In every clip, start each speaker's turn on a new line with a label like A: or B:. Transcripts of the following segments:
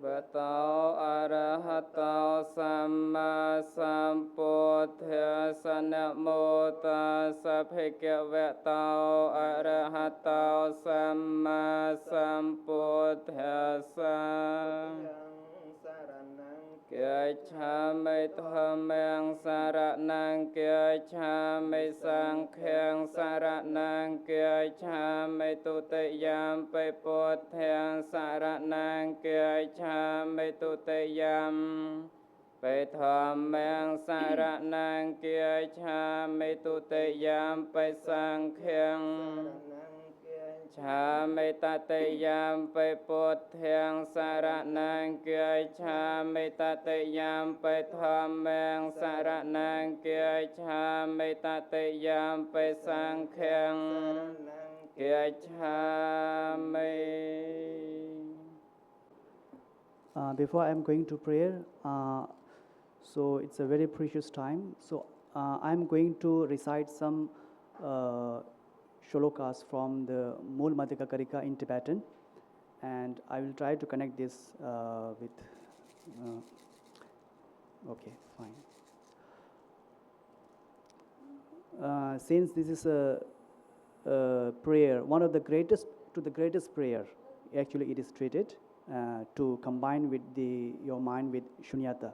A: บะโตอะระหะโตสัมมาสัมพุทธัสสะนะโมตัสสะภะคะวะโตอะระหะโตสัมมาสัมพุทธัสสะกัจฉามิธัมมังสรณังกัจฉามิสังฆังสรณังกัจฉามิตุติยามปิพุทธังสรณังกัจฉามิตุติยามปิธัมมังสรณังกัจฉามิตุติยามปิสังฆังชามิตติยามปิพุทธังสรณังกัจฉามิตติยามปิธัมมังสรณังกัจฉามิตติยามปิสังฆังกัจฉามิ
B: Before I'm going to prayer, so it's a very precious time. So I'm going to recite some shlokas from the Mool Madhyaka Karika in Tibetan, and I will try to connect this with. Okay, fine. Since this is a prayer, one of the greatest prayer, actually it is treated to combine with your mind with shunyata,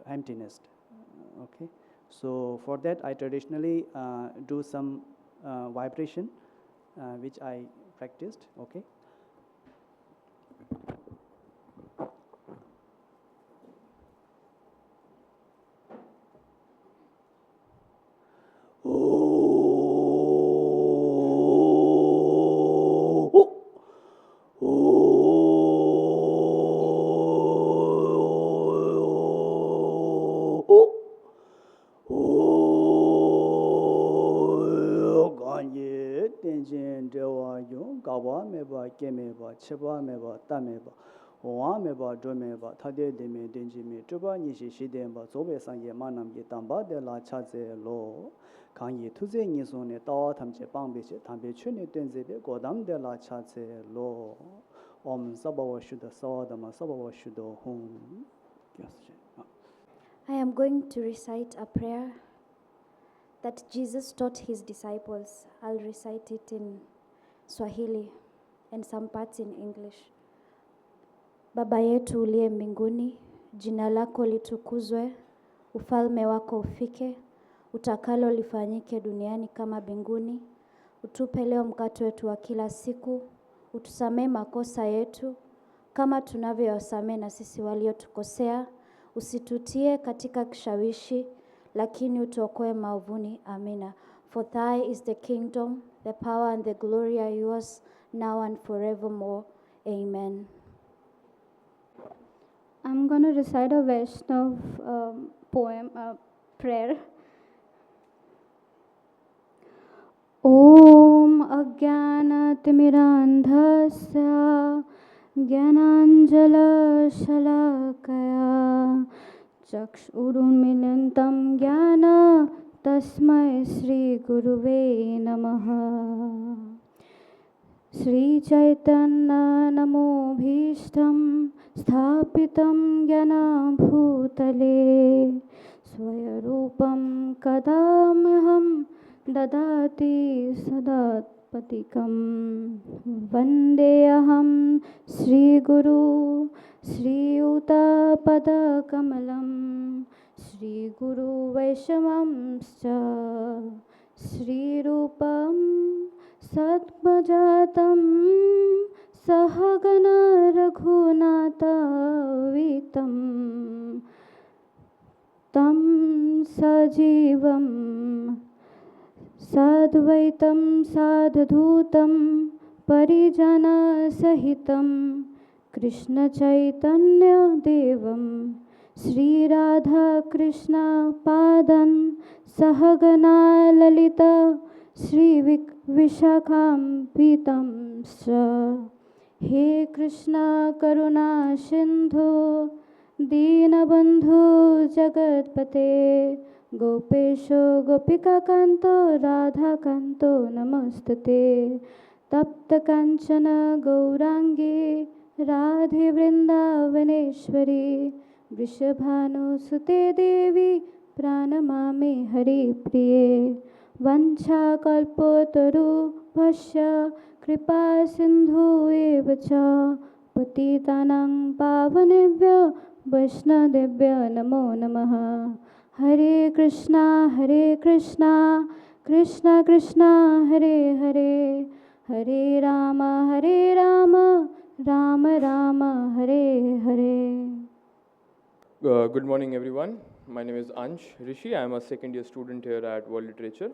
B: emptiness. Okay, so for that I traditionally do some vibration, which I practiced. Okay. Kemeba, Cheba meba, Tameba, Oameba, Domeba, Tade de me, Denjimi, Tuba Nishi Shidemba, Zobe Sanye Manam Yitamba de la Chaze Lo, Kanyi Tuze Nizone, Tawa Tamche Pambiche, Tambe Chuni Tenzebe, Godam de la Chaze Lo, Om Sabawa Shuda Sawadama, Sabawa Shudo Hum. Yes.
C: I am going to recite a prayer that Jesus taught his disciples. I'll recite it in Swahili and some parts in English. Baba yetu uliye mbinguni, jina lako litukuzwe, ufalme wako ufike, utakalo lifanyike duniani kama mbinguni. Utupe leo mkate wetu wa kila siku, utusamee makosa yetu kama tunavyowasamea na sisi waliotukosea, usitutie katika kishawishi, lakini utuokoe maovuni. Amina. For thy is the kingdom, the power and the glory are yours, now and forevermore. Amen.
D: I'm going to recite a Vaishnav poem, prayer. Om Ajnanatimirandhasya Jnananjala Shalakaya Chakshurunmilantam Jnana Tasmai Sri Guruve Namaha. Sri Chaitanya Namo Bhishtam Sthapitam Jnana Bhutale Swayarupam Kadamaham Dadati Sadatpatikam Vandeyaham Sri Guru Sri Utapada Kamalam Sri Guru Vaishamamscha Sri Rupam Satmajatam Sahagana Raghunata Vitam Tam Sajivam Sadvaitam Sadhutam Parijana Sahitam Krishna Chaitanya Devam Sri Radha Krishna Padan Sahagana Lalita Sri Vishakham Pitam Sra. He Krishna Karuna Sindhu Deenabandhu Jagatpate Gopesho Gopika Kanto Radha Kanto Namastate Tapta Kanchana Gaurangi Radhe Vrindavaneshwari वृषभानुसुते देवी प्रणमामि हरिप्रिये वञ्छाकल्पतरुभ्यश्च कृपा सिन्धु एव च पतितानां पावनेभ्यो वैष्णवेभ्यो नमो नमः हरे Krishna Krishna Krishna Hare Hare Hare Ram Ram Ram Hare Hare.
E: Good morning, everyone. My name is Ansh Rishi. I am a second year student here at World Literature.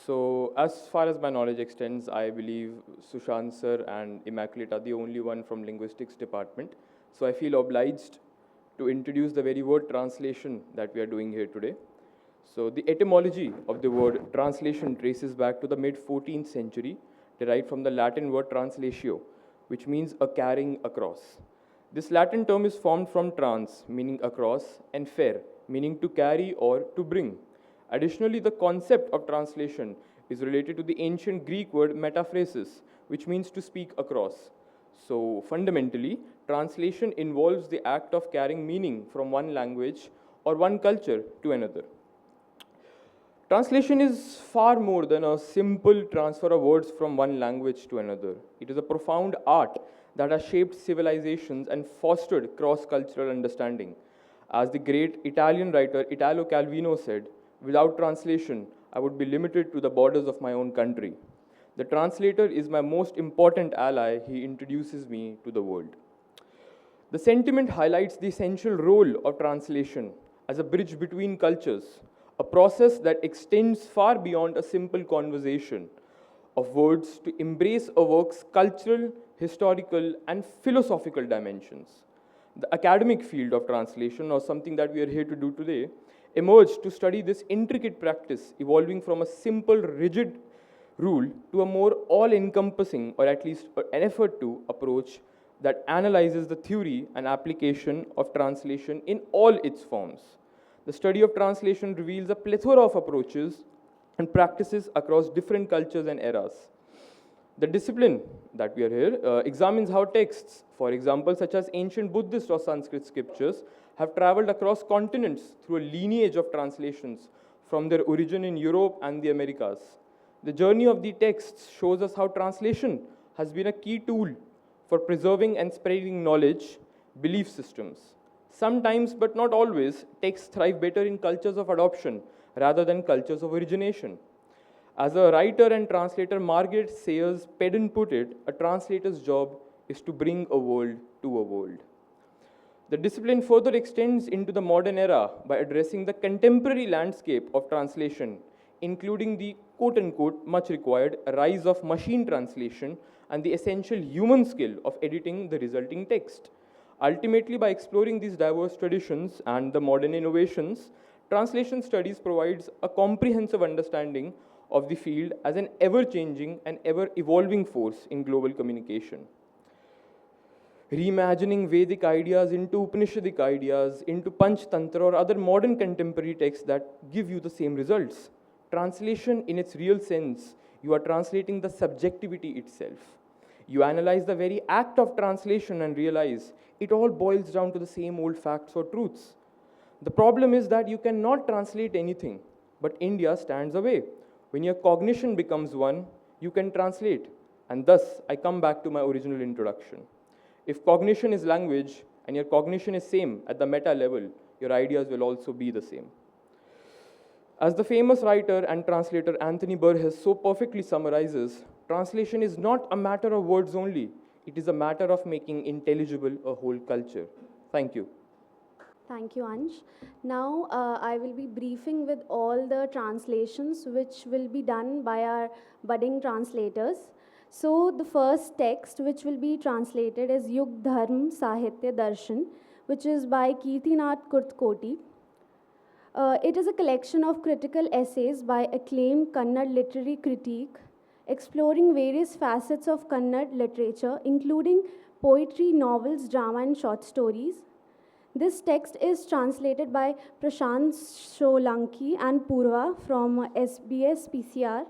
E: So, as far as my knowledge extends, I believe Sushant sir and Immaculate are the only one from Linguistics department. So, I feel obliged to introduce the very word translation that we are doing here today. So, the etymology of the word translation traces back to the mid-14th century, derived from the Latin word translatio, which means a carrying across. This Latin term is formed from trans, meaning across, and fer, meaning to carry or to bring. Additionally, the concept of translation is related to the ancient Greek word metaphrasis, which means to speak across. So, fundamentally, translation involves the act of carrying meaning from one language or one culture to another. Translation is far more than a simple transfer of words from one language to another. It is a profound art that has shaped civilizations and fostered cross-cultural understanding. As the great Italian writer Italo Calvino said, without translation, I would be limited to the borders of my own country. The translator is my most important ally. He introduces me to the world. The sentiment highlights the essential role of translation as a bridge between cultures, a process that extends far beyond a simple conversation of words to embrace a work's cultural, historical, and philosophical dimensions. The academic field of translation, or something that we are here to do today, emerged to study this intricate practice evolving from a simple, rigid rule to a more all-encompassing, or at least an effort to, approach that analyzes the theory and application of translation in all its forms. The study of translation reveals a plethora of approaches and practices across different cultures and eras. The discipline that we are here examines how texts, for example, such as ancient Buddhist or Sanskrit scriptures, have traveled across continents through a lineage of translations from their origin in Europe and the Americas. The journey of the texts shows us how translation has been a key tool for preserving and spreading knowledge, belief systems. Sometimes, but not always, texts thrive better in cultures of adoption rather than cultures of origination. As a writer and translator, Margaret Sayers Pedden put it, a translator's job is to bring a world to a world. The discipline further extends into the modern era by addressing the contemporary landscape of translation, including the quote-unquote much required rise of machine translation and the essential human skill of editing the resulting text. Ultimately, by exploring these diverse traditions and the modern innovations, translation studies provides a comprehensive understanding of the field as an ever-changing and ever-evolving force in global communication. Reimagining Vedic ideas into Upanishadic ideas, into Panch Tantra or other modern contemporary texts that give you the same results. Translation in its real sense, you are translating the subjectivity itself. You analyze the very act of translation and realize it all boils down to the same old facts or truths. The problem is that you cannot translate anything, but India stands away. When your cognition becomes one, you can translate. And thus, I come back to my original introduction. If cognition is language, and your cognition is same at the meta level, your ideas will also be the same. As the famous writer and translator Anthony Burgess so perfectly summarizes, translation is not a matter of words only. It is a matter of making intelligible a whole culture. Thank you.
F: Thank you, Ansh. Now, I will be briefing with all the translations which will be done by our budding translators. So, the first text which will be translated is Yug Dharm Sahitya Darshan, which is by Kirtinath Kurtkoti. It is a collection of critical essays by acclaimed Kannada literary critique, exploring various facets of Kannada literature, including poetry, novels, drama, and short stories. This text is translated by Prashant Solanki and Purva from SBS PCR.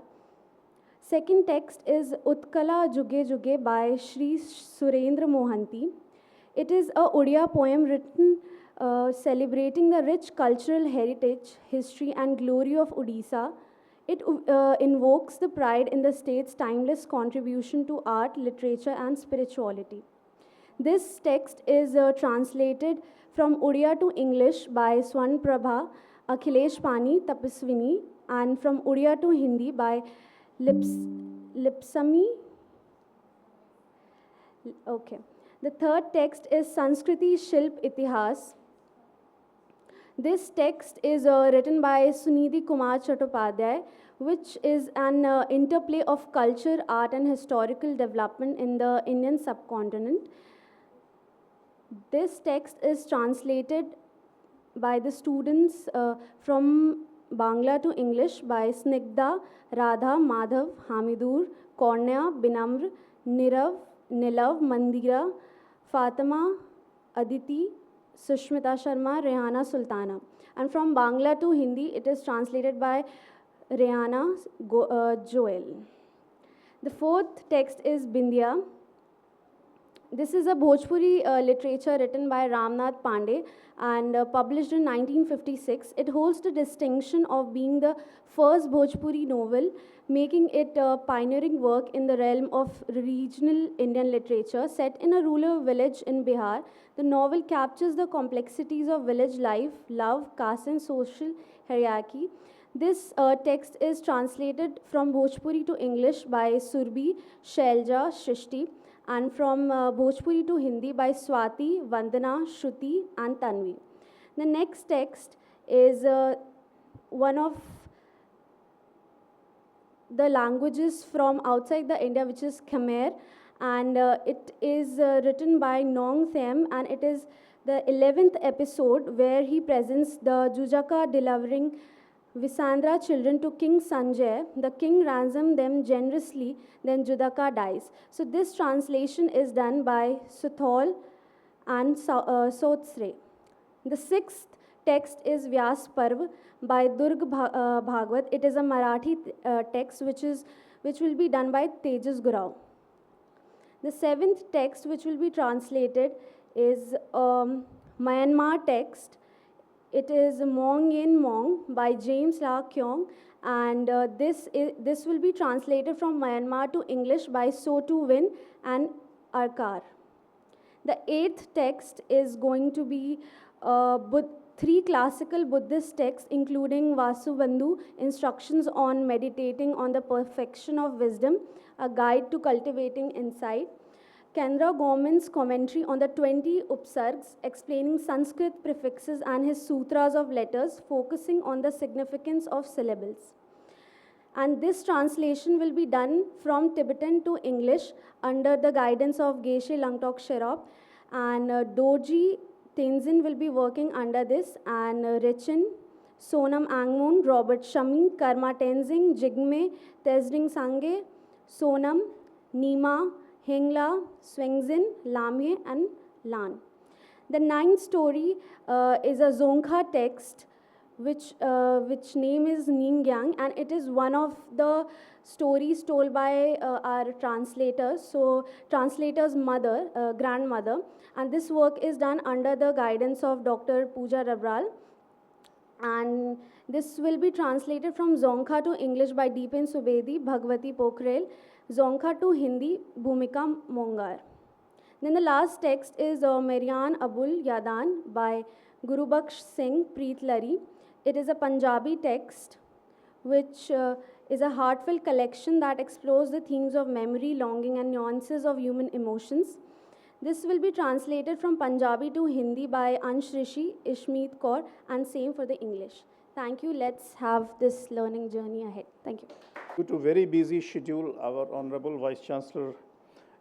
F: Second text is Utkala Juge Juge by Shri Surendra Mohanty. It is a Odia poem written celebrating the rich cultural heritage, history, and glory of Odisha. It invokes the pride in the state's timeless contribution to art, literature, and spirituality. This text is translated from Odia to English by Swan Prabha, Akhilesh Pani, Tapaswini, and from Odia to Hindi by Lipsami. Okay. The third text is Sanskriti Shilp Itihas. This text is written by Sunidhi Kumar Chattopadhyay, which is an interplay of culture, art, and historical development in the Indian subcontinent. This text is translated by the students from Bangla to English by Snigdha, Radha, Madhav, Hamidur, Kornea, Binamr, Nirav, Nilav, Mandira, Fatima, Aditi, Sushmita Sharma, Rehana Sultana. And from Bangla to Hindi, it is translated by Rehana Joel. The fourth text is Bindya. This is a Bhojpuri literature written by Ramnath Pandey and published in 1956. It holds the distinction of being the first Bhojpuri novel, making it a pioneering work in the realm of regional Indian literature. Set in a rural village in Bihar, the novel captures the complexities of village life, love, caste, and social hierarchy. This text is translated from Bhojpuri to English by Surbhi, Shailja, Shrishti, and from Bhojpuri to Hindi by Swati, Vandana, Shruti, and Tanvi. The next text is one of the languages from outside the India, which is Khmer, and it is written by Nong Them, and it is the 11th episode where he presents the Jujaka delivering Visandra children to King Sanjay. The king ransoms them generously, then Judaka dies. So this translation is done by Suthol and Sotsre. The sixth text is Vyas Parv by Durg Bhagwat. It is a Marathi text which will be done by Tejas Gurau. The seventh text which will be translated is Myanmar text. It is Mong in Mong by James La Kyong, and this will be translated from Myanmar to English by So Tu Win and Arkar. The eighth text is going to be three classical Buddhist texts, including Vasubandhu, Instructions on Meditating on the Perfection of Wisdom, a Guide to Cultivating Insight, Kendra Gorman's commentary on the 20 Upsargs, explaining Sanskrit prefixes and his sutras of letters, focusing on the significance of syllables. And this translation will be done from Tibetan to English under the guidance of Geshe Langtok Sherop, and Dorji Tenzin will be working under this, and Rechin, Sonam Angmoon, Robert Shami, Karma Tenzing, Jigme, Tesding Sange, Sonam, Nima, Hengla, Swengzin, Lamhe, and Lan. The ninth story is a Zongkha text, which name is Ningyang, and it is one of the stories told by our translators. So, translator's mother, grandmother, and this work is done under the guidance of Dr. Pooja Rabral. And this will be translated from Zongkha to English by Deepen Subedi, Bhagwati Pokhrel, Zongkha to Hindi, Bhumika Mongar. Then the last text is Marian Abul Yadan by Gurubaksh Singh Preet Lari. It is a Punjabi text which is a heartfelt collection that explores the themes of memory, longing, and nuances of human emotions. This will be translated from Punjabi to Hindi by Ansh Rishi, Ishmeet Kaur, and same for the English. Thank you. Let's have this learning journey ahead. Thank you.
G: Due to very busy schedule, our Honorable Vice Chancellor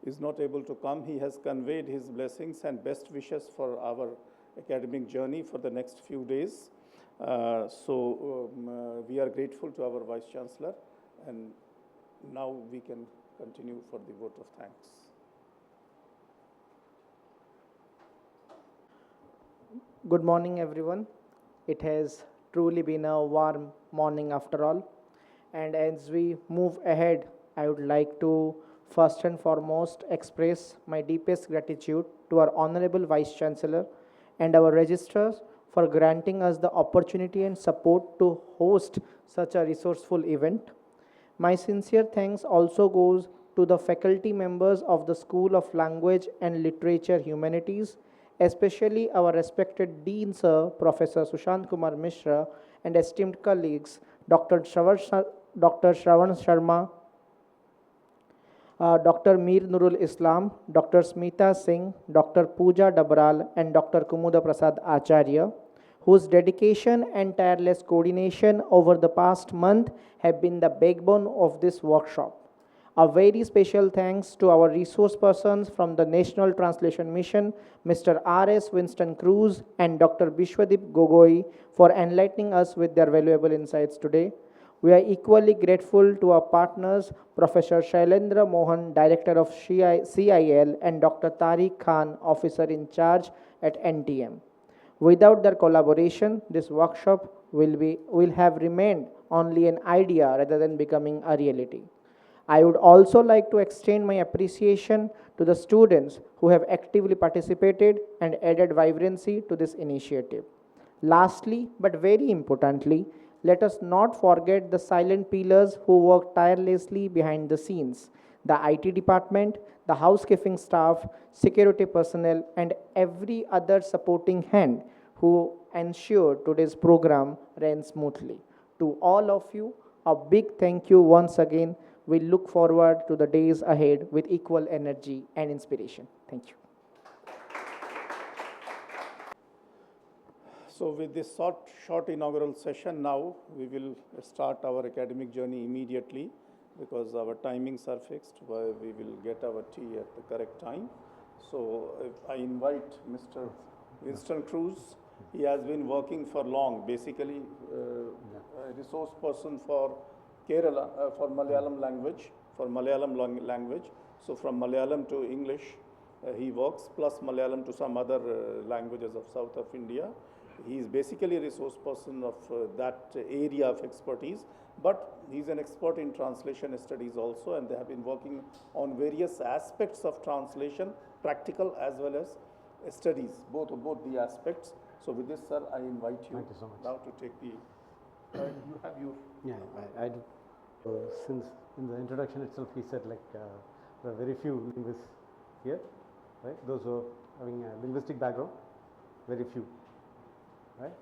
G: is not able to come. He has conveyed his blessings and best wishes for our academic journey for the next few days. We are grateful to our Vice Chancellor, and now we can continue for the vote of thanks.
H: Good morning, everyone. It has truly been a warm morning after all. And as we move ahead I would like to first and foremost express my deepest gratitude to our Honorable Vice Chancellor and our registrars for granting us the opportunity and support to host such a resourceful event. My sincere thanks also goes to the faculty members of the School of Language and Literature Humanities, especially our respected Dean Sir, Professor Sushant Kumar Mishra, and esteemed colleagues, Dr. Shravan Sharma, Dr. Mir Nurul Islam, Dr. Smita Singh, Dr. Pooja Dabral, and Dr. Kumuda Prasad Acharya, whose dedication and tireless coordination over the past month have been the backbone of this workshop. A very special thanks to our resource persons from the National Translation Mission, Mr. R.S. Winston Cruz and Dr. Bishwadip Gogoi, for enlightening us with their valuable insights today. We are equally grateful to our partners, Professor Shailendra Mohan, Director of CIL, and Dr. Tariq Khan, Officer in Charge at NTM. Without their collaboration, this workshop will have remained only an idea rather than becoming a reality. I would also like to extend my appreciation to the students who have actively participated and added vibrancy to this initiative. Lastly, but very importantly, let us not forget the silent pillars who work tirelessly behind the scenes: the IT department, the housekeeping staff, security personnel, and every other supporting hand who ensure today's program ran smoothly. To all of you, a big thank you once again. We look forward to the days ahead with equal energy and inspiration. Thank you.
G: So with this short inaugural session now, we will start our academic journey immediately because our timings are fixed. We will get our tea at the correct time. So I invite Mr. Winston Cruz. He has been working for long, basically a resource person for Kerala, for Malayalam language, So from Malayalam to English, he works, plus Malayalam to some other languages of south of India. He is basically a resource person of that area of expertise, but he's an expert in translation studies also, and they have been working on various aspects of translation, practical as well as studies, both the aspects. So with this, sir, I invite you,
I: Thank you so much.
G: Now to take the, you have your...
I: Yeah, I do. Since in the introduction itself he said like there are very few linguists here, right? Those who are having a linguistic background, very few, right?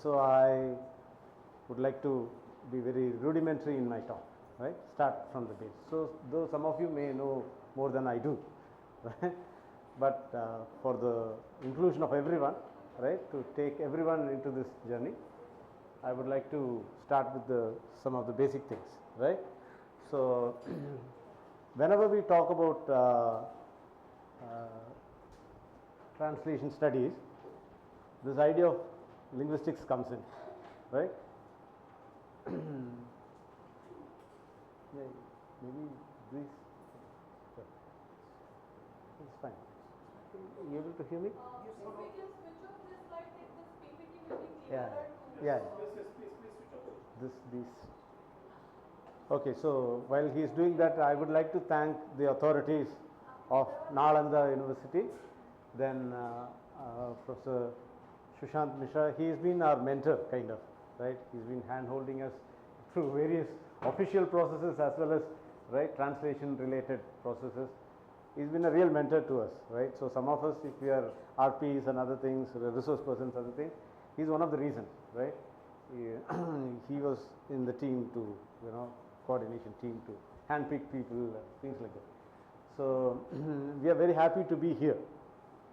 I: So I would like to be very rudimentary in my talk, right? Start from the base. So though some of you may know more than I do, right? But for the inclusion of everyone, right, to take everyone into this journey, I would like to start with some of the basic things, right? So whenever we talk about translation studies, this idea of linguistics comes in, right? Maybe this, it's fine. You able to hear me? Yeah. These. Okay, so while he is doing that, I would like to thank the authorities of Nalanda University, then Professor Sushant Mishra. He has been our mentor, kind of, right? He's been hand-holding us through various official processes as well as, right, translation-related processes. He's been a real mentor to us, right? So some of us, if we are RPs and other things, resource persons, other things, he's one of the reasons, right? He was in the team to, coordination team to handpick people, things like that. So we are very happy to be here,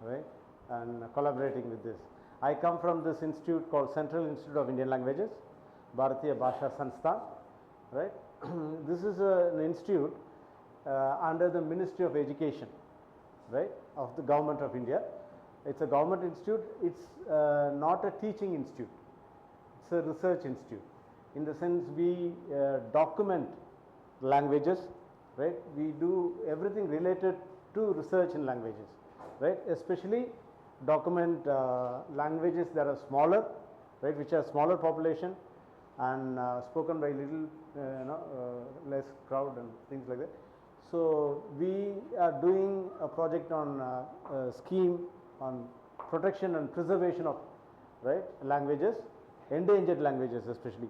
I: right, and collaborating with this. I come from this institute called Central Institute of Indian Languages, Bharatiya Bhasha Sansthan, right? This is an institute under the Ministry of Education, right, of the Government of India. It's a government institute. It's not a teaching institute. It's a research institute. In the sense we document languages, right? We do everything related to research in languages, right? Especially document languages that are smaller, right, which have smaller population, and spoken by little less crowd and things like that. So we are doing a project on a scheme on protection and preservation of languages, endangered languages especially.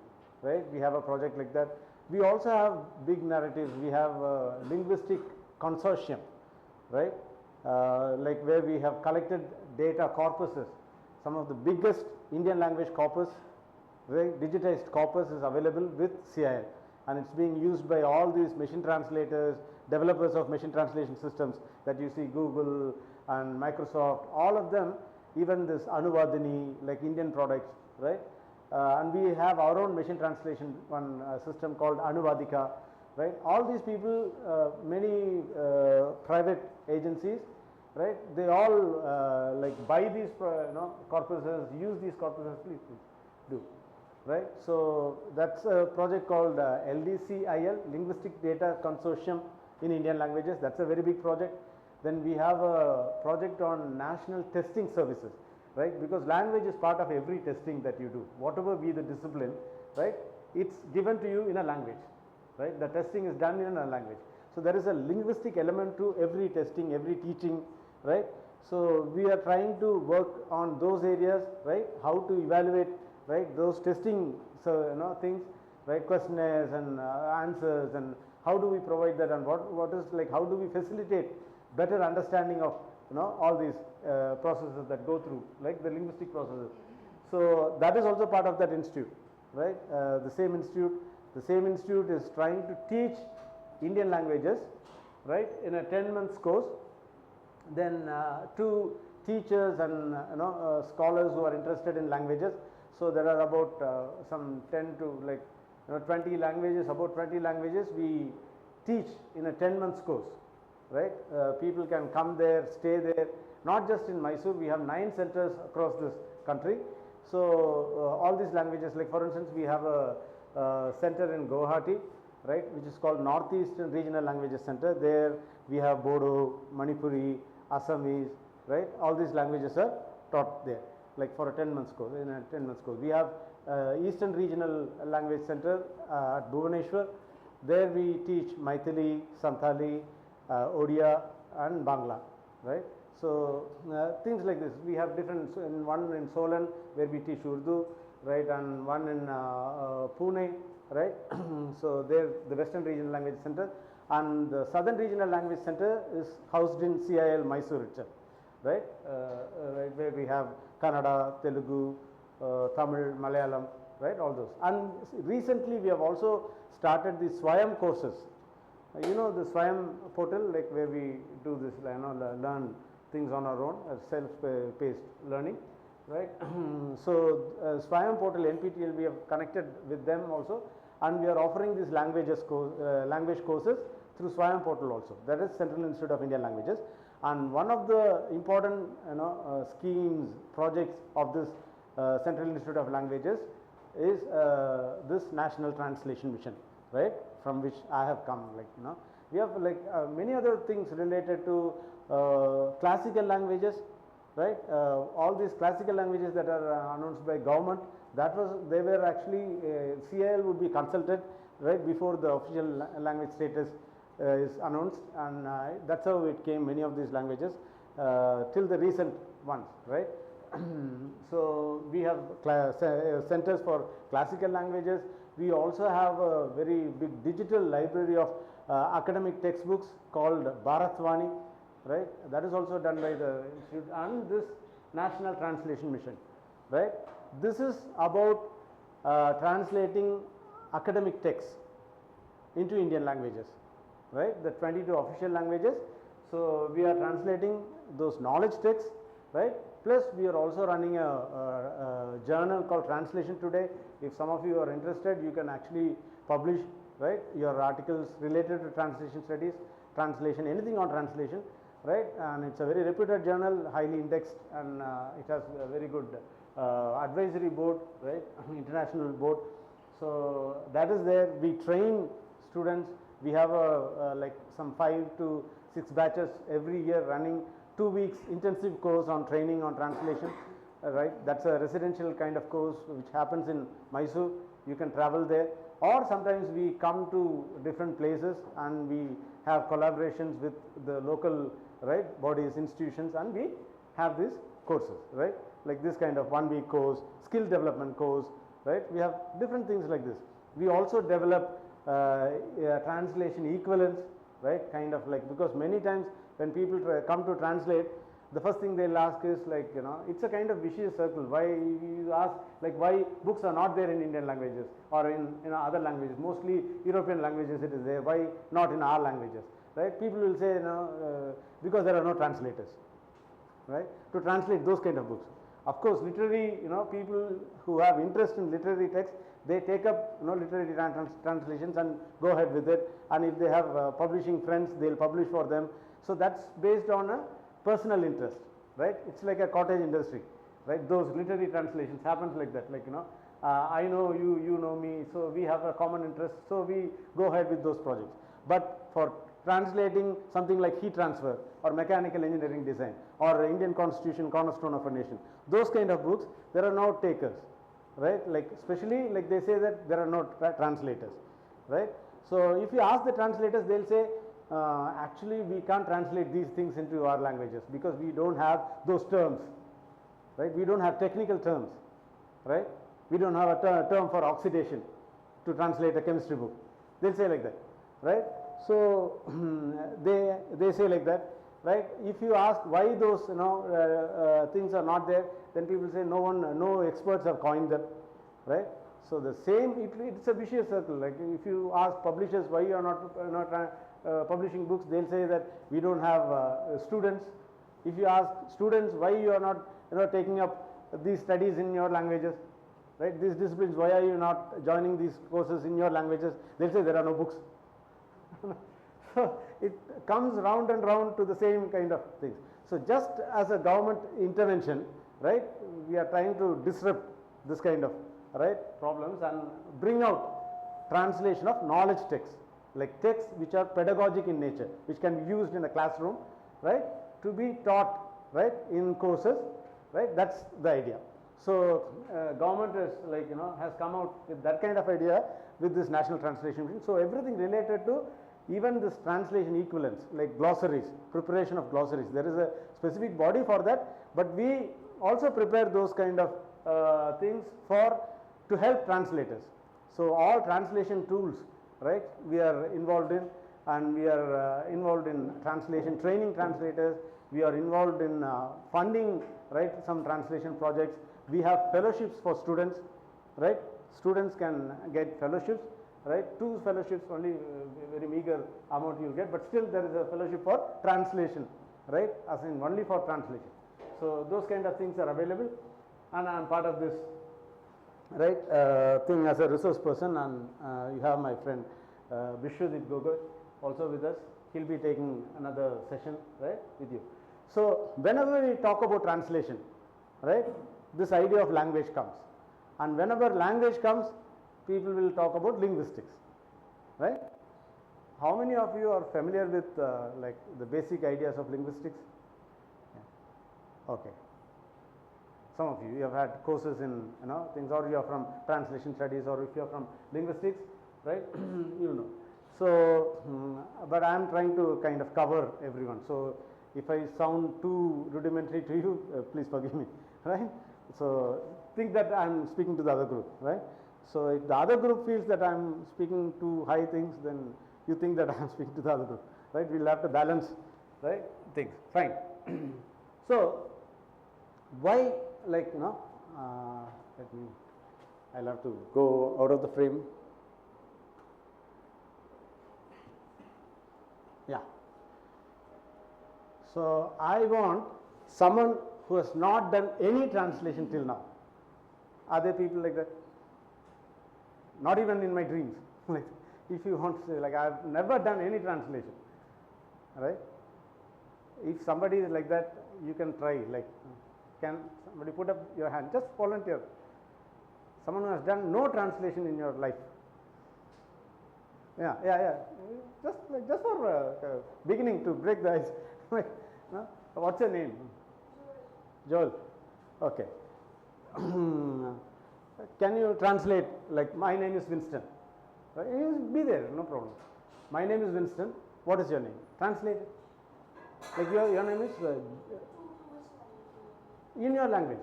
I: We have a project like that. We also have big narratives. We have a linguistic consortium, like where we have collected data corpuses. Some of the biggest Indian language corpus, digitized corpus is available with CIL, and it's being used by all these machine translators, developers of machine translation systems that you see, Google and Microsoft, all of them, even this Anuvadini, like Indian products, and we have our own machine translation one system called Anuvadika, all these people, many private agencies, they all buy these corpuses, use these corpuses, please do. So that's a project called LDCIL, Linguistic Data Consortium in Indian Languages. That's a very big project. Then we have a project on national testing services, because language is part of every testing that you do, whatever be the discipline, it's given to you in a language, the testing is done in a language. So there is a linguistic element to every testing, every teaching, so we are trying to work on those areas, how to evaluate those testing, so things, questionnaires and answers, and how do we provide that, and what is how do we facilitate better understanding of all these processes that go through, the linguistic processes. So that is also part of that institute, the same institute is trying to teach Indian languages, in a 10 months course. Then to teachers and scholars who are interested in languages. So there are about some 10 to 20 languages, about 20 languages we teach in a 10 months course, people can come there, stay there, not just in Mysore. We have 9 centers across this country. So all these languages, for instance, we have a center in Guwahati, which is called Northeastern Regional Languages Center. There we have Bodo, Manipuri, Assamese, all these languages are taught there, for a 10 months course, in a 10 months course. We have Eastern Regional Language Center at Bhubaneswar. There we teach Maithili, Santali, Odia and Bangla, So things like this. We have different, one in Solan where we teach Urdu, and one in Pune, so there the Western Regional Language Center, and the Southern Regional Language Center is housed in CIL Mysore itself, where we have Kannada, Telugu, Tamil, Malayalam, all those. And recently we have also started the Swayam courses. The Swayam portal, where we do this, learn things on our own, self-paced learning, So Swayam portal, NPTEL, we have connected with them also, and we are offering these language courses through Swayam portal also. That is Central Institute of Indian Languages. And one of the important schemes, projects of this Central Institute of Languages is this National Translation Mission, from which I have come. We have many other things related to classical languages, all these classical languages that are announced by government, they were actually CIL would be consulted before the official language status is announced, and that's how it came, many of these languages till the recent ones, So we have centers for classical languages. We also have a very big digital library of academic textbooks called Bharatvani, that is also done by the institute, and this National Translation Mission, This is about translating academic texts into Indian languages, the 22 official languages. So we are translating those knowledge texts, plus we are also running a journal called Translation Today. If some of you are interested, you can actually publish your articles related to translation studies, translation, anything on translation, and it's a very reputed journal, highly indexed, and it has a very good advisory board, international board. So that is there. We train students. We have some 5 to 6 batches every year running 2 weeks intensive course on training on translation, That's a residential kind of course which happens in Mysore, you can travel there, or sometimes we come to different places and we have collaborations with the local, right, bodies, institutions, and we have these courses, right, like this kind of 1 week course, skill development course, right. We have different things like this. We also develop translation equivalence, right, kind of like, because many times when people come to translate, the first thing they'll ask is like, you know, it's a kind of vicious circle. Why you ask like why books are not there in Indian languages or in other languages, mostly European languages it is there, why not in our languages, right? People will say, you know, because there are no translators, right, to translate those kind of books. Of course, literary, you know, people who have interest in literary text, they take up, you know, literary translations and go ahead with it, and if they have publishing friends, they'll publish for them. So that's based on a personal interest, right? It's like a cottage industry, right? Those literary translations happens like that, like, you know, I know you, you know me, so we have a common interest, so we go ahead with those projects. But for translating something like heat transfer or mechanical engineering design or Indian Constitution, cornerstone of a nation, those kind of books, there are no takers, right? Like especially like they say that there are no translators, right? So if you ask the translators, they'll say, actually we can't translate these things into our languages because we don't have those terms, right? We don't have technical terms, right? We don't have a term for oxidation to translate a chemistry book. They'll say like that, right? So they say like that, right? If you ask why those, you know, things are not there, then people say no experts have coined them, right? So the same, it's a vicious circle. Like if you ask publishers why you are not publishing books, they'll say that we don't have students. If you ask students why you are not, you know, taking up these studies in your languages, right, these disciplines, why are you not joining these courses in your languages, they'll say there are no books. So it comes round and round to the same kind of things. So just as a government intervention, right, we are trying to disrupt this kind of, right, problems and bring out translation of knowledge texts, like texts which are pedagogic in nature, which can be used in a classroom, right, to be taught, right, in courses, right. That's the idea. So government is like, you know, has come out with that kind of idea with this national translation mission. So everything related to even this translation equivalence, like glossaries, preparation of glossaries, there is a specific body for that, but we also prepare those kind of things to help translators. So all translation tools, right, we are involved in, and we are involved in translation, training translators, we are involved in funding, right, some translation projects. We have fellowships for students, right, students can get fellowships, right, 2 fellowships only, very meager amount you will get, but still there is a fellowship for translation, right, as in only for translation. So those kind of things are available, and I am part of this, right, thing as a resource person, and you have my friend Vishwadit Gogoi also with us. He'll be taking another session, right, with you. So whenever we talk about translation, right, this idea of language comes, and whenever language comes, people will talk about linguistics, right? How many of you are familiar with like the basic ideas of linguistics? Yeah. Okay. Some of you have had courses in, you know, things, or you are from translation studies, or if you are from linguistics, right, you know. So, but I am trying to kind of cover everyone. So if I sound too rudimentary to you, please forgive me, right? So think that I am speaking to the other group, right? So if the other group feels that I am speaking to high things, then you think that I am speaking to the other group, right? We will have to balance, right, things. Fine. So why, like, you know, I'll have to go out of the frame. Yeah. So I want someone who has not done any translation till now. Are there people like that? Not even in my dreams. Like, if you want to say, like, I have never done any translation, right? If somebody is like that, you can try. Like, can somebody put up your hand? Just volunteer. Someone who has done no translation in your life. Yeah. Just for beginning to break the ice. Like, no? What's your name? Joel. Okay. Can you translate, like, my name is Winston? You be there, no problem. My name is Winston. What is your name? Translate it. Like your name is in your language.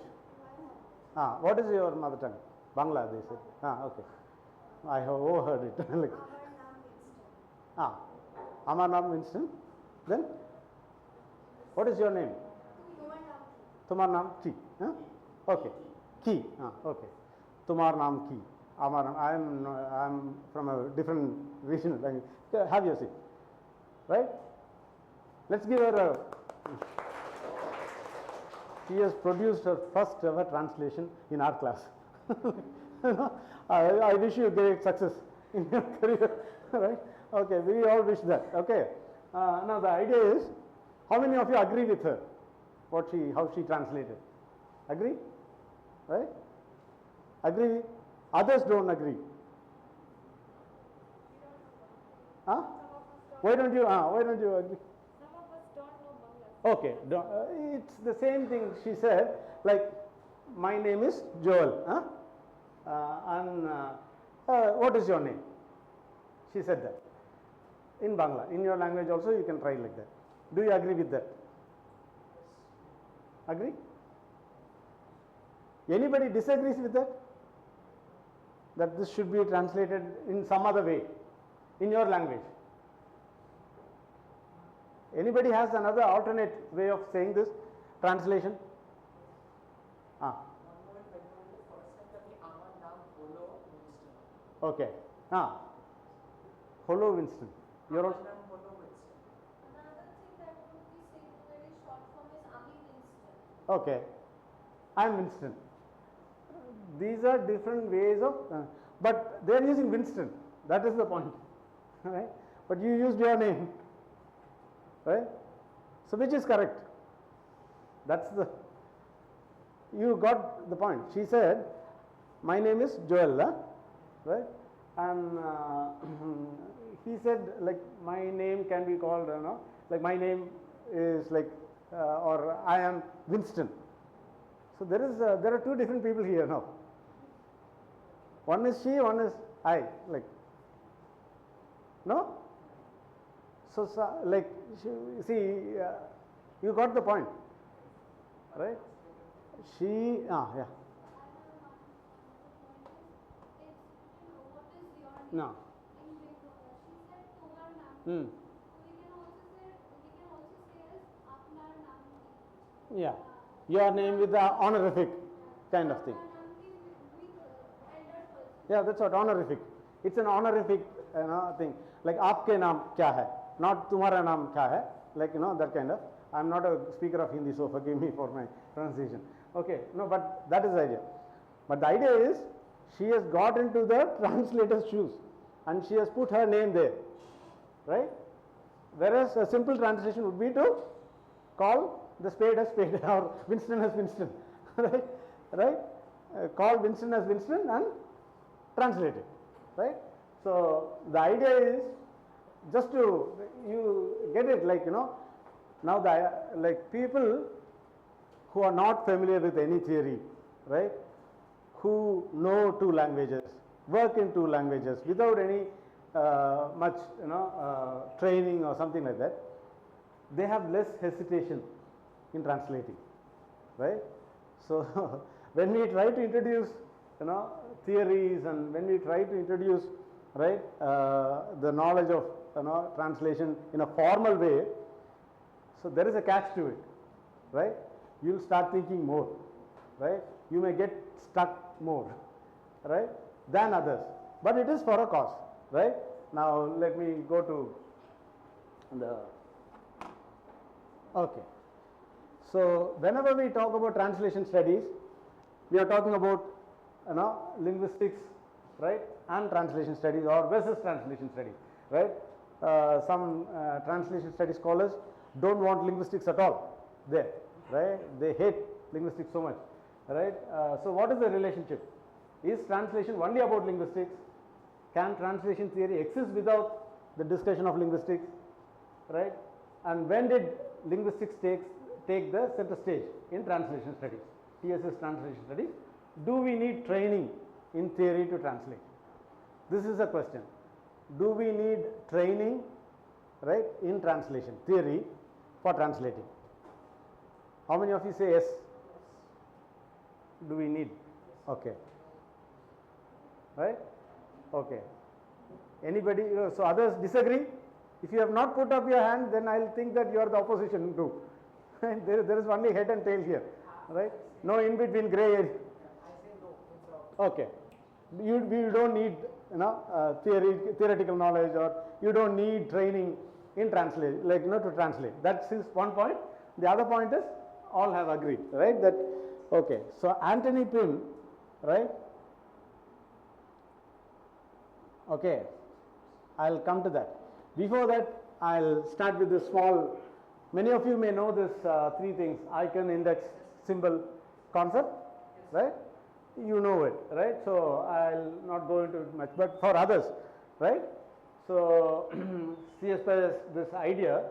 I: What is your mother tongue? Bangla, they say. Okay. I have overheard it. Like, Amar Naam Winston. Then, what is your name? Tumar Naam Ki. Okay. Ki. Okay. Tumar Naam Ki. Amar Naam. I am from a different regional language. Have your seat. Right? Let's give her a. She has produced her first ever translation in our class. I wish you great success in your career. Right? Okay, we all wish that. Okay. Now the idea is, how many of you agree with her? How she translated? Agree? Right? Agree? Others don't agree. Why don't you agree? Okay, it's the same thing she said, like, my name is Joel, and what is your name? She said that in Bangla. In your language also you can try like that. Do you agree with that? Agree? Anybody disagrees with that? That this should be translated in some other way, in your language? Anybody has another alternate way of saying this translation? Okay. Hello, Winston. You're also. Okay. I'm Winston. These are different ways of, but they are using Winston. That is the point. Right? But you used your name. Right? So which is correct? That's the, you got the point. She said, my name is Joel, right? And he said, like, my name can be called, like, my name is like, or I am Winston. So there are two different people here now. One is she, one is I, like, no? So like, see, you got the point, right? She, yeah. No. Yeah, your name with the honorific kind of thing. Yeah, that's what, honorific. It's an honorific thing. Like, aapke naam kya hai? Not tumhara naam kya hai? Like, that kind of. I'm not a speaker of Hindi, so forgive me for my pronunciation. Okay, no, but that is the idea. But the idea is, she has got into the translator's shoes and she has put her name there, right? Whereas a simple translation would be to call the spade as spade or Winston as Winston, right? Right? Call Winston as Winston and translate it, right? So the idea is just to, you get it, like, now like, people who are not familiar with any theory, right, who know two languages, work in two languages without any much training or something like that, they have less hesitation in translating, right? So when we try to introduce theories, and when we try to introduce, right, the knowledge of translation in a formal way, so there is a catch to it, right? You'll start thinking more, right? You may get stuck more, right, than others, but it is for a cause, right? Now let me go to the, okay. So whenever we talk about translation studies, we are talking about linguistics, right, and translation studies, or versus translation studies, right? Some translation studies scholars don't want linguistics at all there, right? They hate linguistics so much, right? So what is the relationship? Is translation only about linguistics? Can translation theory exist without the discussion of linguistics, right? And when did linguistics take the center stage in translation studies, TSS translation studies? Do we need training in theory to translate? This is a question. Do we need training, right, in translation, theory for translating? How many of you say yes? Do we need? Okay. Right? Okay. Anybody? So others disagree? If you have not put up your hand, then I'll think that you are the opposition too. There is only head and tail here, right? No in between gray area. Okay. You don't need, theoretical knowledge, or you don't need training in translate, to translate. That's his one point. The other point is all have agreed, right? That okay. So Anthony Pym, right? Okay. I'll come to that. Before that, I'll start with this small. Many of you may know this three things: icon, index, symbol concept, right? You know it, right? So I'll not go into it much, but for others, right? So see, as far as this idea,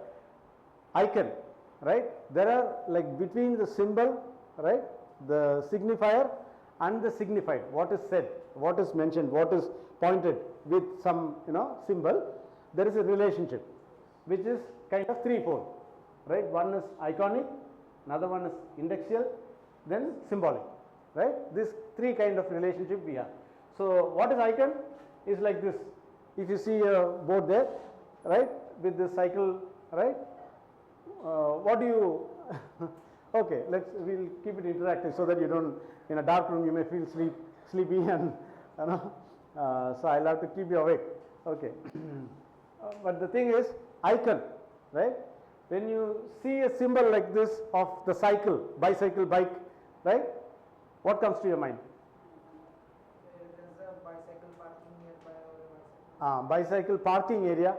I: icon, right? There are like between the symbol, right, the signifier and the signified, what is said, what is mentioned, what is pointed with some symbol, there is a relationship which is kind of threefold, right? One is iconic, another one is indexial, then symbolic, right? This three kind of relationship we have. So what is icon is like this. If you see a board there, right, with this cycle, right, what do you okay, we'll keep it interactive so that you don't, in a dark room you may feel sleepy and so I'll have to keep you awake. Okay. But the thing is, icon, right? When you see a symbol like this of the cycle, bicycle, bike, right? What comes to your mind?
J: There's a bicycle parking nearby or a
I: bicycle parking area.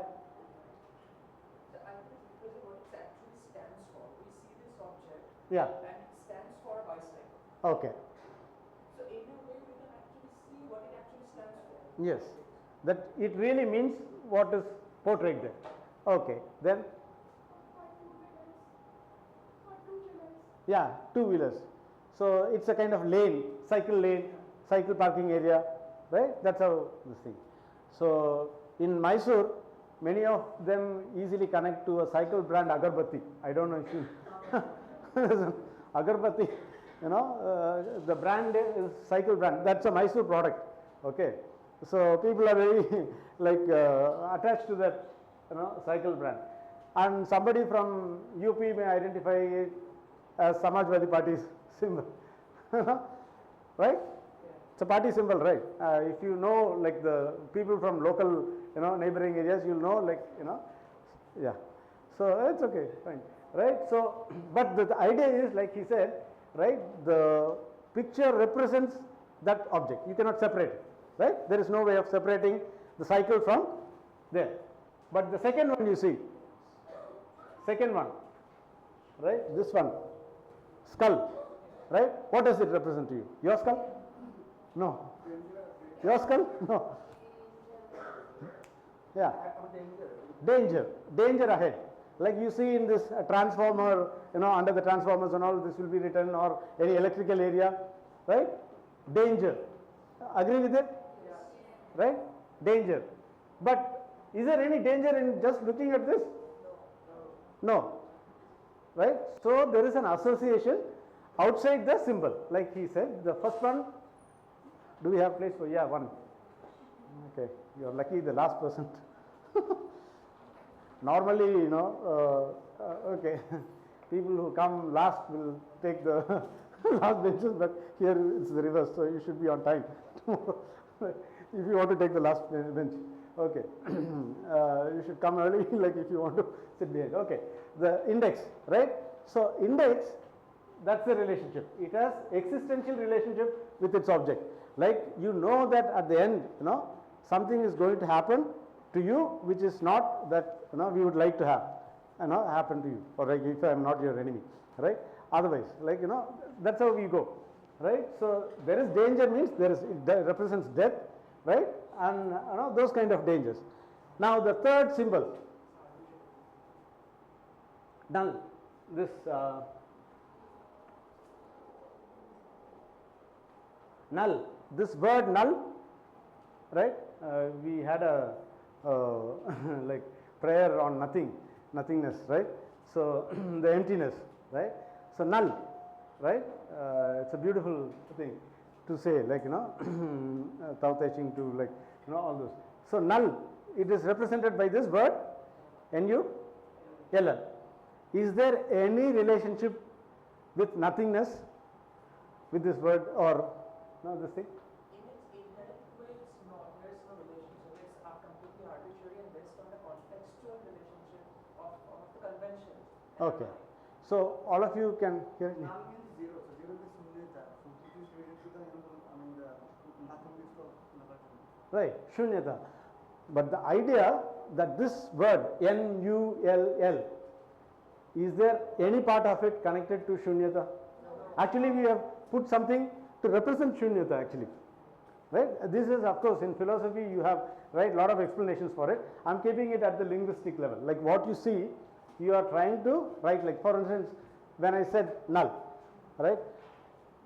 J: The icon is what it actually stands for. We see this object,
I: Yeah.
J: and it stands for bicycle.
I: Okay.
J: So in a way we can actually see what it actually stands for.
I: Yes. That it really means what is portrayed there. Okay. Then. Yeah, two-wheelers. So it's a kind of lane, cycle parking area, right? That's how this thing. So in Mysore, many of them easily connect to a cycle brand agarbatti. I don't know if you agarbatti, the brand is cycle brand. That's a Mysore product. Okay. So people are very attached to that, cycle brand. And somebody from UP may identify it as Samajwadi Party's symbol, right? It's a party symbol, right? If you know, like the people from local, neighboring areas, you'll know, yeah. So it's okay, fine, right? So, but the idea is, like he said, right? The picture represents that object. You cannot separate it, right? There is no way of separating the cycle from there. But the second one you see, second one, right? This one, skull. Right? What does it represent to you? Your skull? No. Your skull? No. Yeah. Danger. Danger ahead. Like you see in this transformer, under the transformers and all, this will be written, or any electrical area, right? Danger. Agree with it? Right? Danger. But is there any danger in just looking at this? No. Right? So there is an association outside the symbol, like he said. The first one, do we have place for? Yeah, one. Okay, you're lucky, the last person. Normally, okay, people who come last will take the last benches, but here it's the reverse, so you should be on time. If you want to take the last bench, okay, you should come early, like if you want to sit behind. Okay, the index, right? So index, that's the relationship. It has existential relationship with its object. Like that at the end, something is going to happen to you, which is not that we would like to have, happen to you, or like if I am not your enemy, right? Otherwise, that's how we go, right? So there is danger, means it represents death, right? And those kind of dangers. Now the third symbol, null. This null, this word null, right? We had a like prayer on nothingness, right? So the emptiness, right? So null, right? It's a beautiful thing to say, like, you know, Tao Te Ching to, like, you know, all those. So null, it is represented by this word N-U-L-L. Is there any relationship with nothingness with this word, or no, this thing?
J: In its inherent way, it's not. There is no relationship. It's completely arbitrary and based on the contextual relationship of the convention.
I: Okay. So all of you can hear me.
K: Null means zero. So zero is shunyata. So it is related to the, the nothingness of Nagarjuna.
I: Right, shunyata. But the idea that this word N-U-L-L, is there any part of it connected to shunyata? Actually, we have put something to represent shunyata actually. Right? This is, of course, in philosophy you have, right, lot of explanations for it. I am keeping it at the linguistic level. Like what you see, you are trying to write, like for instance, when I said null, right?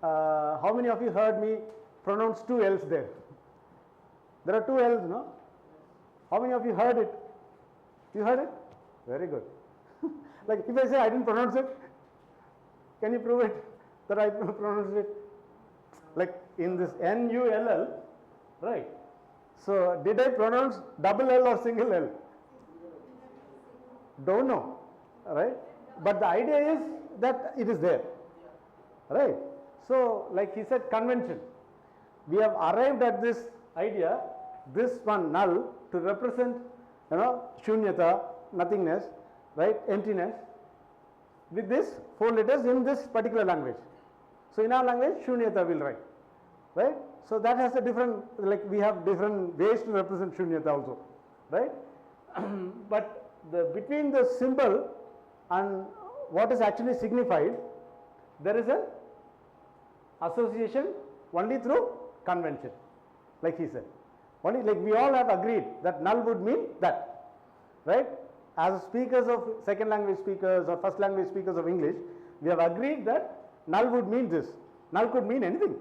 I: How many of you heard me pronounce two L's there? There are two L's, no? How many of you heard it? You heard it? Very good. Like if I say I didn't pronounce it, can you prove it that I pronounced it? Like in this N-U-L-L, right? So did I pronounce double L or single L? Don't know, right? But the idea is that it is there, right? So like he said, convention. We have arrived at this idea, this one null, to represent, you know, shunyata, nothingness, right, emptiness, with this 4 letters in this particular language. So in our language, shunyata will write, right? So that has a different, like we have different ways to represent shunyata also, right? But between the symbol and what is actually signified, there is a association only through convention, like he said. Only, like we all have agreed that null would mean that, right? As speakers of second language speakers or first language speakers of English, we have agreed that null would mean this. Null could mean anything.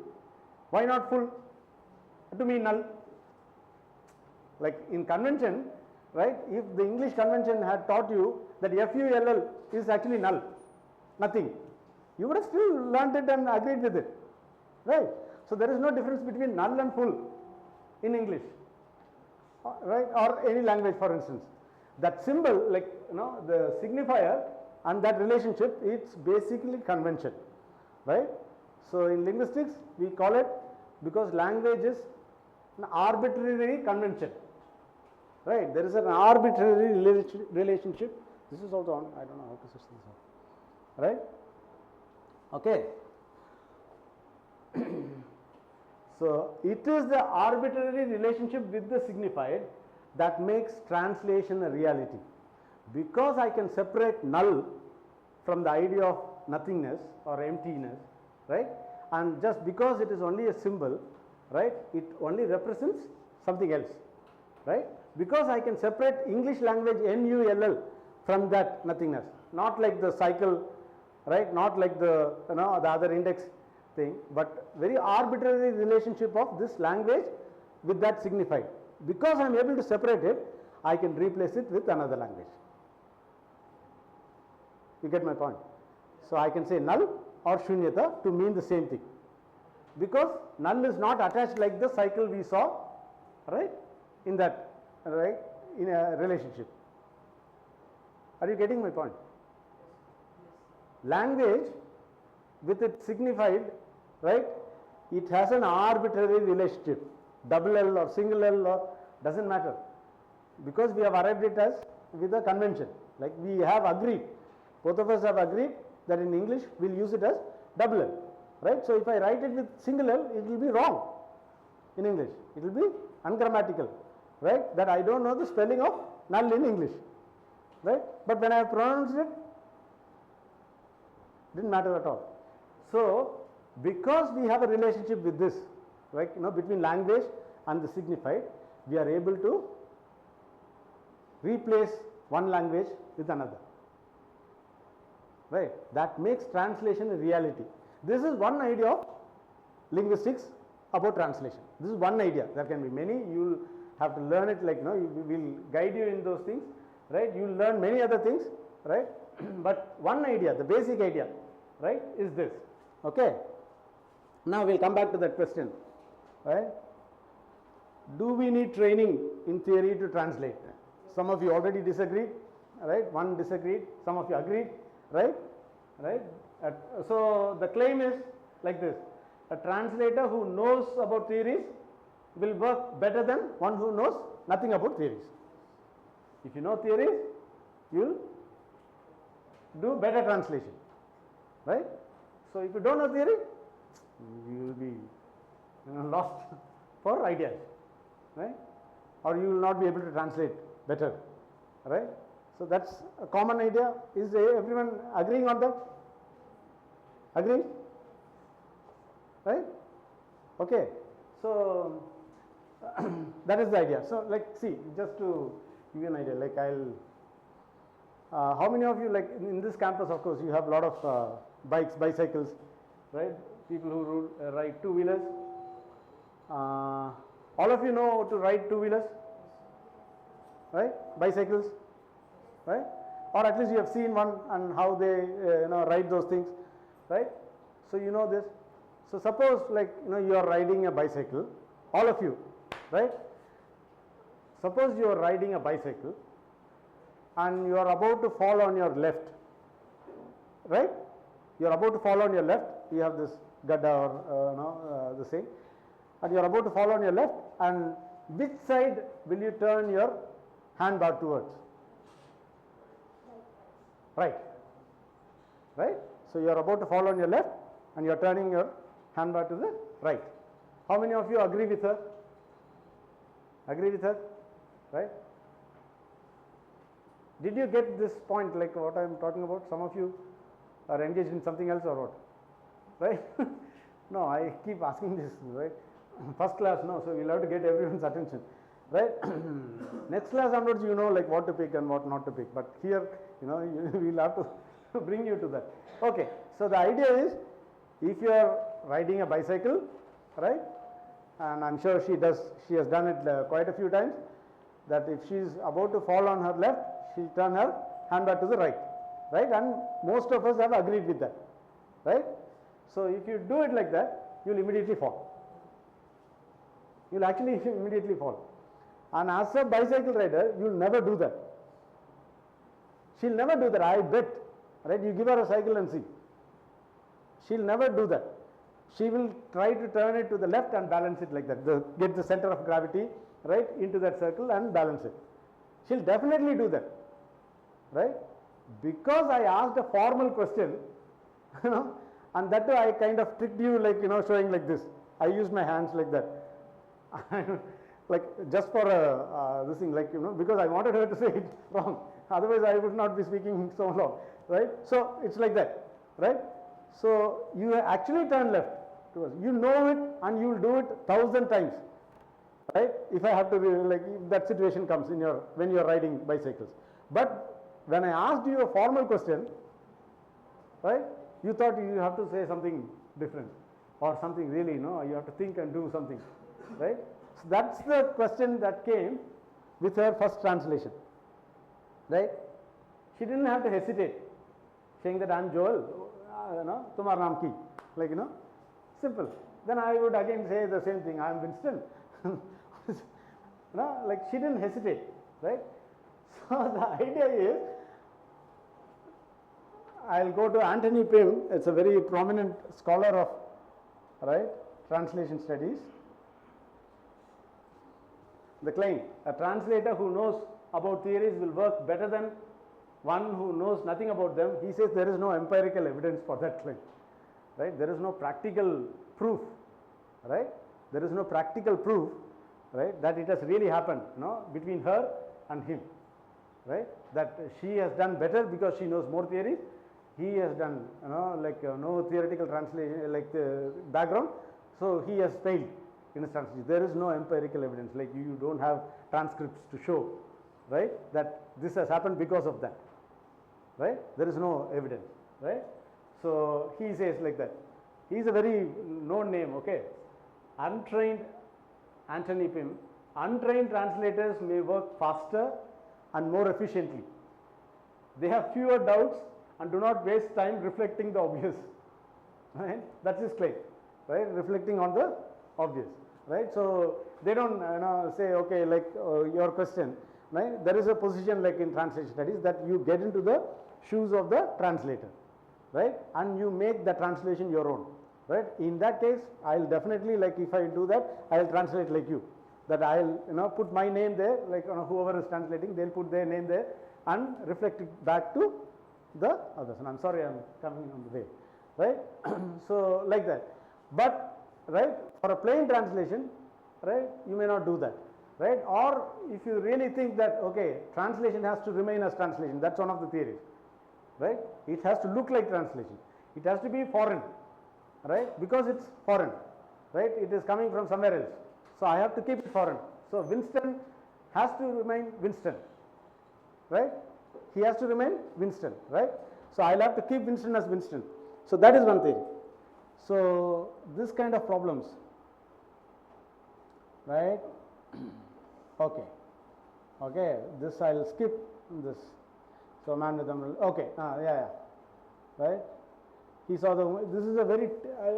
I: Why not full to mean null? Like in convention, right? If the English convention had taught you that F-U-L-L is actually null, nothing, you would have still learnt it and agreed with it, right? So there is no difference between null and full in English, right? Or any language, for instance. That symbol, like, you know, the signifier and that relationship, it's basically convention, right? So in linguistics, we call it, because language is an arbitrary convention, right? There is an arbitrary relationship. This is also on, I don't know how to switch this on, right? Okay. So it is the arbitrary relationship with the signified that makes translation a reality. Because I can separate null from the idea of nothingness or emptiness, right? And just because it is only a symbol, right, it only represents something else, right? Because I can separate English language N-U-L-L from that nothingness, not like the cycle, right, not like the, you know, the other index thing, but very arbitrary relationship of this language with that signified. Because I am able to separate it, I can replace it with another language. You get my point? So I can say null or shunyata to mean the same thing, because null is not attached like the cycle we saw, right, in that, right, in a relationship. Are you getting my point? Language with its signified, right, it has an arbitrary relationship, double L or single L or doesn't matter, because we have arrived it as with a convention, like we have agreed, both of us have agreed that in English we will use it as double L, right? So if I write it with single L, it will be wrong in English, it will be ungrammatical, right? That I don't know the spelling of null in English, right? But when I have pronounced it, didn't matter at all. So because we have a relationship with this, right, you know, between language and the signified, we are able to replace one language with another, right? That makes translation a reality. This is one idea of linguistics about translation. This is one idea. There can be many. You will have to learn it, like, you know, we will guide you in those things, right? You will learn many other things, right? But one idea, the basic idea, right, is this. Okay. Now we'll come back to that question, right? Do we need training in theory to translate? Some of you already disagreed, right? One disagreed, some of you agreed, right? Right? So the claim is like this: a translator who knows about theories will work better than one who knows nothing about theories. If you know theories, you will do better translation, right? So if you don't know theory, you will be, you know, lost for ideas, right? Or you will not be able to translate better, right? So that's a common idea. Is everyone agreeing on that? Agree? Right? Okay. So that is the idea. So, like, see, just to give you an idea, like, how many of you, like, in this campus, of course, you have a lot of bikes, bicycles, right? People who ride two-wheelers. All of you know to ride two-wheelers, right? Bicycles, right? Or at least you have seen one and how they you know, ride those things, right? So you know this. So suppose, like, you know, you are riding a bicycle, all of you, right? Suppose you are riding a bicycle and you are about to fall on your left, right? You are about to fall on your left. You have this gadda or the same, and you are about to fall on your left. And which side will you turn your handbar towards? Right. Right. So you are about to fall on your left, and you are turning your handbar to the right. How many of you agree with her? Agree with her? Right? Did you get this point, like what I am talking about? Some of you are engaged in something else or what? Right? No, I keep asking this, right? First class, no, so we'll have to get everyone's attention, right? Next class onwards, you know, like what to pick and what not to pick, but here, you know, we'll have to bring you to that. Okay, so the idea is, if you are riding a bicycle, right, and I'm sure she has done it quite a few times, that if she is about to fall on her left, she'll turn her handbar to the right, right, and most of us have agreed with that, right? So if you do it like that, you'll immediately fall. You'll actually immediately fall. And as a bicycle rider, you'll never do that. She'll never do that, I bet, right? You give her a cycle and see. She'll never do that. She will try to turn it to the left and balance it like that, get the center of gravity, right, into that circle and balance it. She'll definitely do that, right? Because I asked a formal question, you know, and that too I kind of tricked you, like, you know, showing like this. I used my hands like that. Like, just for this thing, like, you know, because I wanted her to say it wrong. Otherwise, I would not be speaking so long, right? So it's like that, right? So you actually turn left towards. You know it, and you will do it 1,000 times, right? If I have to, like, if that situation comes in when you are riding bicycles. But when I asked you a formal question, right, you thought you have to say something different or something really, no, you have to think and do something, right? So that's the question that came with her first translation, right? She didn't have to hesitate, saying that I'm Joel, you know, tumhar naam ki, like, you know, simple. Then I would again say the same thing, I'm Winston. No, like, she didn't hesitate, right? So the idea is, I'll go to Anthony Pym. It's a very prominent scholar of, right, translation studies. The claim: a translator who knows about theories will work better than one who knows nothing about them. He says there is no empirical evidence for that claim, right? There is no practical proof, right? There is no practical proof, right, that it has really happened, you know, between her and him, right? That she has done better because she knows more theories. He has done, you know, like, no theoretical translation, like the background, so he has failed in his translation. There is no empirical evidence, like you don't have transcripts to show, right, that this has happened because of that, right? There is no evidence, right? So he says like that. He is a very known name, okay? untrained antonym, untrained translators may work faster and more efficiently. They have fewer doubts and do not waste time reflecting the obvious. Right? That's his claim. Right? Reflecting on the obvious. Right? So they don't say, okay, like your question. Right? There is a position like in translation studies that you get into the shoes of the translator. Right? And you make the translation your own. Right? In that case, I'll definitely, like if I do that, I'll translate like you. That I'll put my name there, like whoever is translating, they'll put their name there and reflect it back to the others. And I'm sorry, I'm coming on the way. Right? So like that. But right, for a plain translation, right, you may not do that. Right? Or if you really think that, okay, translation has to remain as translation, that's one of the theories. Right? It has to look like translation. It has to be foreign. Right? Because it's foreign. Right? It is coming from somewhere else. So I have to keep it foreign. So Winston has to remain Winston. Right? He has to remain Winston. Right? So I'll have to keep Winston as Winston. So that is one theory. So this kind of problems. Right? Okay. Okay. This I'll skip this. So man with umbrella. Okay. Yeah. Right? He saw the. This is a very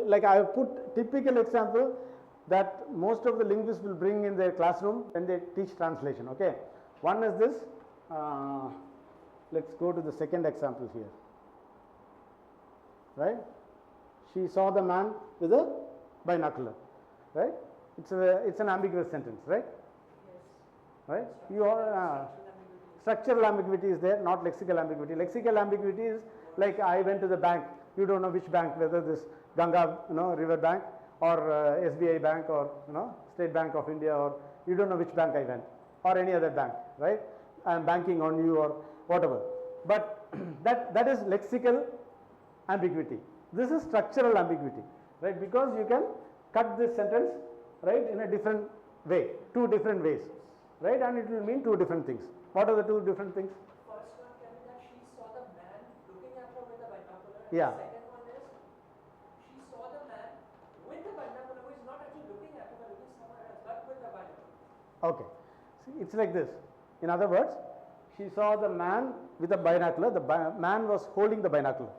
I: like I have put typical example that most of the linguists will bring in their classroom when they teach translation. Okay. One is this. Let's go to the second example here. Right? She saw the man with a binocular. Right? It's an ambiguous sentence. Right? Right? You are structural ambiguity is there, not lexical ambiguity. Lexical ambiguity is like I went to the bank. You don't know which bank, whether this Ganga river bank or SBI bank or State Bank of India, or you don't know which bank I went, or any other bank. Right? I am banking on you or whatever. But that is lexical ambiguity. This is structural ambiguity, right? Because you can cut this sentence, right, in a different way, two different ways, right? And it will mean two different things. What are the two different things?
J: First one can be that she saw the man looking at her with a binocular.
I: Yeah.
J: The second one is she saw the man with the binocular who is not actually looking at her but looking somewhere else, but with the binocular.
I: Okay. See, it's like this. In other words, she saw the man with a binocular. The man was holding the binocular.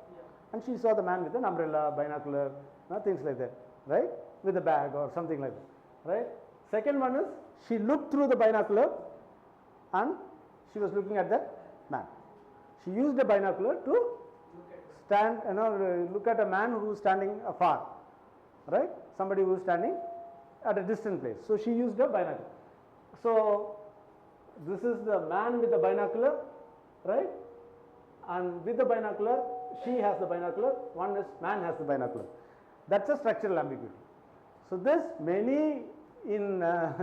I: And she saw the man with an umbrella, binocular, things like that, right? With a bag or something like that, right? Second one is she looked through the binocular and she was looking at that man. She used the binocular to stand, look at a man who is standing afar, right? Somebody who is standing at a distant place. So she used a binocular. So this is the man with the binocular, right? And with the binocular, she has the binocular, one is man has the binocular. That's a structural ambiguity. So this many in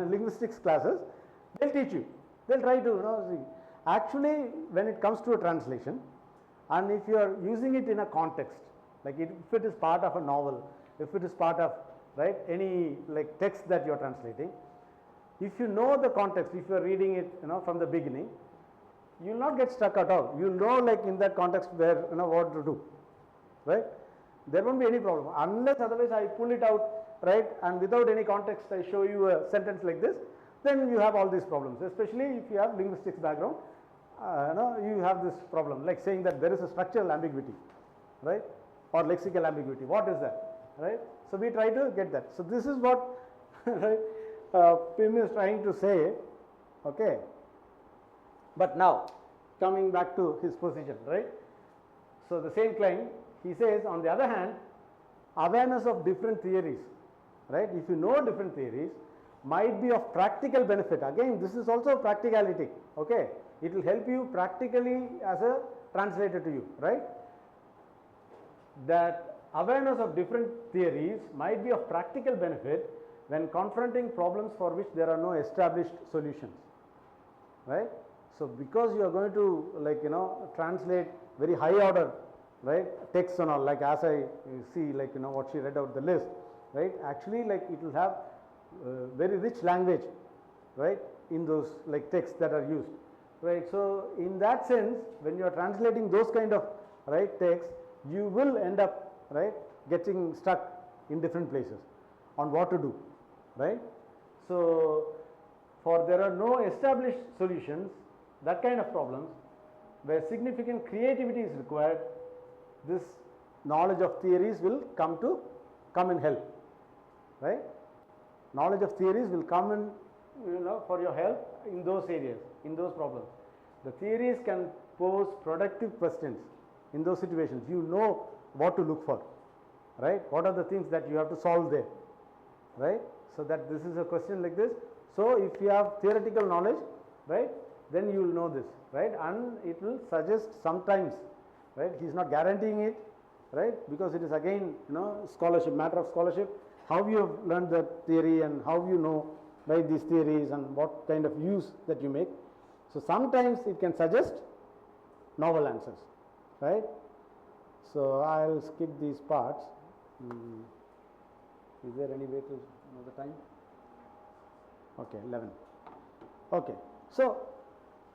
I: linguistics classes, they'll teach you. They'll try to see. Actually, when it comes to a translation, and if you are using it in a context, like if it is part of a novel, if it is part of any like text that you are translating, if you know the context, if you are reading it from the beginning, you will not get stuck at all. You know, like in that context where what to do, right? There won't be any problem unless otherwise I pull it out, right? And without any context I show you a sentence like this, then you have all these problems. Especially if you have linguistics background, you have this problem like saying that there is a structural ambiguity, right? Or lexical ambiguity. What is that, right? So we try to get that. So this is what right, Pim is trying to say, okay. But now, coming back to his position, right? So the same claim, he says, on the other hand, awareness of different theories, right? If you know different theories, might be of practical benefit. Again, this is also practicality, okay? It will help you practically as a translator to you, right? That awareness of different theories might be of practical benefit when confronting problems for which there are no established solutions, right? So because you are going to translate very high order, right, text and all, like as I see what she read out the list, right, actually it will have very rich language, right, in those texts that are used, right. So in that sense, when you are translating those kind of texts, you will end up getting stuck in different places on what to do, right? So for there are no established solutions, that kind of problems where significant creativity is required, this knowledge of theories will come in help, right? Knowledge of theories will come in, for your help in those areas, in those problems. The theories can pose productive questions in those situations. You know what to look for, right? What are the things that you have to solve there, right? So that this is a question like this. So if you have theoretical knowledge, right, then you will know this, right? And it will suggest sometimes, right? He is not guaranteeing it, right? Because it is again, scholarship, matter of scholarship. How you have learned the theory and how you know, right, these theories and what kind of use that you make. So sometimes it can suggest novel answers, right? So I'll skip these parts. Is there any way to know the time? Okay, 11. Okay, so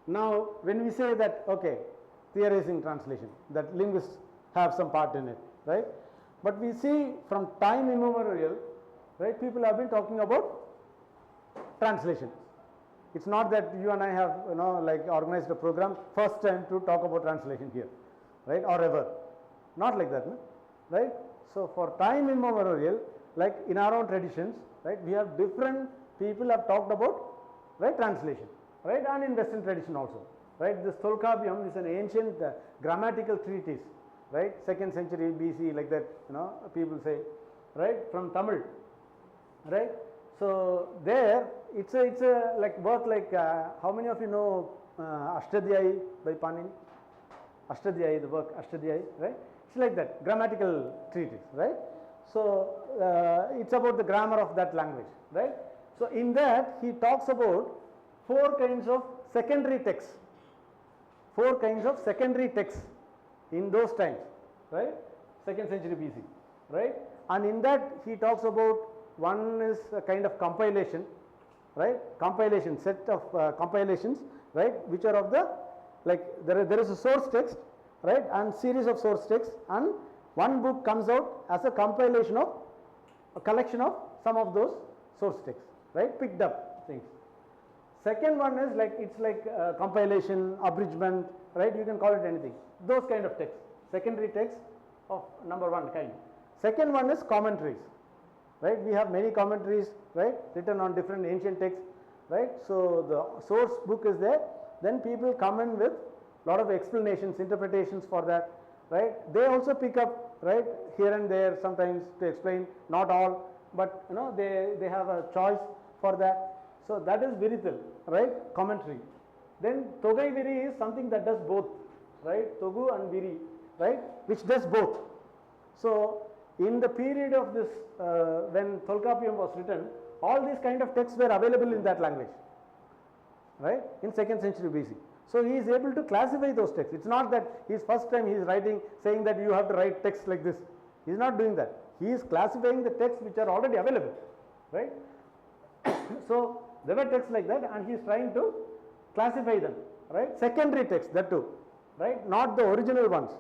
I: now when we say that, okay, theorizing translation, that linguists have some part in it, right? But we see from time immemorial, right, people have been talking about translation. It's not that you and I have, organized a program first time to talk about translation here, right, or ever. Not like that, no? Right? So for time immemorial, like in our own traditions, right, we have different people have talked about, right, translation, right, and in Western tradition also, right. This Tolkappiyam is an ancient grammatical treatise, right, 2nd century BC, like that, people say, right, from Tamil, right. So there it's a like work like how many of you know Ashtadhyayi by Panini? Ashtadhyayi, the work Ashtadhyayi, right? It's like that, grammatical treatise, right? So it's about the grammar of that language, right? So in that he talks about 4 kinds of secondary texts, 4 kinds of secondary texts in those times, right? 2nd century BC, right? And in that he talks about, one is a kind of compilation, right? Compilation, set of compilations, right? Which are of the, like there is a source text, right? And series of source texts, and one book comes out as a compilation of a collection of some of those source texts, right? Picked up things. Second one is like, it's like compilation, abridgment, right? You can call it anything. Those kind of texts, secondary texts of number 1 kind. Second one is commentaries, right? We have many commentaries, right, written on different ancient texts, right? So the source book is there, then people come in with lot of explanations, interpretations for that, right? They also pick up, right, here and there sometimes to explain, not all, but they have a choice for that. So that is Virital, right, commentary. Then Togai Viri is something that does both, right, Togu and Viri, right, which does both. So in the period of this, when Tolkappiyam was written, all these kind of texts were available in that language, right, in 2nd century BC. So he is able to classify those texts. It's not that his first time he is writing, saying that you have to write text like this. He is not doing that. He is classifying the texts which are already available, right. So there were texts like that, and he is trying to classify them, right. Secondary texts, that too, right, not the original ones,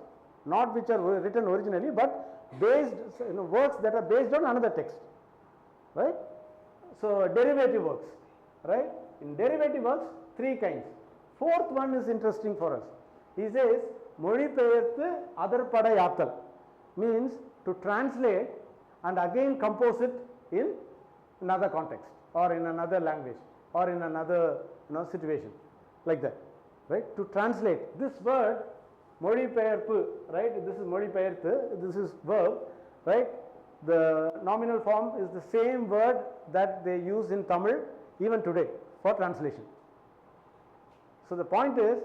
I: not which are written originally, but based, works that are based on another text, right. So derivative works, right. In derivative works, 3 kinds. 4th one is interesting for us. He says Mozhipeyarthu Adarpadayattal, means to translate and again compose it in another context or in another language or in another situation, like that, right. To translate this word Mozhipeyarpu, right, this is Mozhipeyarthu, this is verb, right. The nominal form is the same word that they use in Tamil even today for translation. So the point is,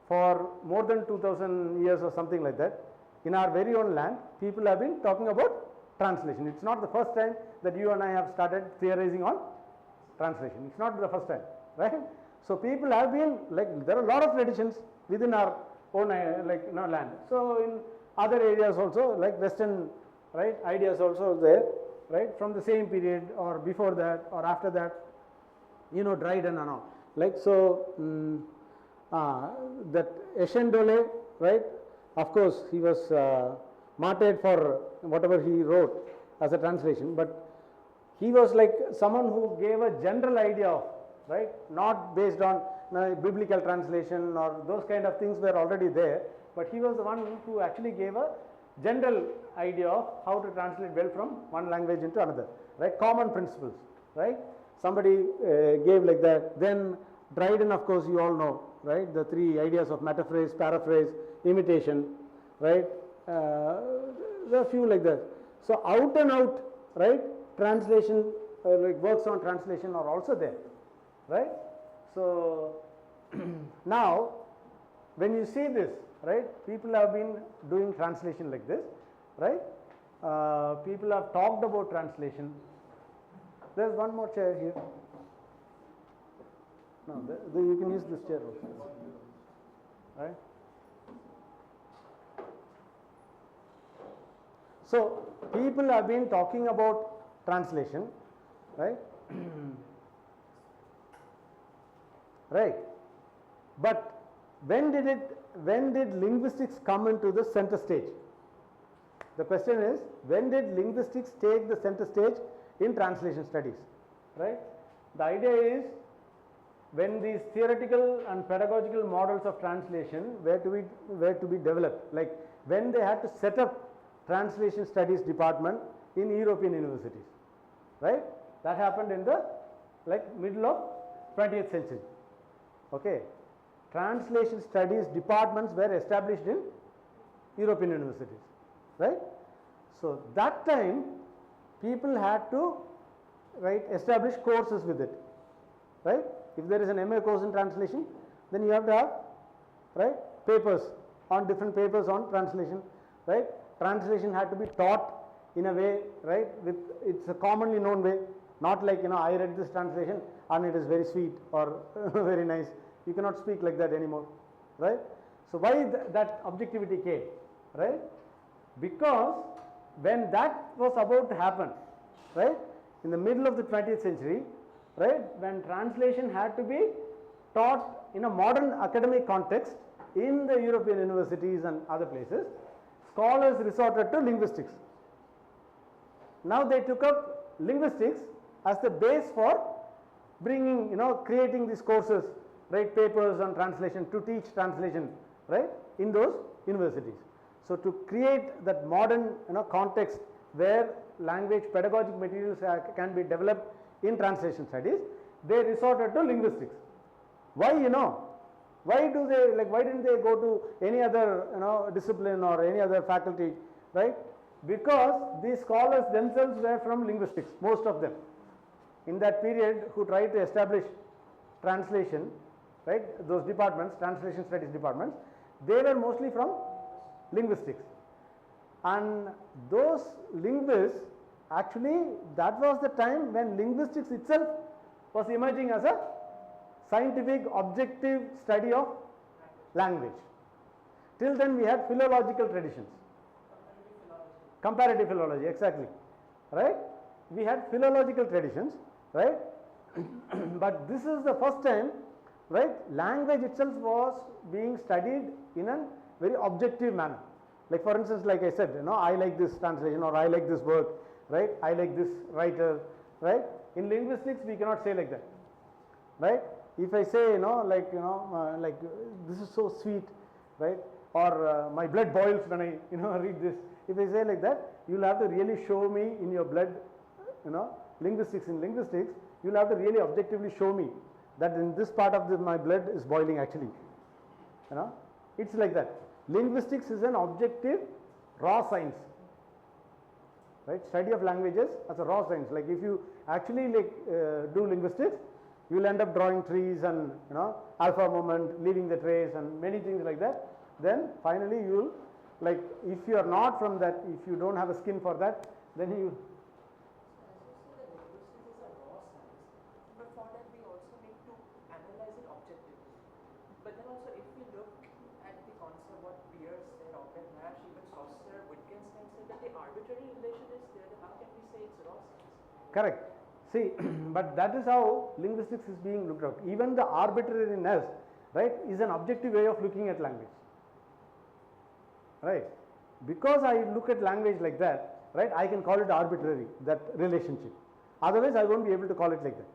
I: for more than 2000 years or something like that, in our very own land, people have been talking about translation. It's not the first time that you and I have started theorizing on translation. It's not the first time, right? So people have been, like, there are a lot of traditions within our own land. So in other areas also, like Western, right, ideas also there, right, from the same period or before that or after that, Dryden and all. Like so, that Eshendole, right, of course he was martyred for whatever he wrote as a translation, but he was like someone who gave a general idea of, right, not based on biblical translation or those kind of things were already there, but he was the one who actually gave a general idea of how to translate well from one language into another, right, common principles, right. Somebody gave like that. Then Dryden, of course, you all know, right, the three ideas of metaphrase, paraphrase, imitation, right. There are a few like that. So out and out, right, translation, like works on translation are also there, right. So now when you see this, right, people have been doing translation like this, right. People have talked about translation. There's one more chair here. No, you can use this chair also, right. So people have been talking about translation, right. Right. But when did linguistics come into the center stage? The question is, when did linguistics take the center stage in translation studies, right? The idea is, when these theoretical and pedagogical models of translation were to be developed, like when they had to set up translation studies department in European universities, right? That happened in the middle of 20th century. Okay, translation studies departments were established in European universities, right? So that time people had to, right, establish courses with it, right? If there is an MA course in translation, then you have to have, right, papers on different papers on translation, right? Translation had to be taught in a way, right, with it's a commonly known way, not like, I read this translation and it is very sweet or very nice. You cannot speak like that anymore, right? So why that objectivity came, right? Because when that was about to happen, right, in the middle of the 20th century, right, when translation had to be taught in a modern academic context in the European universities and other places, scholars resorted to linguistics. Now they took up linguistics as the base for bringing, creating these courses, right, papers on translation, to teach translation, right, in those universities. So to create that modern, context where language pedagogic materials can be developed in translation studies, they resorted to linguistics. Why, why didn't they go to any other, discipline or any other faculty, right? Because these scholars themselves were from linguistics, most of them. In that period, who tried to establish translation, right, those departments, translation studies departments, they were mostly from linguistics. And those linguists, actually, that was the time when linguistics itself was emerging as a scientific objective study of language. Till then we had philological traditions. Comparative philology, exactly, right? We had philological traditions, right? But this is the first time, right, language itself was being studied in a very objective manner. Like for instance, like I said, I like this translation, or I like this work, right? I like this writer, right? In linguistics, we cannot say like that, right? If I say, like this is so sweet, right? Or my blood boils when I, read this. If I say like that, you'll have to really show me in your blood, linguistics. In linguistics, you'll have to really objectively show me that in this part of my blood is boiling actually. It's like that. Linguistics is an objective raw science, right? Study of languages as a raw science. Like if you actually do linguistics, you will end up drawing trees and alpha moment, leaving the trace and many things like that. Then finally you will, like if you are not from that, if you don't have a skin for that, then you.
J: But for that we also need to analyze it objectively. But then also if we look at the concept what Pierce said, Oppen, Nash, even Saucer, Wittgenstein said that the arbitrary relation is there, then how can we say it's raw science?
I: Correct. See, but that is how linguistics is being looked at. Even the arbitrariness, right, is an objective way of looking at language, right? Because I look at language like that, right, I can call it arbitrary, that relationship. Otherwise, I won't be able to call it like that,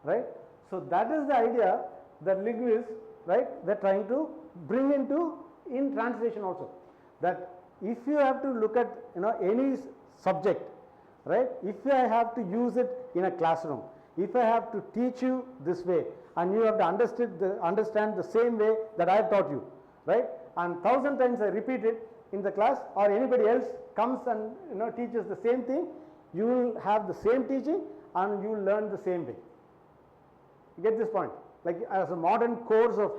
I: right? So that is the idea that linguists, right, they're trying to bring into in translation also. That if you have to look at any subject, right, if I have to use it in a classroom, if I have to teach you this way, and you have to understand the same way that I have taught you, right, and 1,000 times I repeat it in the class, or anybody else comes and teaches the same thing, you will have the same teaching and you will learn the same way. You get this point? Like as a modern course of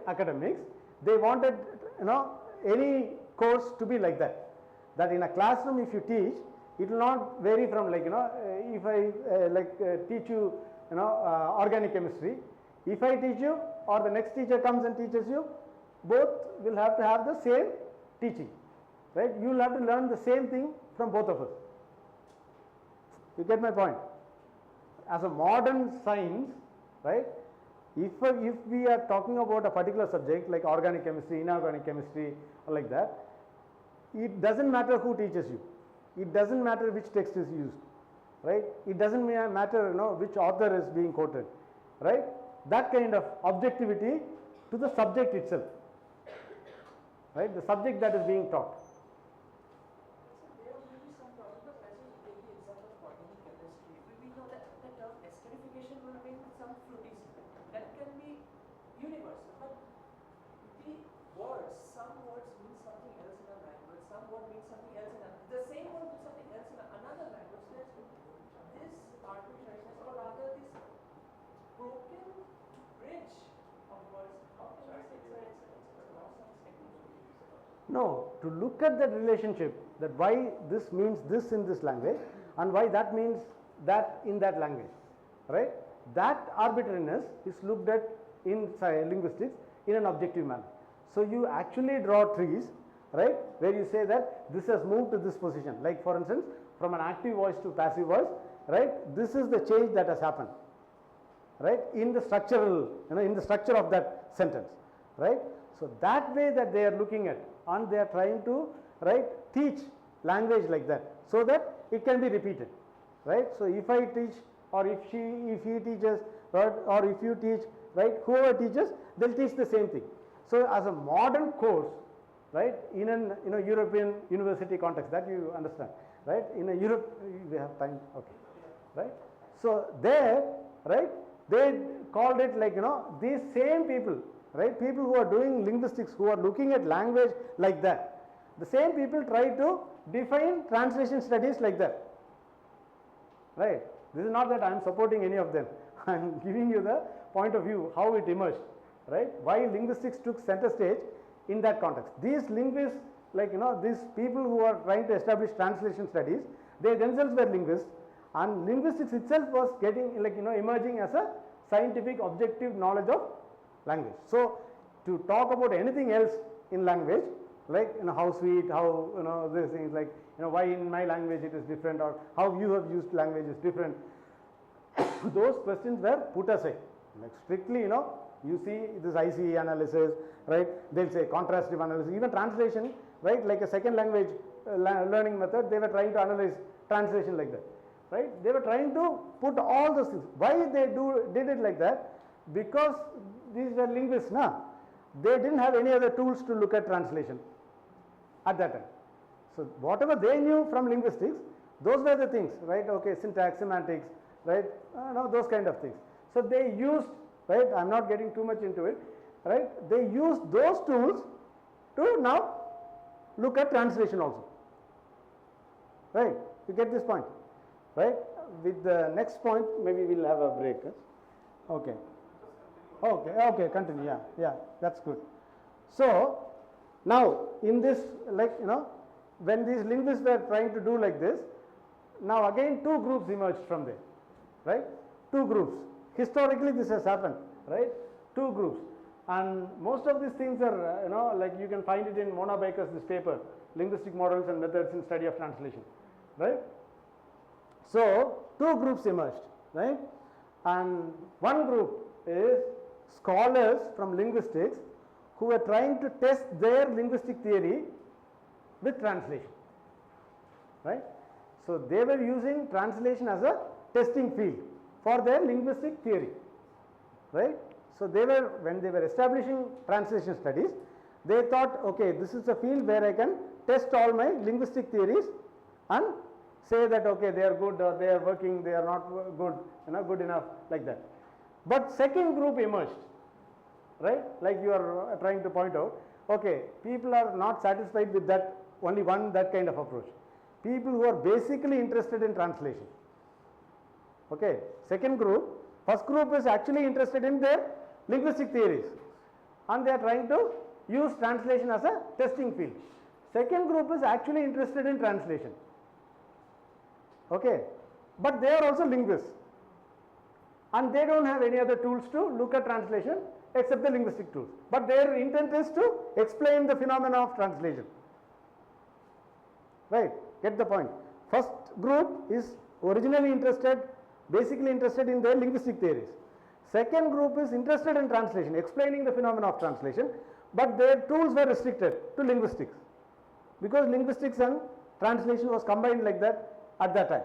I: academics, they wanted any course to be like that. That in a classroom, if you teach, it will not vary from if I teach you organic chemistry. If I teach you, or the next teacher comes and teaches you, both will have to have the same teaching, right? You will have to learn the same thing from both of us. You get my point? As a modern science, right? If we are talking about a particular subject like organic chemistry, inorganic chemistry, or like that, it doesn't matter who teaches you. It doesn't matter which text is used, right? It doesn't matter which author is being quoted, right? That kind of objectivity to the subject itself, right? The subject that is being taught.
J: There will be some problem, but as you take the example of organic chemistry, we know that the term esterification will mean some fruity smell. That can be universal, but the words, some words mean something else in a language, some word means something else in the same word means something else in another language. There's this arbitrariness, or rather this broken bridge of words. How can we say it's a loss of technology?
I: No, to look at that relationship, that why this means this in this language and why that means that in that language, right? That arbitrariness is looked at in linguistics in an objective manner. So you actually draw trees, right, where you say that this has moved to this position. Like for instance, from an active voice to passive voice, right? This is the change that has happened, right, in the structural, in the structure of that sentence, right? So that way that they are looking at, and they are trying to, right, teach language like that, so that it can be repeated, right? So if I teach, or if he teaches, or if you teach, right, whoever teaches, they'll teach the same thing. So as a modern course, right, in an European university context, that you understand, right? In a Europe, we have time, okay, right? So there, right, they called it like these same people, right, people who are doing linguistics, who are looking at language like that, the same people try to define translation studies like that, right? This is not that I am supporting any of them. I am giving you the point of view how it emerged, right? Why linguistics took center stage in that context. These linguists, like these people who are trying to establish translation studies, they themselves were linguists, and linguistics itself was getting emerging as a scientific objective knowledge of language. So to talk about anything else in language, like how sweet, how these things, like why in my language it is different, or how you have used language is different, those questions were put aside. Like strictly, you see this ICE analysis, right? They'll say contrastive analysis, even translation, right? Like a second language learning method, they were trying to analyze translation like that, right? They were trying to put all those things. Why they did it like that? Because these were linguists, they didn't have any other tools to look at translation at that time. So whatever they knew from linguistics, those were the things, right? Okay, syntax, semantics, right? Those kind of things. So they used, right? I'm not getting too much into it, right? They used those tools to now look at translation also, right? You get this point, right? With the next point, maybe we'll have a break. Okay. Okay, continue. Yeah, that's good. So now in this, when these linguists were trying to do like this, now again two groups emerged from there, right? Two groups. Historically this has happened, right? Two groups, and most of these things are like you can find it in Mona Baker's this paper, Linguistic Models and Methods in Study of Translation, right? So two groups emerged, right? And one group is scholars from linguistics who were trying to test their linguistic theory with translation, right? So they were using translation as a testing field for their linguistic theory, right? So they were, when they were establishing translation studies, they thought, okay, this is a field where I can test all my linguistic theories and say that, okay, they are good or they are working, they are not good, good enough, like that. But second group emerged, right? Like you are trying to point out, okay, people are not satisfied with that, only one that kind of approach. People who are basically interested in translation. Okay, second group, first group is actually interested in their linguistic theories and they are trying to use translation as a testing field. Second group is actually interested in translation. Okay, but they are also linguists and they don't have any other tools to look at translation except the linguistic tools. But their intent is to explain the phenomena of translation. Right, get the point. First group is originally interested, basically interested in their linguistic theories. Second group is interested in translation, explaining the phenomena of translation, but their tools were restricted to linguistics because linguistics and translation was combined like that at that time,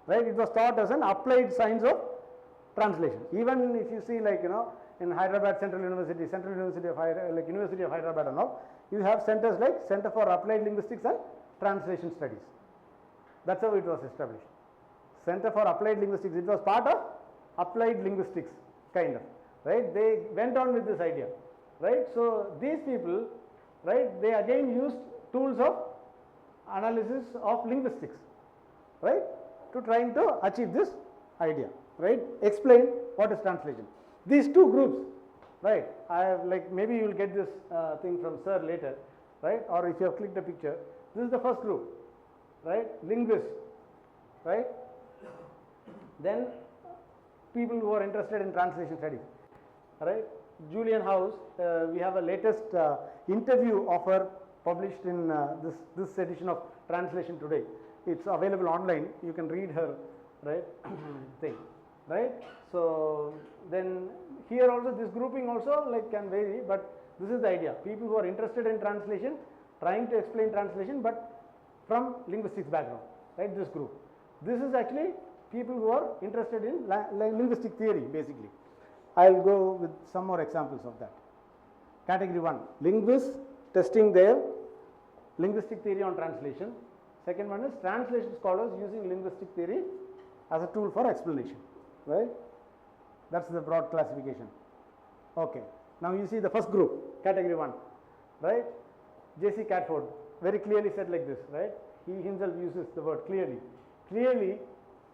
I: right? It was thought as an applied science of translation. Even if you see, like, in Hyderabad Central University of like University of Hyderabad and all, you have centers like Center for Applied Linguistics and Translation Studies. That's how it was established. Center for Applied Linguistics, it was part of applied linguistics, kind of, right? They went on with this idea, right? So these people, right, they again used tools of analysis of linguistics, right, to trying to achieve this idea, right? Explain what is translation. These two groups, right, I have, like, maybe you will get this thing from sir later, right, or if you have clicked a picture, this is the first group, right, linguists, right, then people who are interested in translation studies, right. Julian House, we have a latest interview of her published in this edition of Translation Today. It's available online, you can read her, right, thing, right. So then here also this grouping also, like, can vary, but this is the idea. People who are interested in translation, trying to explain translation, but from linguistics background, right, this group. This is actually people who are interested in linguistic theory, basically. I'll go with some more examples of that. Category 1, linguists testing their linguistic theory on translation. Second one is translation scholars using linguistic theory as a tool for explanation, right. That's the broad classification. Okay, now you see the first group, category 1, right. J.C. Catford very clearly said like this, right. He himself uses the word clearly. Clearly,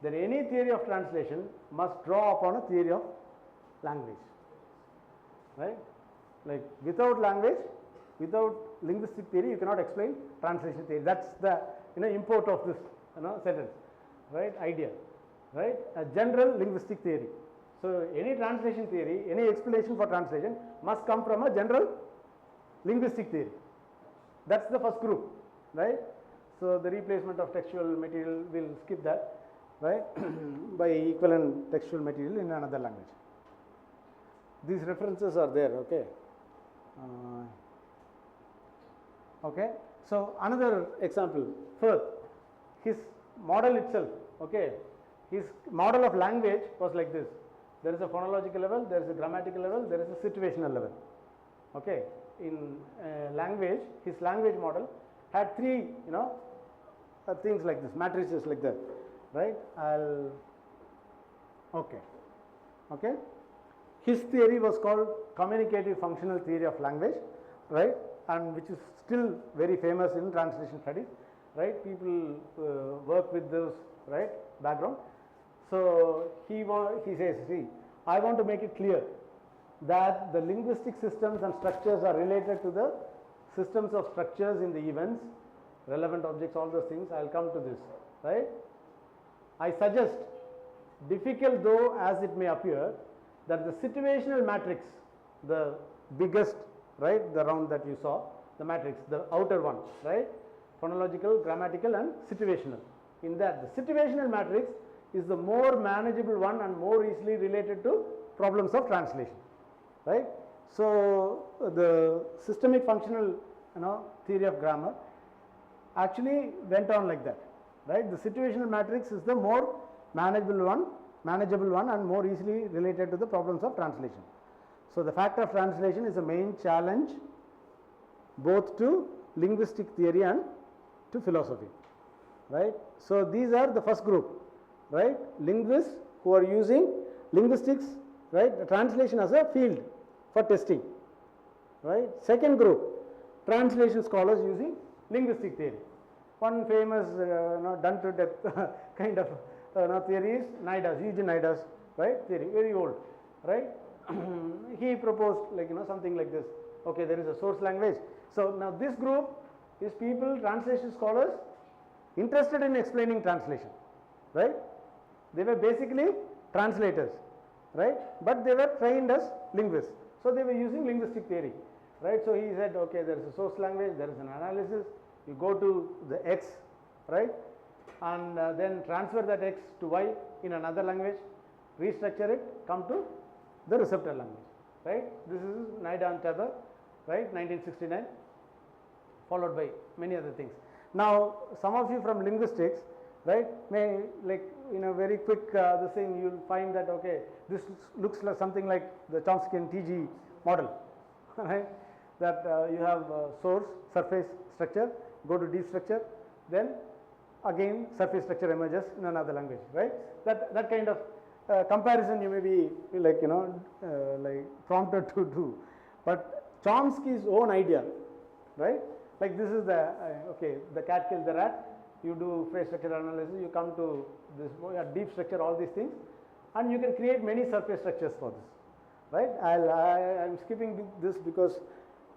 I: that any theory of translation must draw upon a theory of language, right. Like, without language, without linguistic theory, you cannot explain translation theory. That's the import of this sentence, right, idea, right, a general linguistic theory. So any translation theory, any explanation for translation must come from a general linguistic theory. That's the first group, right. So the replacement of textual material, will skip that, right, by equivalent textual material in another language. These references are there, okay. Okay, so another example, Firth, his model itself, okay, his model of language was like this. There is a phonological level, there is a grammatical level, there is a situational level, okay. In language, his language model had three, things like this, matrices like that, right. Okay. His theory was called communicative functional theory of language, right, and which is still very famous in translation studies, right. People work with those, right, background. So he says, see, I want to make it clear that the linguistic systems and structures are related to the systems of structures in the events, relevant objects, all those things. I will come to this, right. I suggest, difficult though as it may appear, that the situational matrix, the biggest, right, the round that you saw, the matrix, the outer one, right, phonological, grammatical and situational. In that, the situational matrix is the more manageable one and more easily related to problems of translation, right. So the systemic functional theory of grammar actually went on like that, right? The situational matrix is the more manageable one and more easily related to the problems of translation. So the fact of translation is a main challenge both to linguistic theory and to philosophy, right? So these are the first group, right? Linguists who are using linguistics, right? Translation as a field for testing, right? Second group, translation scholars using linguistic theory. One famous done to death kind of theory is Naida's, Eugene Naida's, right? Theory, very old, right? He proposed like something like this. Okay, there is a source language. So now this group is people, translation scholars, interested in explaining translation, right? They were basically translators, right? But they were trained as linguists. So they were using linguistic theory, right? So he said, okay, there is a source language, there is an analysis, you go to the X, right? And then transfer that X to Y in another language, restructure it, come to the receptor language, right? This is Naida and Tabor, right? 1969, followed by many other things. Now, some of you from linguistics, right, may like in a very quick this thing you will find that okay, this looks like something like the Chomsky and TG model, right? That you have source, surface, structure, go to deep structure, then again surface structure emerges in another language, right? That kind of comparison you may be like like prompted to do, but Chomsky's own idea, right? Like this is the okay, the cat killed the rat. You do phrase structure analysis, you come to this deep structure, all these things, and you can create many surface structures for this, right? I'm skipping this because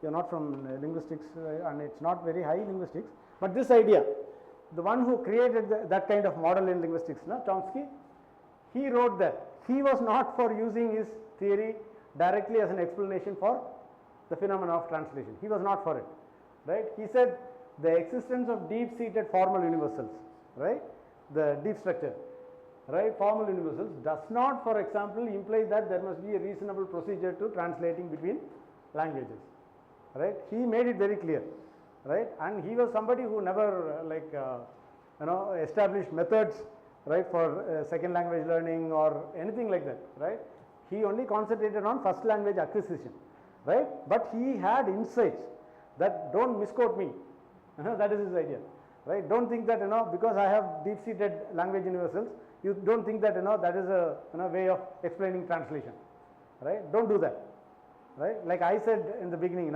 I: you're not from linguistics and it's not very high linguistics, but this idea, the one who created that kind of model in linguistics, Chomsky, he wrote that he was not for using his theory directly as an explanation for the phenomena of translation. He was not for it, right? He said the existence of deep-seated formal universals, right? The deep structure, right? Formal universals does not, for example, imply that there must be a reasonable procedure to translating between languages, right? He made it very clear, right? And he was somebody who never established methods, right, for second language learning or anything like that, right? He only concentrated on first language acquisition, right? But he had insights that don't misquote me. That is his idea, right? Don't think that because I have deep-seated language universals, you don't think that that is a way of explaining translation, right? Don't do that, right? Like I said in the beginning,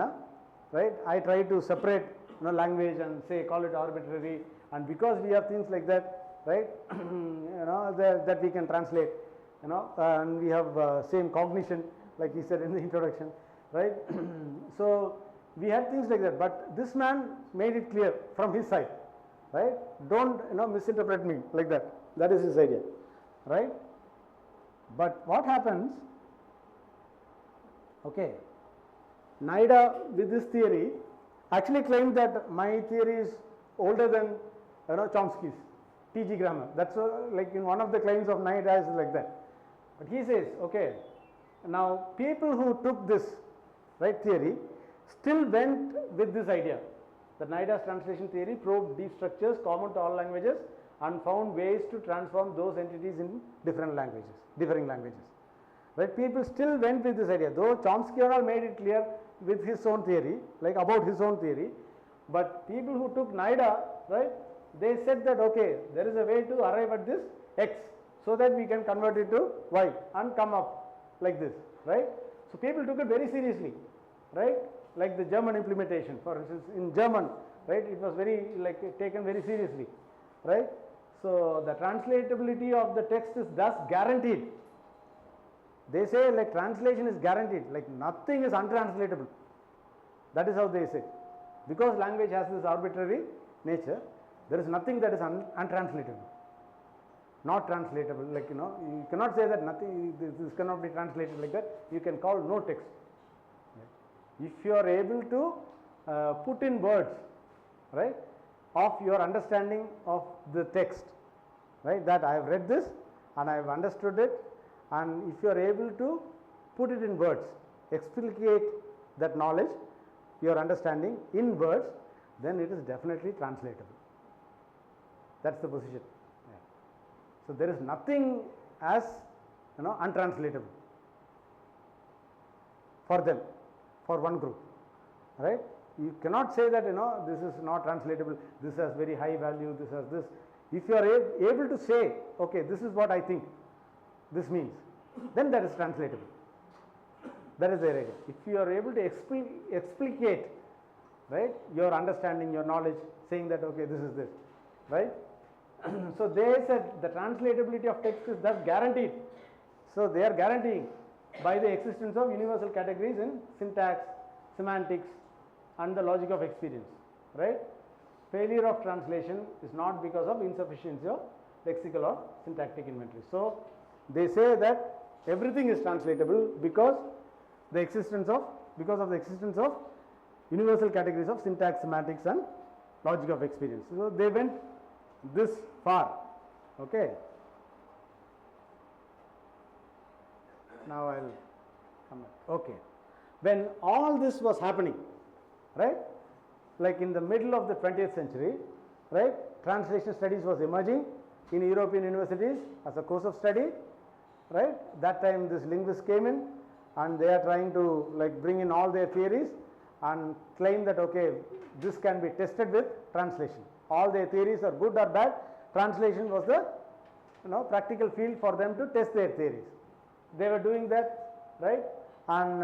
I: right? I try to separate language and say call it arbitrary, and because we have things like that, right? That we can translate, and we have same cognition, like he said in the introduction, right? So we had things like that, but this man made it clear from his side, right? Don't misinterpret me like that. That is his idea, right? But what happens? Okay, Naida with this theory actually claimed that my theory is older than Chomsky's TG grammar. That's like in one of the claims of Naida is like that. But he says, okay, now people who took this right theory still went with this idea that Naida's translation theory probed deep structures common to all languages and found ways to transform those entities in different languages, differing languages. Right? People still went with this idea, though Chomsky and all made it clear with his own theory, like about his own theory, but people who took Naida, right, they said that okay, there is a way to arrive at this X so that we can convert it to Y and come up like this, right? So people took it very seriously, right? Like the German implementation, for instance, in German, right, it was very taken very seriously, right? So the translatability of the text is thus guaranteed. They say like translation is guaranteed, like nothing is untranslatable. That is how they say. Because language has this arbitrary nature, there is nothing that is untranslatable, not translatable. Like you cannot say that nothing, this cannot be translated like that. You can call no text. If you are able to put in words, right, of your understanding of the text, right, that I have read this and I have understood it, and if you are able to put it in words, explicate that knowledge, your understanding in words, then it is definitely translatable. That's the position. Yeah. So there is nothing as untranslatable for them, for one group, right? You cannot say that this is not translatable, this has very high value, this has this. If you are able to say, okay, this is what I think this means, then that is translatable. That is their idea. If you are able to explicate, right, your understanding, your knowledge, saying that okay, this is this, right? So they said the translatability of text is thus guaranteed. So they are guaranteeing by the existence of universal categories in syntax, semantics, and the logic of experience, right? Failure of translation is not because of insufficiency of lexical or syntactic inventory. So they say that everything is translatable because of the existence of universal categories of syntax, semantics, and logic of experience. So they went this far. Okay. Now I'll come back. Okay. When all this was happening, right, like in the middle of the 20th century, right, translation studies was emerging in European universities as a course of study, right? That time this linguists came in and they are trying to like bring in all their theories and claim that okay, this can be tested with translation. All their theories are good or bad, translation was the practical field for them to test their theories. They were doing that, right? And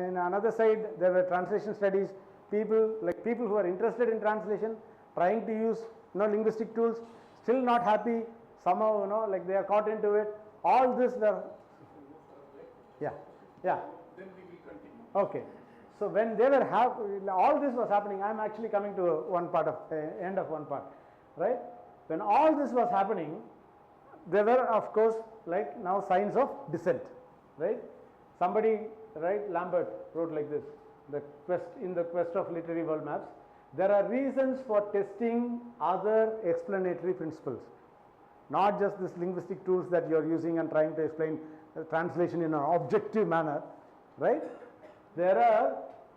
I: in another side there were translation studies, people who are interested in translation, trying to use linguistic tools, still not happy, somehow like they are caught into it. All this were, yeah.
G: Then we will continue.
I: Okay. So when they were all this was happening, I am actually coming to one part of end of one part, right? When all this was happening, there were of course like now signs of dissent, right? Somebody, right, Lambert wrote like this, in the quest of literary world maps, there are reasons for testing other explanatory principles, not just this linguistic tools that you are using and trying to explain translation in an objective manner, right? There are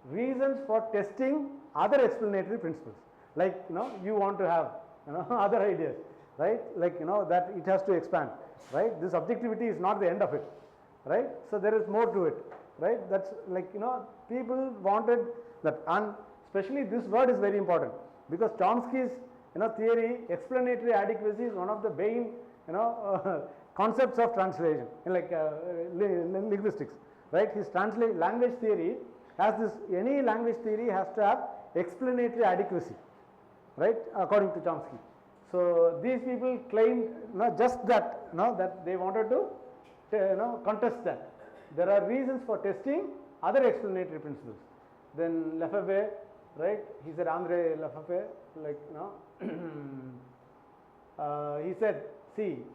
I: reasons for testing other explanatory principles, like you want to have other ideas, right? Like that it has to expand, right? This objectivity is not the end of it, right? So there is more to it, right? That's like people wanted that, and especially this word is very important because Chomsky's theory, explanatory adequacy is one of the main concepts of translation in like linguistics, right? His language theory has this, any language theory has to have explanatory adequacy, right, according to Chomsky. So these people claimed not just that, that they wanted to contest that. There are reasons for testing other explanatory principles. Then Lefebvre, right, he said, André Lefebvre, like he said,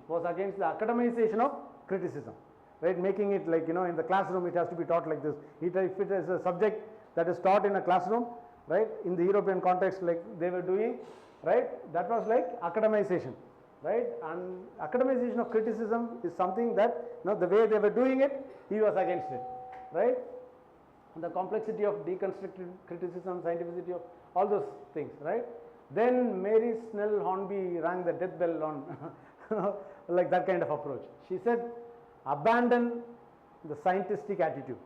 I: was against the academization of criticism, right, making it like in the classroom it has to be taught like this. If it is a subject that is taught in a classroom, right, in the European context like they were doing, right, that was like academization, right, and academization of criticism is something that the way they were doing it, he was against it, right. The complexity of deconstructed criticism, scientificity of all those things, right. Then Mary Snell Hornby rang the death bell on like that kind of approach. She said, abandon the scientific attitude.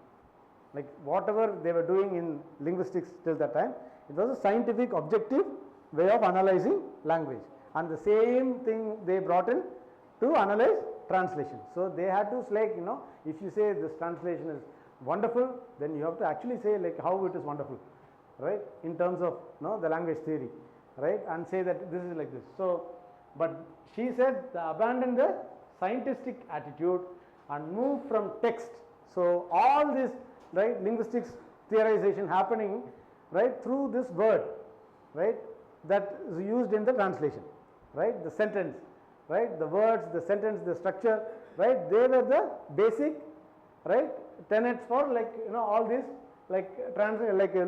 I: Like whatever they were doing in linguistics till that time, it was a scientific, objective way of analyzing language. And the same thing they brought in to analyze translation. So they had to like, if you say this translation is wonderful, then you have to actually say like how it is wonderful, right, in terms of the language theory, right, and say that this is like this. So, but she said abandon the scientific attitude and move from text. So all this, right, linguistics theorization happening, right, through this word, right, that is used in the translation, right, the sentence, right, the words, the sentence, the structure, right, they were the basic, right, tenets for like all this like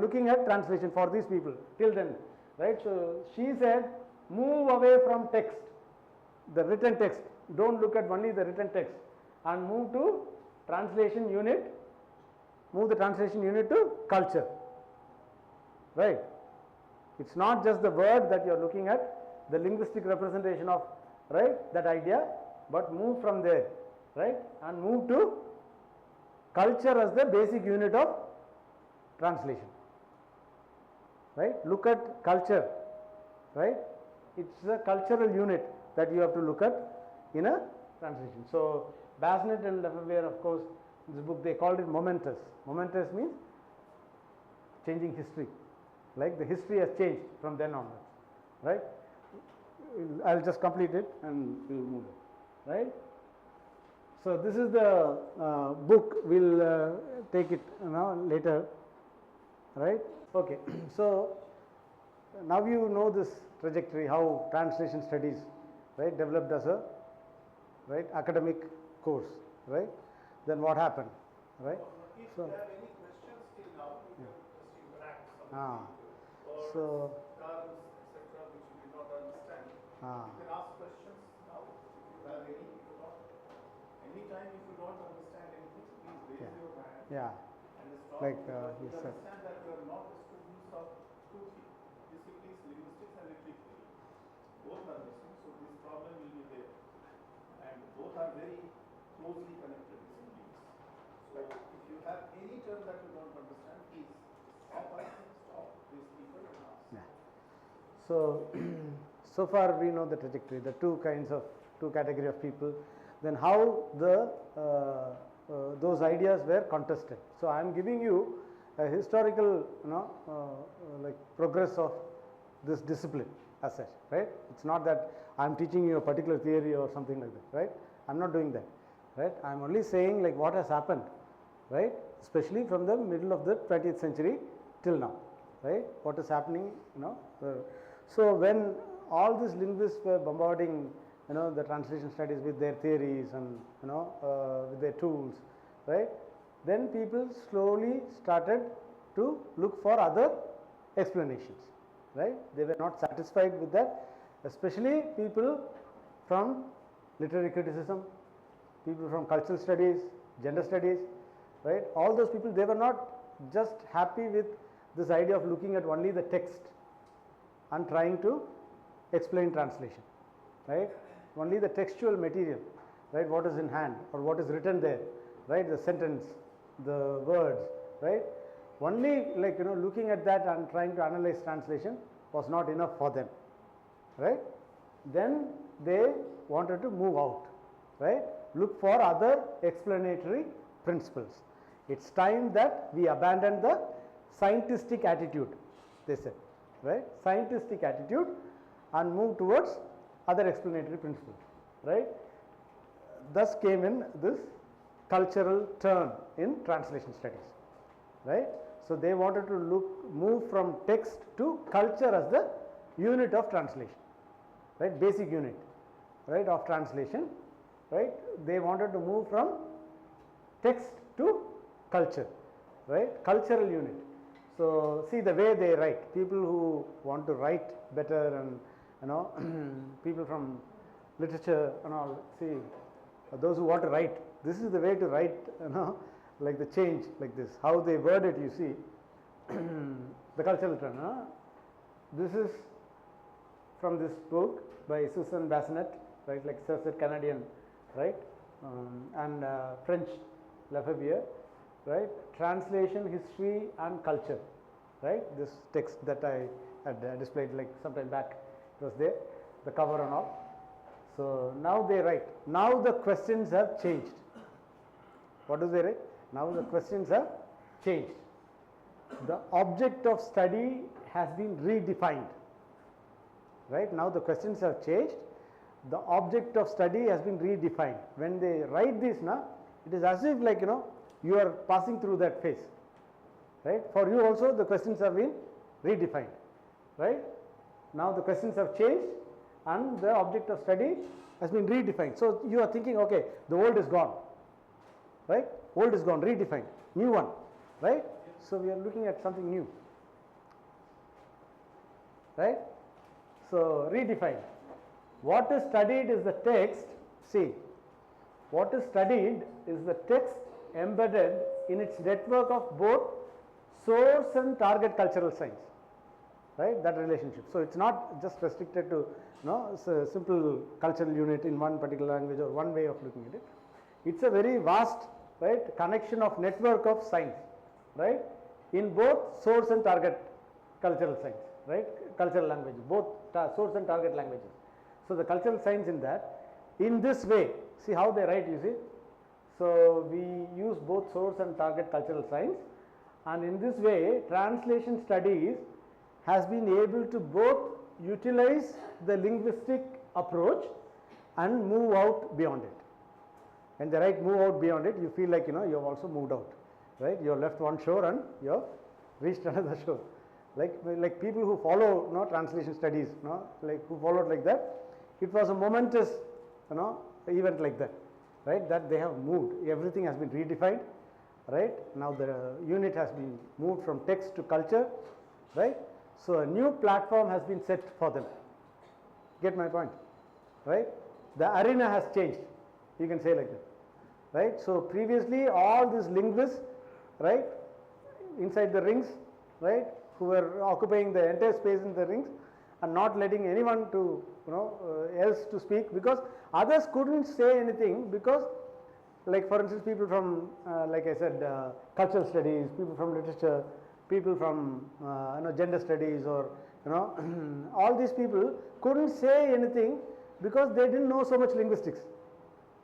I: looking at translation for these people till then, right. So she said move away from text, the written text, don't look at only the written text, and move to translation unit, move the translation unit to culture, right. It's not just the word that you are looking at, the linguistic representation of, right, that idea, but move from there, right, and move to culture as the basic unit of translation, right. Look at culture, right, it's a cultural unit that you have to look at in a translation. So Bassnett and Lefebvre, of course, in this book they called it momentous. Momentous means changing history, like the history has changed from then onwards, right. I'll just complete it and we'll move it, right. So this is the book, we'll take it now later, right. Okay. So now you know this trajectory, how translation studies, right, developed as a, right, academic course, right. Then what happened, right.
G: If
I: So
G: you have any questions till now, you can just interact something or
I: so
G: terms, etc., which you did not understand. You can ask questions now if you have any. If you don't, anytime if you don't understand anything, please raise your hand.
I: yeah,
G: And stop.
I: like
G: You
I: you said.
G: understand that you are not students of two disciplines, linguistics and literature. Both are missing, so this problem will be there. And both are very closely connected disciplines. So if you have any term that you don't understand, please stop asking, stop these people and ask.
I: Yeah. So, so far we know the trajectory, the two category of people, then how the those ideas were contested. So I am giving you a historical, like progress of this discipline as such, right. It's not that I am teaching you a particular theory or something like that, right. I am not doing that, right. I am only saying like what has happened, right, especially from the middle of the 20th century till now, right, what is happening, so when all these linguists were bombarding, the translation studies with their theories and, with their tools, right, then people slowly started to look for other explanations, right. They were not satisfied with that, especially people from literary criticism, people from cultural studies, gender studies, right. All those people, they were not just happy with this idea of looking at only the text and trying to explain translation, right. Only the textual material, right, what is in hand or what is written there, right, the sentence, the words, right. Only like looking at that and trying to analyze translation was not enough for them, right. Then they wanted to move out, right, look for other explanatory principles. It's time that we abandon the scientific attitude, they said, right, scientific attitude, and move towards other explanatory principles, right. Thus came in this cultural turn in translation studies, right. So they wanted to move from text to culture as the unit of translation, right, basic unit, right, of translation, right. They wanted to move from text to culture, right, cultural unit. So see the way they write, people who want to write better and people from literature and all, see those who want to write, this is the way to write, like the change like this, how they word it, you see, the cultural turn. This is from this book by Susan Bassnett, right, like said Canadian, right, and French Lefebvre, right, translation, history and culture, right, this text that I had displayed like some time back, it was there, the cover and all. So now they write, now the questions have changed. What do they write? Now the questions have changed. The object of study has been redefined, right. Now the questions have changed, the object of study has been redefined. When they write this now, it is as if like you are passing through that phase, right. For you also the questions have been redefined, right. Now the questions have changed and the object of study has been redefined. So you are thinking, okay, the old is gone, right, old is gone, redefined, new one, right. So we are looking at something new, right. So redefined. What is studied is the text, see, what is studied is the text embedded in its network of both source and target cultural signs, right? That relationship. So it's not just restricted to simple cultural unit in one particular language or one way of looking at it. It's a very vast, right, connection of network of signs, right, in both source and target cultural signs, right, cultural languages, both source and target languages. So the cultural signs in that, in this way, see how they write, you see. So we use both source and target cultural signs, and in this way translation studies has been able to both utilize the linguistic approach and move out beyond it. When they write move out beyond it, you feel like you have also moved out, right? You have left one shore and you have reached another shore. Like people who follow translation studies, like who followed like that, it was a momentous event like that, right? That they have moved. Everything has been redefined, right? Now the unit has been moved from text to culture, right? So a new platform has been set for them. Get my point, right? The arena has changed. You can say like that, right? So previously all these linguists, right, inside the rings, right, who were occupying the entire space in the rings and not letting anyone to else to speak, because others couldn't say anything, because like for instance people from like I said cultural studies, people from literature, people from gender studies, or all these people couldn't say anything because they didn't know so much linguistics,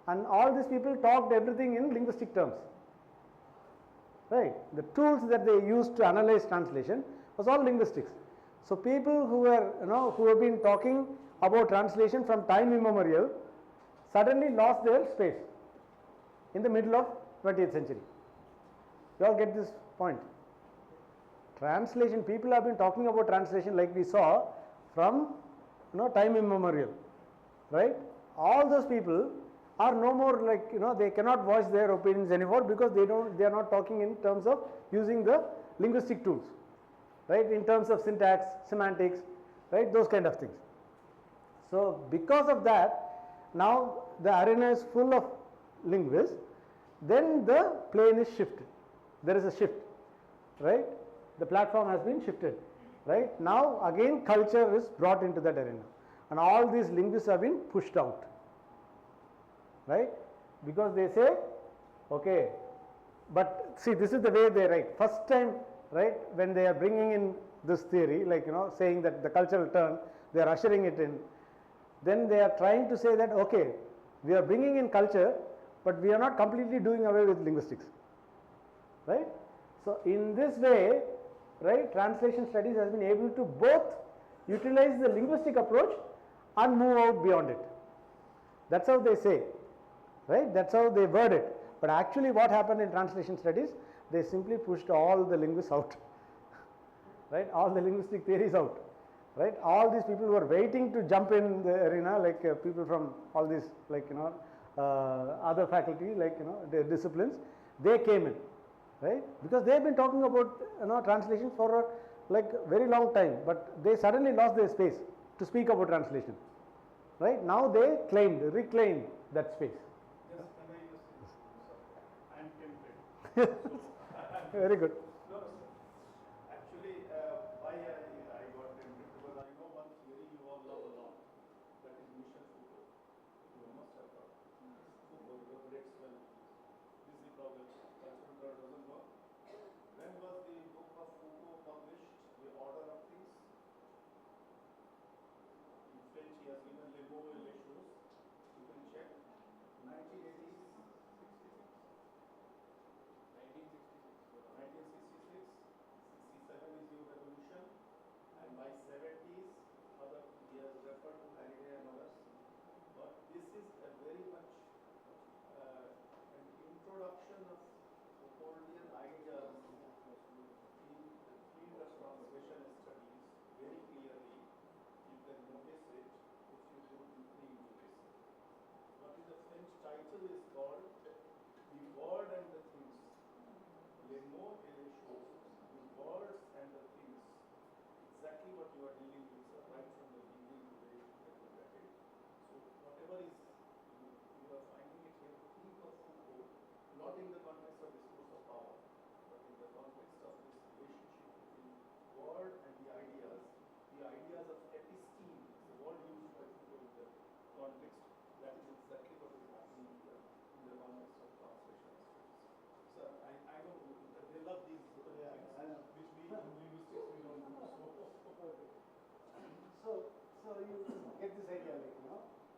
I: and all these people talked everything in linguistic terms, right? The tools that they used to analyze translation was all linguistics. So people who were who have been talking about translation from time immemorial suddenly lost their space in the middle of 20th century. You all get this point? Translation, people have been talking about translation like we saw from time immemorial, right? All those people are no more like they cannot voice their opinions anymore, because they are not talking in terms of using the linguistic tools, right, in terms of syntax, semantics, right, those kind of things. So because of that, now the arena is full of linguists, then the plane is shifted. There is a shift, right? The platform has been shifted, right? Now again culture is brought into that arena, and all these linguists have been pushed out, right? Because they say, okay, but see, this is the way they write. First time, right, when they are bringing in this theory, like saying that the cultural turn, they are ushering it in, then they are trying to say that, okay, we are bringing in culture, but we are not completely doing away with linguistics, right? So in this way, right, translation studies has been able to both utilize the linguistic approach and move out beyond it. That's how they say, right? That's how they word it. But actually what happened in translation studies, they simply pushed all the linguists out, right? All the linguistic theories out, right? All these people who were waiting to jump in the arena, like people from all these, like other faculty, like the disciplines, they came in, right? Because they have been talking about translation for like very long time, but they suddenly lost their space to speak about translation, right? Now they reclaimed that space.
G: Yes, can I just, sorry, I'm tempted.
I: Very good.
G: No, no, sir. Actually, why I got tempted, because I know one theory you all love a lot, that is Michel Foucault. You must have heard. Foucault, the great spell. This is the problem. Cultural turn doesn't work. When was the book of Foucault published, The Order of Things? In French, he has given Les mots et les choses. You can check. 1966. 1966.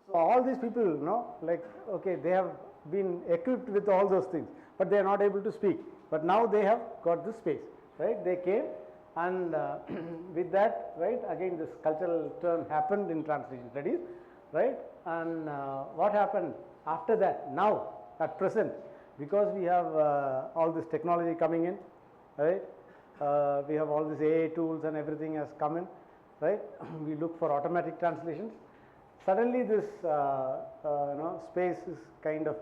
I: So all these people, you know, like, okay, they have been equipped with all those things, but they are not able to speak. But now they have got this space, right? They came, and with that, right, again this cultural turn happened in translation studies, right? And what happened after that? Now, at present, because we have all this technology coming in, right? We have all these AI tools and everything has come in, right? We look for automatic translations. Suddenly this space is kind of,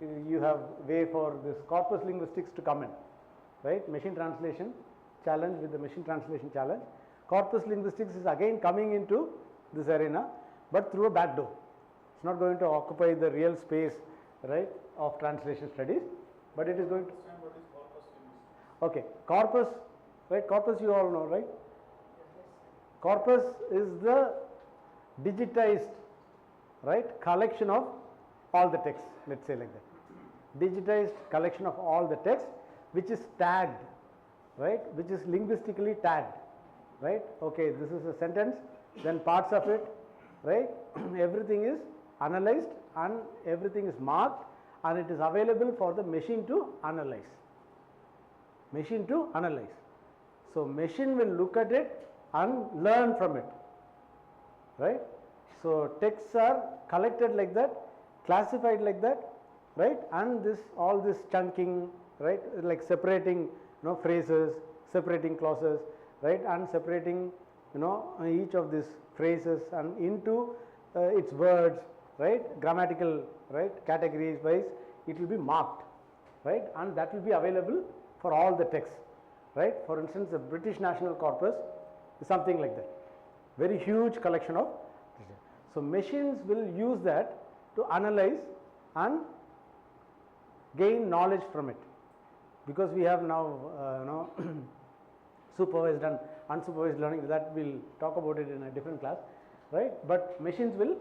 I: you have way for this corpus linguistics to come in, right? Machine translation challenge with the machine translation challenge. Corpus linguistics is again coming into this arena, but through a back door. It's not going to occupy the real space, right, of translation studies, but it is going to. Okay, corpus, right? Corpus you all know, right? Corpus is the digitized, right, collection of all the text, let's say like that. Digitized collection of all the text which is tagged, right, which is linguistically tagged, right? Okay, this is a sentence, then parts of it, right? Everything is analyzed and everything is marked, and it is available for the machine to analyze. Machine to analyze. So machine will look at it and learn from it, right? So texts are collected like that, classified like that, right? And this, all this chunking, right, like separating, phrases, separating clauses, right, and separating, each of these phrases and into its words, right, grammatical, right, categories wise, it will be marked, right, and that will be available for all the texts, right. For instance, the British National Corpus is something like that, very huge collection of. So machines will use that to analyze and gain knowledge from it, because we have now supervised and unsupervised learning, that we'll talk about it in a different class, right. But machines will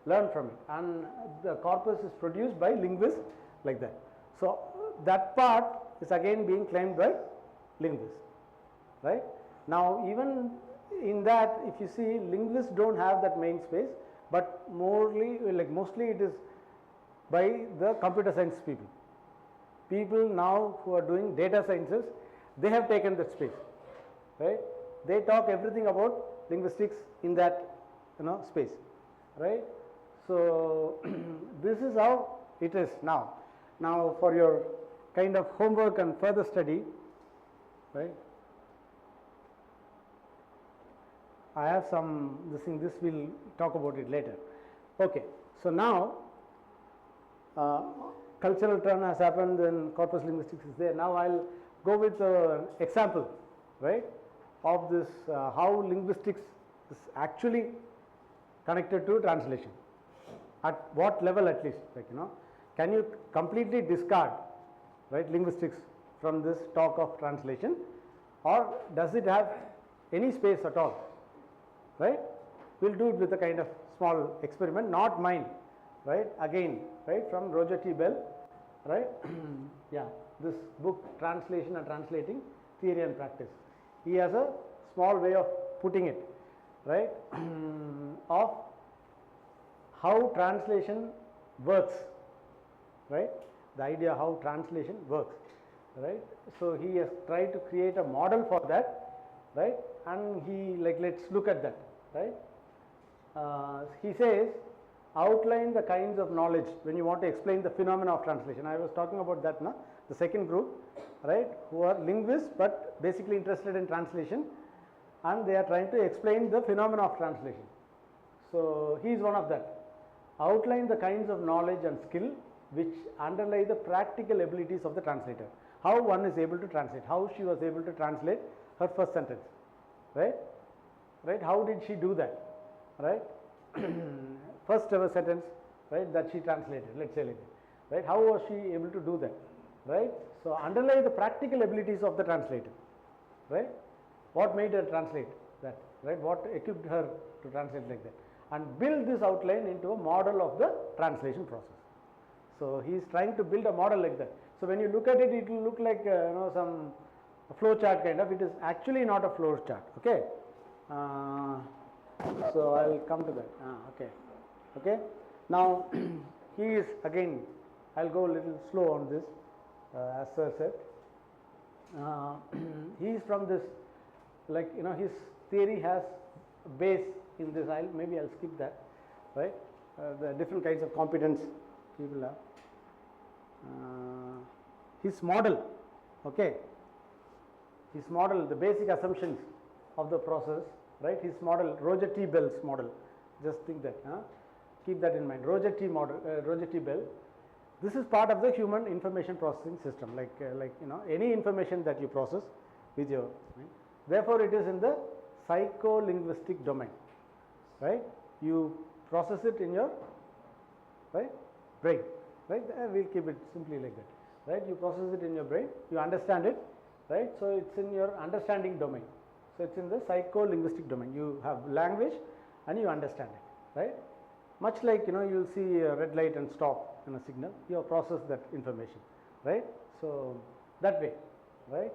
I: learn from it, and the corpus is produced by linguists like that. So that part is again being claimed by linguists, right. Now even in that, if you see, linguists don't have that main space, but mostly it is by the computer science people. People now who are doing data sciences, they have taken that space, right. They talk everything about linguistics in that space, right. So this is how it is now. Now for your kind of homework and further study, right, I have some this we'll talk about it later. Okay, so now cultural turn has happened and corpus linguistics is there. Now I'll go with an example, right, of this how linguistics is actually connected to translation. At what level, at least, like, can you completely discard, right, linguistics from this talk of translation, or does it have any space at all, right? We'll do it with a kind of small experiment, not mine, right, again, right, from Roger T. Bell, right. Yeah, this book, Translation and Translating, Theory and Practice. He has a small way of putting it, right, of how translation works, right, the idea how translation works, right. So he has tried to create a model for that, right, and he, like, let's look at that, right. He says, outline the kinds of knowledge when you want to explain the phenomena of translation. I was talking about that, no? The second group, right, who are linguists but basically interested in translation, and they are trying to explain the phenomena of translation. So he is one of that. Outline the kinds of knowledge and skill which underlie the practical abilities of the translator. How one is able to translate, how she was able to translate her first sentence, right, right, how did she do that, right, first ever sentence, right, that she translated, let's say like that, right, how was she able to do that, right. So underlie the practical abilities of the translator, right, what made her translate that, right, what equipped her to translate like that, and build this outline into a model of the translation process. So he is trying to build a model like that. So when you look at it, it will look like some flow chart kind of. It is actually not a flow chart. Okay. So I'll come to that. Okay. Okay. Now he is again. I'll go a little slow on this, as sir said. He is from this, like his theory has base in this. Maybe I'll skip that, right? The different kinds of competence people have. His model, okay. His model, the basic assumptions of the process, right? His model, Roger T. Bell's model. Just think that, keep that in mind. Roger T. Bell. This is part of the human information processing system, like any information that you process with your mind. Therefore, it is in the psycho-linguistic domain, right? You process it in your brain, right? We'll keep it simply like that, right? You process it in your brain, you understand it, right? So it's in your understanding domain. So it's in the psycho-linguistic domain. You have language and you understand it, right? Much like you'll see a red light and stop in a signal, you have processed that information, right? So that way, right?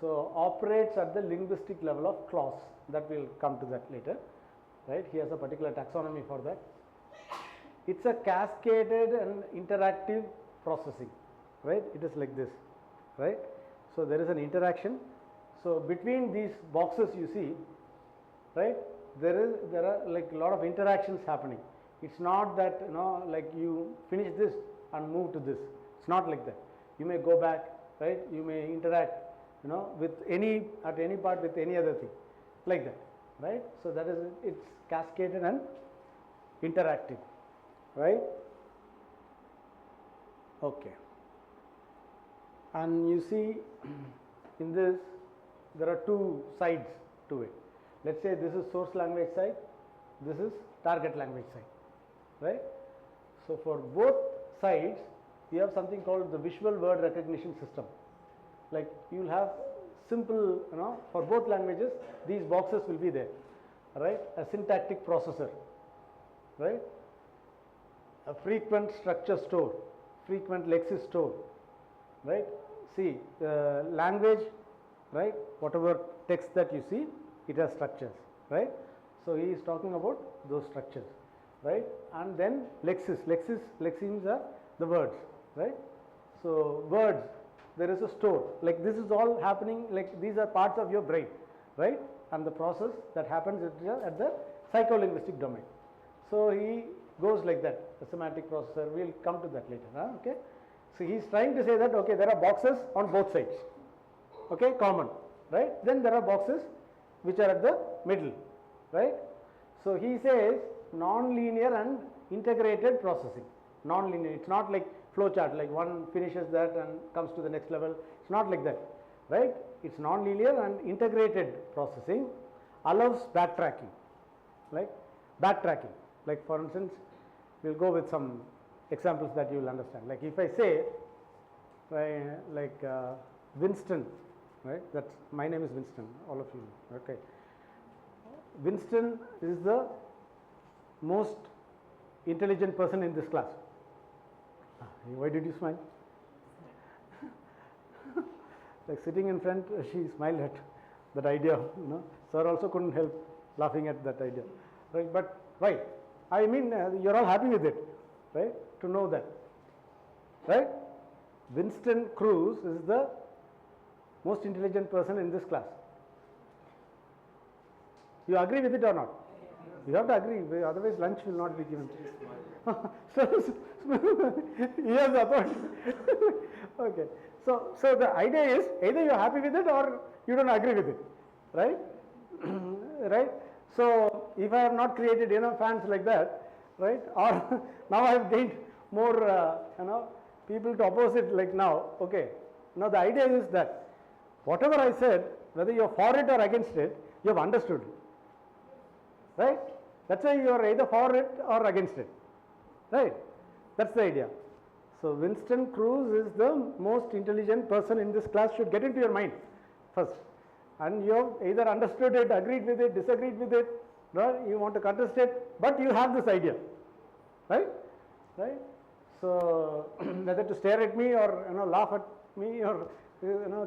I: So operates at the linguistic level of clause. That will come to that later, right? He has a particular taxonomy for that. It's a cascaded and interactive processing, right? It is like this, right? So there is an interaction. So between these boxes you see, right? There are like a lot of interactions happening. It's not that like you finish this and move to this. It's not like that. You may go back, right? You may interact, with at any part with any other thing, like that, right? So that is it's cascaded and interactive, right? Okay. And you see in this there are two sides to it. Let's say this is source language side, this is target language side, right? So for both sides you have something called the visual word recognition system. Like you will have simple, for both languages these boxes will be there, right? A syntactic processor, right? A frequent structure store, frequent lexis store, right? See, language, right? Whatever text that you see, it has structures, right? So he is talking about those structures, right? And then lexemes are the words, right? So words, there is a store, like this is all happening, like these are parts of your brain, right? And the process that happens at the psycholinguistic domain. So he goes like that, the semantic processor. We'll come to that later, okay? So he is trying to say that, okay, there are boxes on both sides, okay, common, right? Then there are boxes which are at the middle, right? So he says non-linear and integrated processing. Non-linear, it's not like flowchart, like one finishes that and comes to the next level. It's not like that, right? It's non-linear and integrated processing allows backtracking, like backtracking. Like for instance, we'll go with some examples that you will understand. Like if I say, Winston, right? That's my name is Winston. All of you, okay? Winston is the most intelligent person in this class. Why did you smile? Like sitting in front, she smiled at that idea. Sir also couldn't help laughing at that idea, right? But why? I mean, you're all happy with it, right? To know that, right? Winston Cruz is the most intelligent person in this class. You agree with it or not? You have to agree, otherwise lunch will not be given. Yes, authority. Okay. So the idea is either you are happy with it or you don't agree with it, right? Right? So if I have not created enough fans like that, right? Or now I have gained more, people to oppose it like now. Okay. Now the idea is that whatever I said, whether you are for it or against it, you have understood it, right? That's why you are either for it or against it, right? That's the idea. So Winston Cruz is the most intelligent person in this class, should get into your mind first. And you have either understood it, agreed with it, disagreed with it, right? You want to contest it, but you have this idea, right? Right? So whether to stare at me or laugh at me or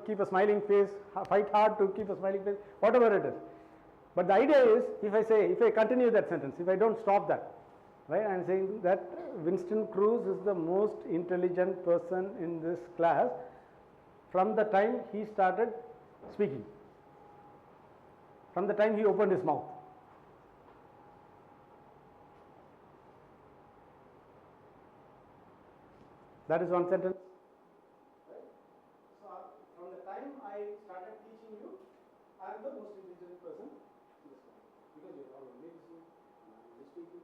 I: keep a smiling face, fight hard to keep a smiling face, whatever it is. But the idea is, if I continue that sentence, if I don't stop that, right, I am saying that Winston Cruz is the most intelligent person in this class from the time he started speaking, from the time he opened his mouth. That is one sentence. Right? So, from the time I started teaching you, I am the most intelligent person in this class, because you are all listening, English speaking.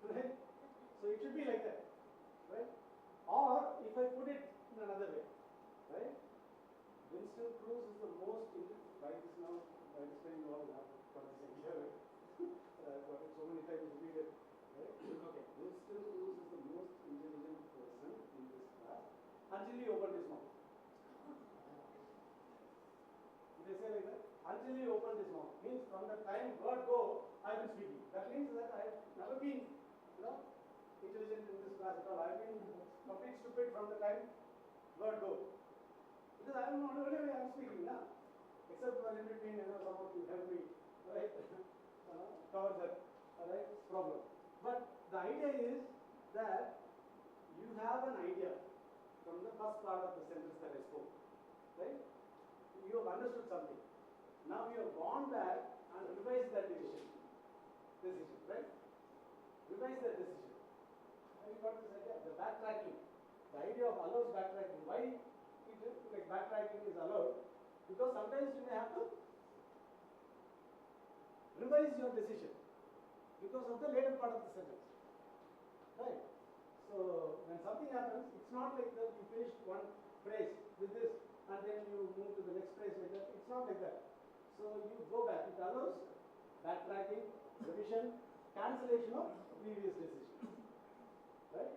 I: Right? So it should be like that, right? Or if I put it in another way, right? Winston Cruz is the most intelligent. By this now, by this time you all have got this idea, right? I've got it so many times repeated, right? Okay, Winston Cruz is the most intelligent person in this class until he opened his mouth. Did I say like that? Until he opened his mouth. Means from the time word go, I've been speaking. That means that I've never been, intelligent in this class at all. I've been complete stupid from the time word go. Because I am not only I'm speaking now. Except for in between, someone to help me, right? Cover that, right? Problem. But the idea is that you have an idea from the first part of the sentence that I spoke, right? You have understood something. Now you have gone back and revised that decision, right? Revise that decision. Have you got this idea? The backtracking. The idea of allows backtracking. Why backtracking is allowed? Because sometimes you may have to revise your decision because of the later part of the sentence. Right? So when something happens, it's not like that you finished one phrase with this and then you move to the next phrase like that. It's not like that. So you go back. It allows backtracking, revision, cancellation of previous decision. Right?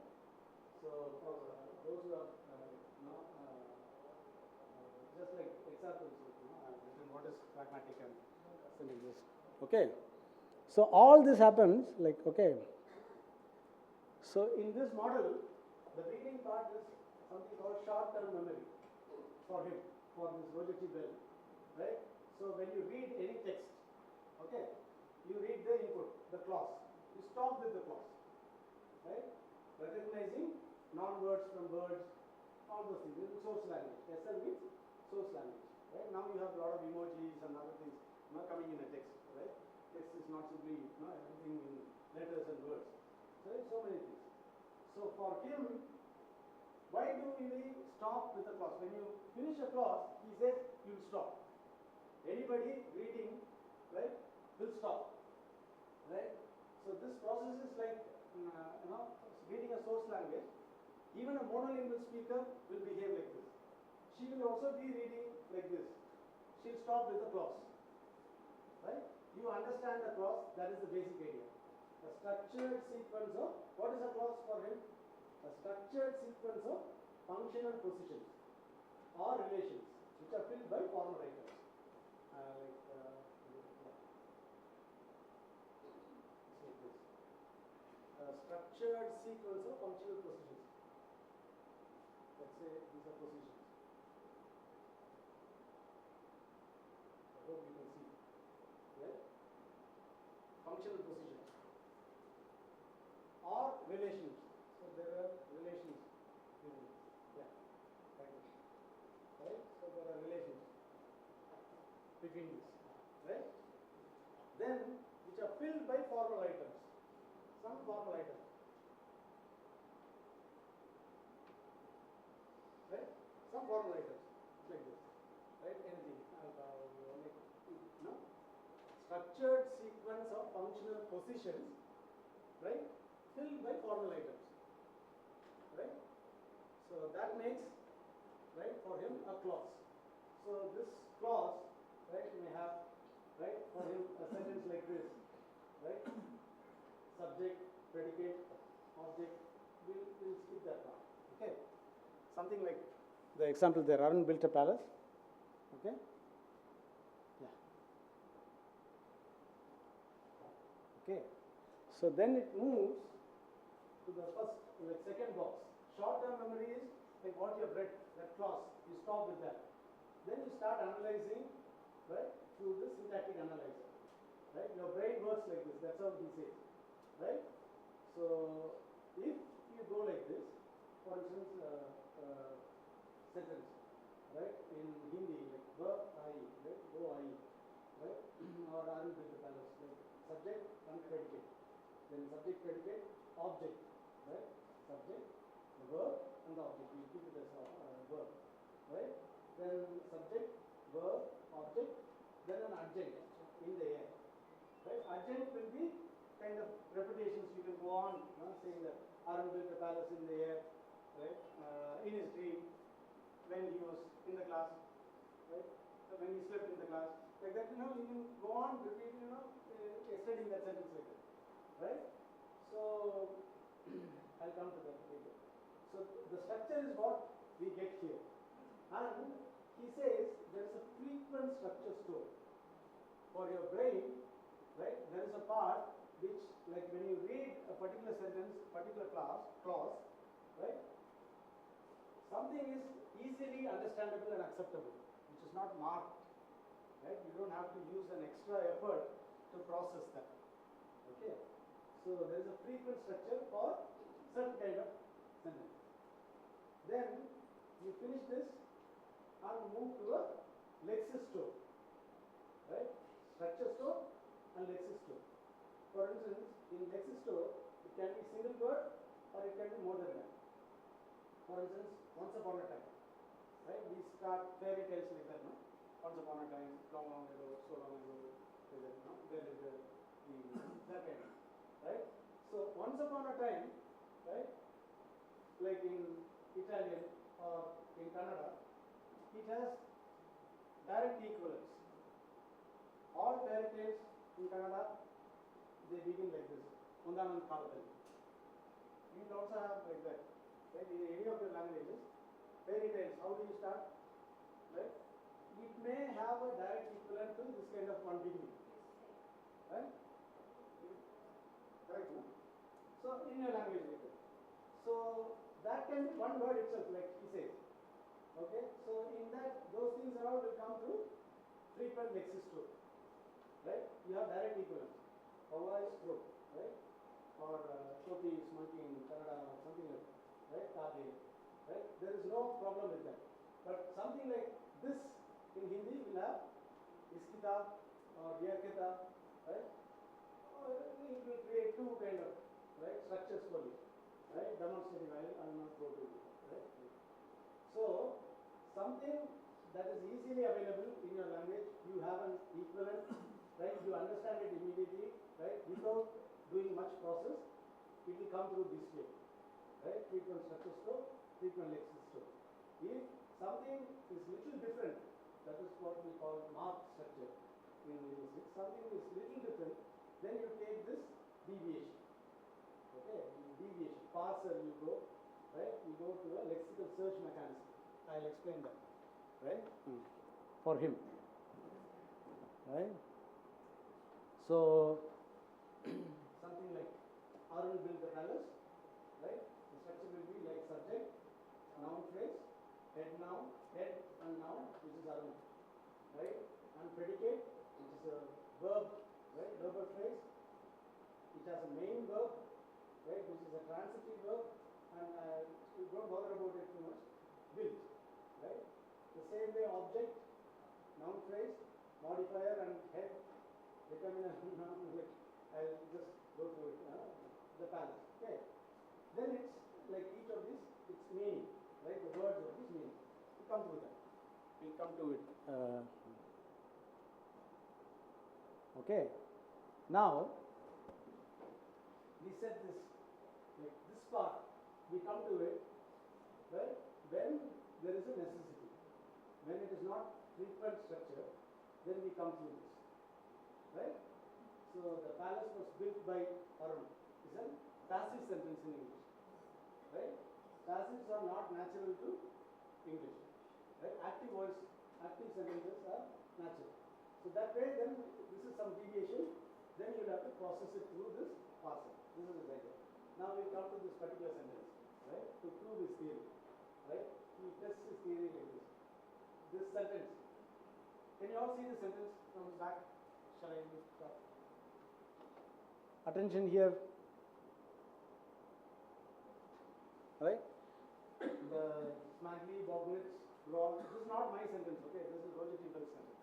I: So for those who are just like examples, I've written what is pragmatic and synergist. Okay. So all this happens like, okay. So in this model, the reading part is something called short-term memory for him, for this Roger T. Bell, right? So when you read any text, okay, you read the input, the clause. You stop with the clause, right? Recognizing non-words from words, all those things. This is source language. SL means source language, right? Now you have a lot of emojis and other things coming in a text, right? Text is not simply everything in letters and words. So so many things. So for him, why do we stop with a clause? When you finish a clause, he says you will stop. Anybody reading, right, will stop, right? So this process is like reading a source language. Even a monolingual speaker will behave like this. She will also be reading like this. She'll stop with a clause, right? You understand the clause, that is the basic idea. A structured sequence of, what is a clause for him? A structured sequence of functional positions or relations which are filled by formal items. A structured sequence of functional positions. Let's say these are positions. I hope you can see. Yeah? Functional positions or relations. So there are relations. Yeah. Right? So there are relations between these. Right? Then which are filled by formal items. Some formal items. Right? Some formal items like this. Right? Anything. Structured sequence of functional positions, right? Filled by formal items. Right? So that makes, right, for him a clause. So this clause, right, may have, right, for him a sentence like this, right? Subject, predicate, object. We'll skip that one. Okay. Something like the example there. Arun built a palace. Okay. Yeah. Okay. So then it moves to the first, like second box. Short-term memory is like what you have read, that clause. You stop with that. Then you start analyzing, right, through the syntactic analyzer, right? Your brain works like this, that's how he says, right? So if you go like this, for instance, sentence, right? In Hindi, like verb I, right? Go I, right? Or Arun built the palace, like subject and predicate. Then subject, predicate, object, right? Subject, the verb and the object. We keep it as a verb, right? Then subject, verb, object, then an adjunct in the air, right? Adjunct will be kind of repetitions. You can go on, saying that Arun built a palace in the air, right? In his dream, when he was in the class, right? When he slept in the class, like that. You can go on repeating, extending that sentence like that, right? So I'll come to that later. So the structure is what we get here, and he says there is a frequent structure stored for your brain, right? There is a part which, like when you read a particular sentence, particular clause, right? Something is easily understandable and acceptable, which is not marked, right? You don't have to use an extra effort to process that, okay? So there is a frequent structure for certain kind of sentence. Then you finish this and move to a lexis store, right? Structure store and lexis store. For instance, in lexis store, it can be single word or it can be more than that. For instance, once upon a time, right? We start fairy tales like that, no? Once upon a time, long, long ago, so long ago, like that, no? There is that kind of, right? So once upon a time, right? Like in Italian or in Kannada, it has direct equivalents. All fairy tales in Kannada, they begin like this. Undanam Kaladali. You will also have like that. Right? In any of your languages, fairy tales, how do you start? Right? It may have a direct equivalent to this kind of one beginning. Right? Correct? No? So in your language like that. So that can be one word itself, like he says. Okay? So in that, those things around will come through frequent lexis store. Right? You have direct equivalents. Paula is throat, right? Or Shoti is monkey in Kannada, or something like that. Right? Kage, right? There is no problem with that. But something like this in Hindi will have iskita or yarkita, right? Or it will create two kind of, right, structures for you, right? Demonstrative, I will not go to it, right? So something that is easily available in your language, you have an equivalent, right? You understand it immediately, right? Without doing much process, it will come through this way, right? Frequent structure store, frequent lexis store. If something is little different, that is what we call marked structure in linguistics. Something is little different, then you take this deviation. Okay, deviation, parser you go, right? You go to a lexical search mechanism. I'll explain that, right? For him, right? So something like Arun built the palace, right? The structure will be like subject, noun phrase, head and noun, which is Arun, right? And predicate, which is a verb, right? Verbal phrase. It has a main verb, right? Which is a transitive verb, and you don't bother about it too much. Built, right? The same way object, noun phrase, modifier and head, determiner, noun, like I'll just go through it. The palace, okay? Then it's like each of these, its meaning, right? The words of this meaning. We'll come to that. We'll come to it. Okay. Now, we said this, like this part, we come to it, right? When there is a necessity. When it is not frequent structure, then we come through this, right? So the palace was built by Arun. It's a passive sentence in English, right? Passives are not natural to English, right? Active voice, active sentences are natural. So that way, then this is some deviation. Then you'll have to process it through this parser. This is his idea. Now we come to this particular sentence, right? To prove his theory, right? He tests his theory like this. This sentence, Can you all see the sentence from the back? Shall I lift up? Attention here. Right? The Smagly, Bognets, Brawl. This is not my sentence, okay? This is Roger Tibble's sentence.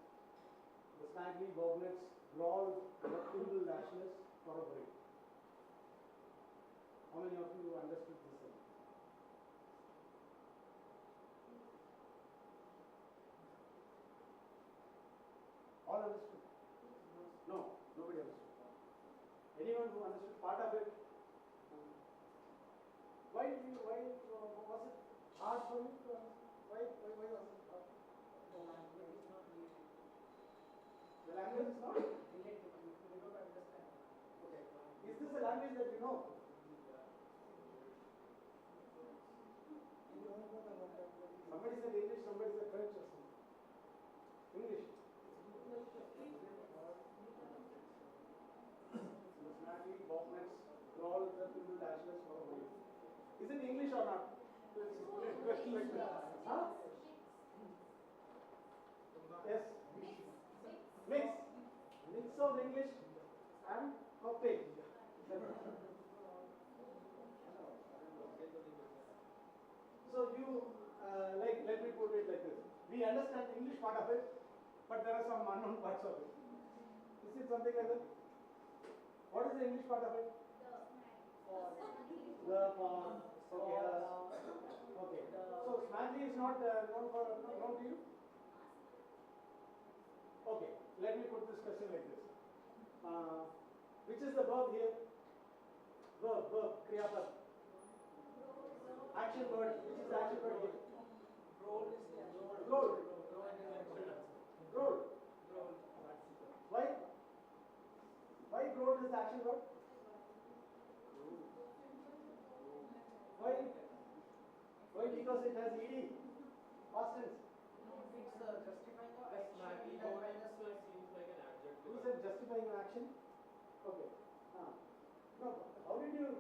I: The Smagly, Bognets, Brawl, Timble, Dashless, for a break. How many of you understood this sentence? All understood? No, nobody understood. Anyone who understood part of it? Why was it hard for you to understand? Why was it hard? The language is not? You don't understand. Okay. Is this a language that you know? Somebody said English, somebody said French or something. English. Snacky, Bognets, Brawl, Timble, Dashless, for a break. Is it English or not? Question like that. Huh? Yes? Mix. Mix of English and copy. So you, let me put it like this. We understand the English part of it, but there are some unknown parts of it. Is it something like that? What is the English part of it? The for. Okay. So Smagly is not known to you? Okay. Let me put this question like this. Which is the verb here? Verb, Kriya Pad. Action word. Which is the action word here? Roll. Why? Why growth is the action word? Why? Why? Because it has ed. Past tense.
J: It's justifying the action that minus seems like an adjective.
I: Who said justifying an action? Okay. No. How did you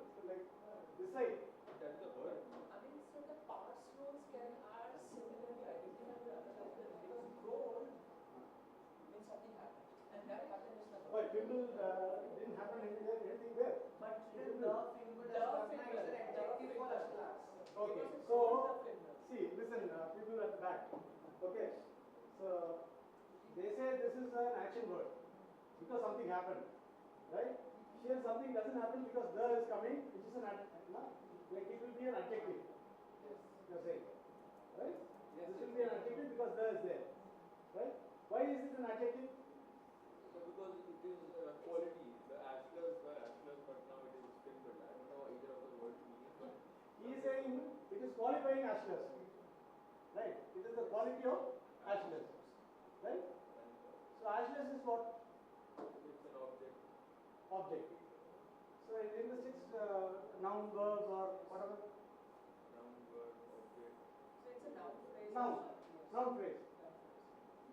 I: decide?
J: That's the word. I mean, so the past roles are similarly identified with other languages because role means something happened. And that happened is the verb.
I: Why? Timble didn't happen anything there.
J: But still the Fingal is an adjective for last class.
I: Okay. So, see, listen, people at the back. Okay. So, they say this is an action word because something happened. Right? Here something doesn't happen because the is coming, which is an like it will be an adjective. Yes. You're saying. Right? Yes. This will be an adjective because the is there. Right? Why is it an adjective?
E: Because it is quality. The ashlers were ashlers, but now it is Fingal. I don't know either of the words meaning, but
I: he is saying it is qualifying ashlers. Right? It is the quality of ashlers. Right? So ashlers is what?
E: it's an object.
I: Object. So in linguistics, noun, verbs, or whatever.
E: Noun, word, object.
J: So it's a noun phrase.
I: Noun phrase.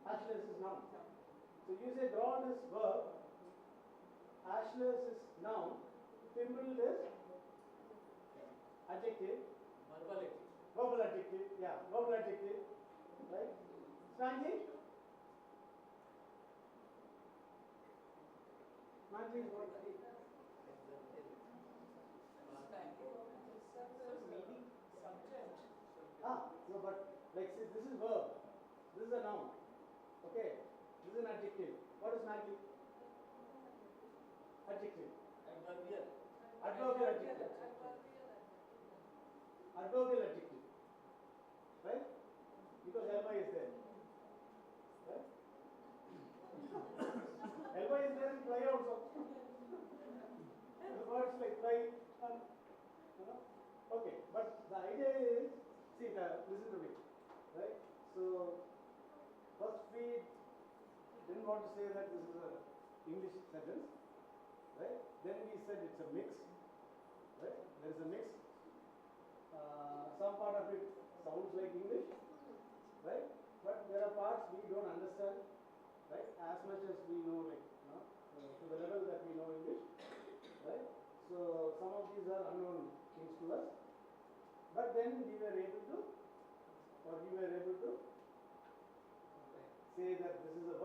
I: Ashless is noun. So you say drawn is verb, ashless is noun, timbrel is adjective. Verbal adjective. Yeah, verbal adjective. Right? Smagly? Smagly is what?
J: Meaning subject.
I: No, but see, this is verb. This is a noun. Okay. This is an adjective. What is Smagly? Adjective. Adverbial adjective. Adverbial adjective. Right? Because Elba is there. Right? Elba is there in fly also. The words like fly and okay. But the idea is, listen to me. Right? So first we didn't want to say that this is an English sentence. Right? Then we said it's a mix. Right? There is a mix. Some part of it sounds like English, right? But there are parts we don't understand, right? As much as we know, to the level that we know English, right? So some of these are unknown things to us. But then we were able to say that this is a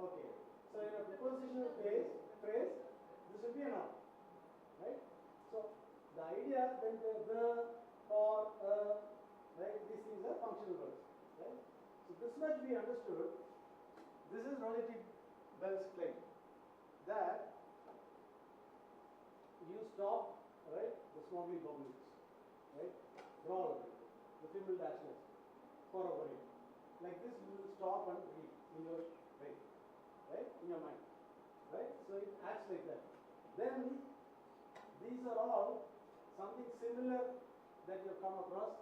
I: Okay. So in a prepositional phrase, this will be a noun, right? So the idea when the, for, right, these things are functional verbs, right? So this much we understood. This is Rossetti Bell's claim that you stop, right, the smoggly bubbles, right, drawl, the female dashes, for a worry. Like this, you will stop and read in your brain, right, in your mind, right? So it acts like that. Then these are all something similar that you have come across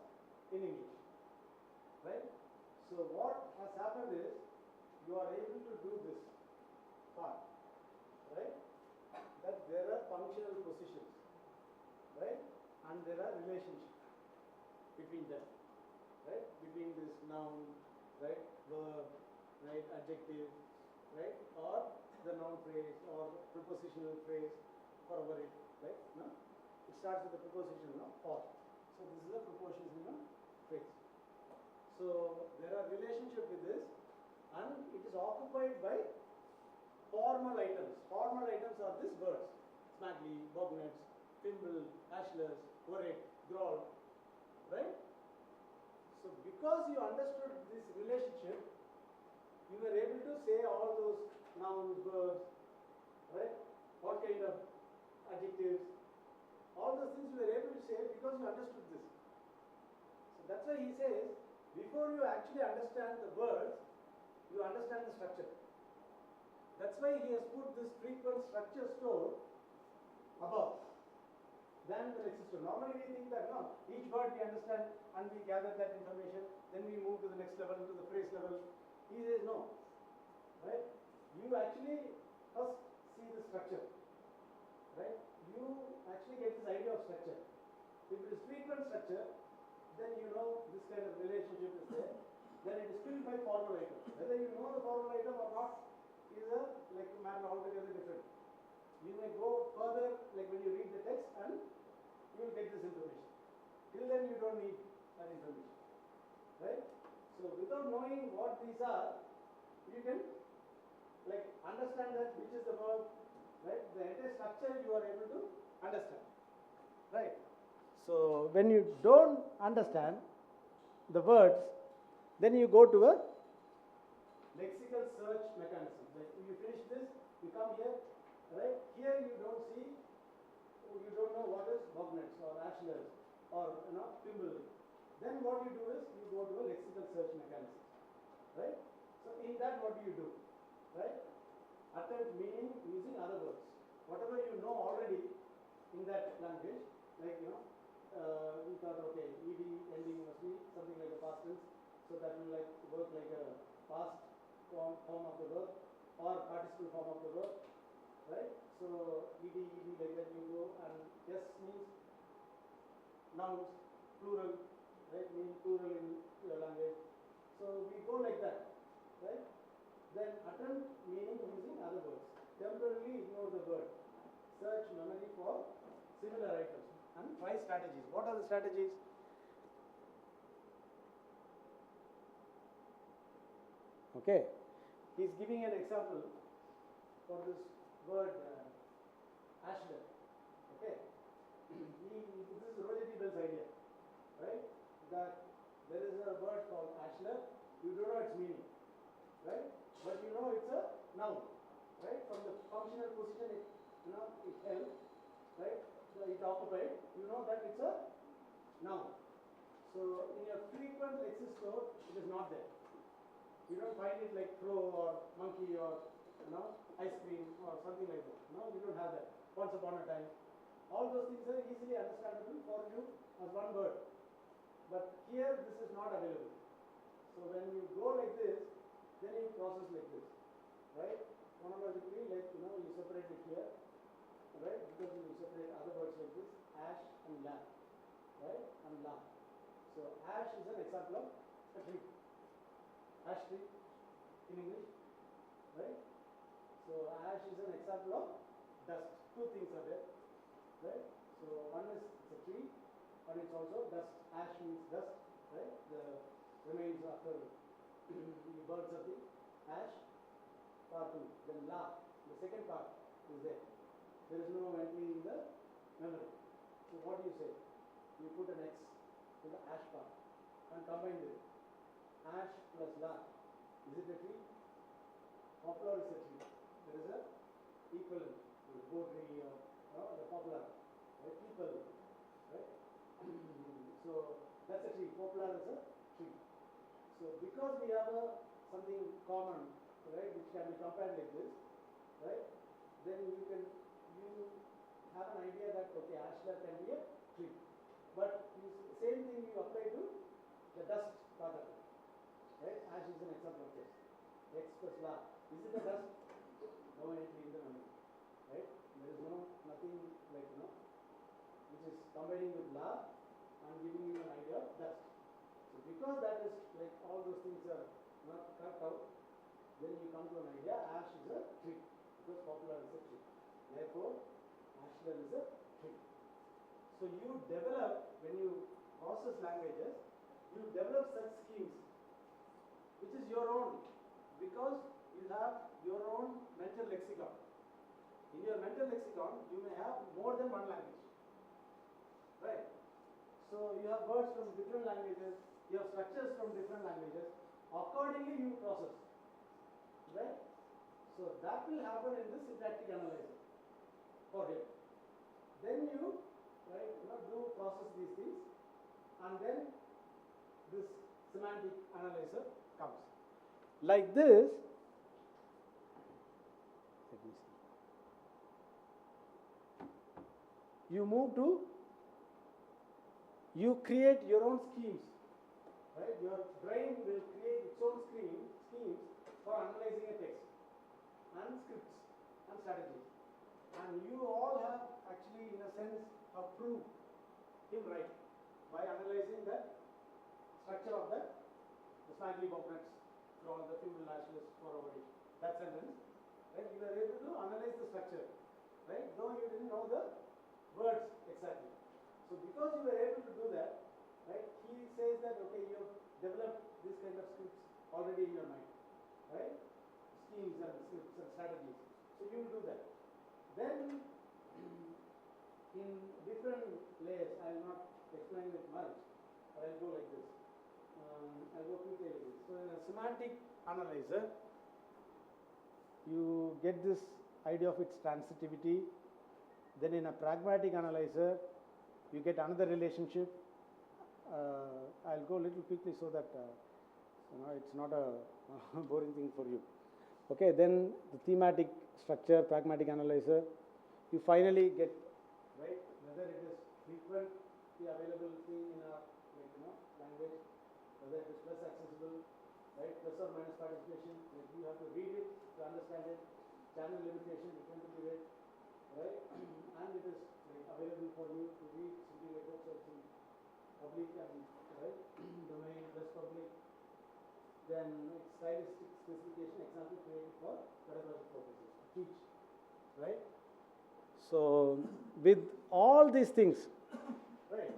I: in English, right? So what has happened is you are able to do this part, right? That there are functional positions, right? And there are relationships between them, right? Between this noun, right, verb, right, adjective, right, or the noun phrase or prepositional phrase for it, right? No? It starts with the preposition, no? Or. So this is a prepositional phrase. So there are relationship with this, and it is occupied by formal items. Formal items are these words: smaggly, bognets, thimble, ashless, worried, growl, right? So because you understood this relationship, you were able to say all those nouns, verbs, right? What kind of adjectives, all those things you were able to say because you understood this. So that's why he says, before you actually understand the words, you understand the structure. That's why he has put this frequent structure store above than the next store. Normally we think that no, each word we understand and we gather that information, then we move to the next level, to the phrase level. He says no, right? You actually first see the structure, right? You actually get this idea of structure. If it is frequent structure, then you know this kind of relationship is there. Then it is filled by formal item. Whether you know the formal item or not is a matter altogether different. You may go further, like when you read the text, and you will get this information. Till then, you don't need that information, right? So without knowing what these are, you can understand that which is the verb, right? The entire structure you are able to understand, right? So when you don't understand the words, then you go to a lexical search mechanism. Like if you finish this, you come here, right? Here you don't see, you don't know what is bognets or ashlers or thimble. Then what you do is you go to a lexical search mechanism, right? So in that, what do you do, right? Attempt meaning using other words. Whatever you know already in that language, like we thought, okay, ed ending must be something like a past tense, so that will work like a past form of the verb or participle form of the verb, right? So ed like that you go, and yes means nouns, plural, right? Meaning plural in your language. So we go like that, right? Then attempt meaning using other words. Temporarily ignore the word. Search memory for similar items. And try strategies. What are the strategies? Okay. He's giving an example for this word ashler. Okay. This is Rossetti Bell's idea, right? That there is a word called ashler. You don't know its meaning, right? But you know it's a noun, right? From the functional position it held, right? So it occupied, you know that it's a noun. So in your frequent lexis store, it is not there. You don't find it like crow or monkey or ice cream or something like that. No, you don't have that. Once upon a time. All those things are easily understandable for you as one word. But here this is not available. So when you go like this, then you process like this, right? Phonologically, you separate it here, right? Because you separate other words like this, ash and lamb, right? And lamb. So ash is an example of a tree. Ash tree in English, right? So ash is an example of dust. Two things are there, right? So one is it's a tree, and it's also dust. Ash means dust, right? The remains after you burn something, ash, part 2, then la, the second part is there. There is no entry in the memory. So what do you say? You put an X to the ash part and combine with it. Ash plus la. Is it a tree? Poplar is a tree. There is a equivalent to the bow tree or the poplar, right? People, right? So that's a tree. Poplar is a tree. So because we have something common, right, which can be compared like this, right? Then you have an idea that okay, ashlar can be a tree. But same thing you apply to the dust part of it, right? Ash is an example of this. X plus la. Is it a dust? No entry in the memory, right? There is nothing like which is combining with la and giving you an idea of dust. So because that is like all those things are not cut out, then you come to an idea ash is a tree because poplar is a tree. Therefore, ashlar is a tree. So you develop, when you process languages, you develop such schemes which is your own because you have your own mental lexicon. In your mental lexicon, you may have more than one language, right? So you have words from different languages, you have structures from different languages. Accordingly, you process, right? So that will happen in the syntactic analyzer for him. Then you, right, do process these things, and then this semantic analyzer comes. Like this, let me see. You move to, you create your own schemes, right? Your brain will create its own schemes for analyzing a text and scripts and strategies. And you all have actually, in a sense, approved him right by analyzing the structure of the smaggly bobnets from the female nationalists for our age. That sentence, right? You were able to analyze the structure, right? Though you didn't know the words exactly. So because you were able to do that, right? He says that okay, you have developed this kind of scripts already in your mind, right? Schemes and scripts and strategies. So you will do that. Then in different layers, I will not explain it much, but I will go like this. I will go quickly like this. So in a semantic analyzer, you get this idea of its transitivity. Then in a pragmatic analyzer, you get another relationship. I'll go a little quickly so that it's not a boring thing for you. Okay, then the thematic structure, pragmatic analyzer, you finally get, right, whether it is frequently available thing in our language, whether it is plus accessible, right, plus or minus participation, like you have to read it to understand it, channel limitation, different to it, right, and it is like available for you to read simply like that, so it's in public and right, domain, less public. Then it's stylistic specification, example created for pedagogic purposes, to teach, right? So with all these things, right,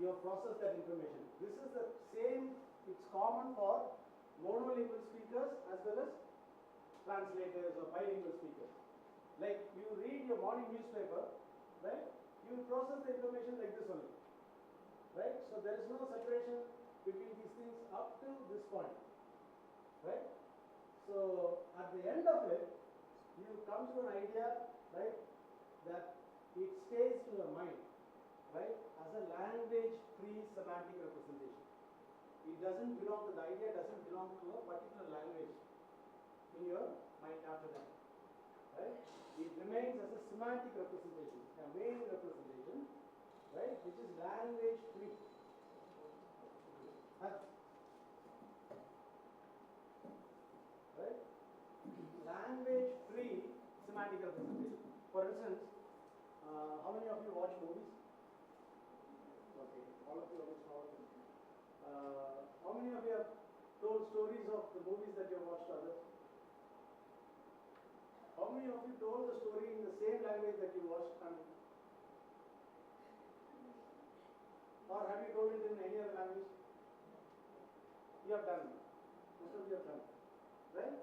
I: you have processed that information. This is the same, it's common for monolingual speakers as well as translators or bilingual speakers. Like you read your morning newspaper, right, you process the information like this only, right? So there is no separation between these things up to this point, right? So at the end of it, you come to an idea, right, that it stays in your mind, right, as a language-free semantic representation. It doesn't belong to, the idea doesn't belong to a particular language in your mind after that, right? It remains as a semantic representation, a main representation, right, which is language-free. Right? Language-free semantic representation. For instance, how many of you watch movies? Okay, all of you almost all of you. How many of you have told stories of the movies that you have watched to others? How many of you told the story in the same language that you watched? Or have you told it in any other language? you have done. Most of you have done, right?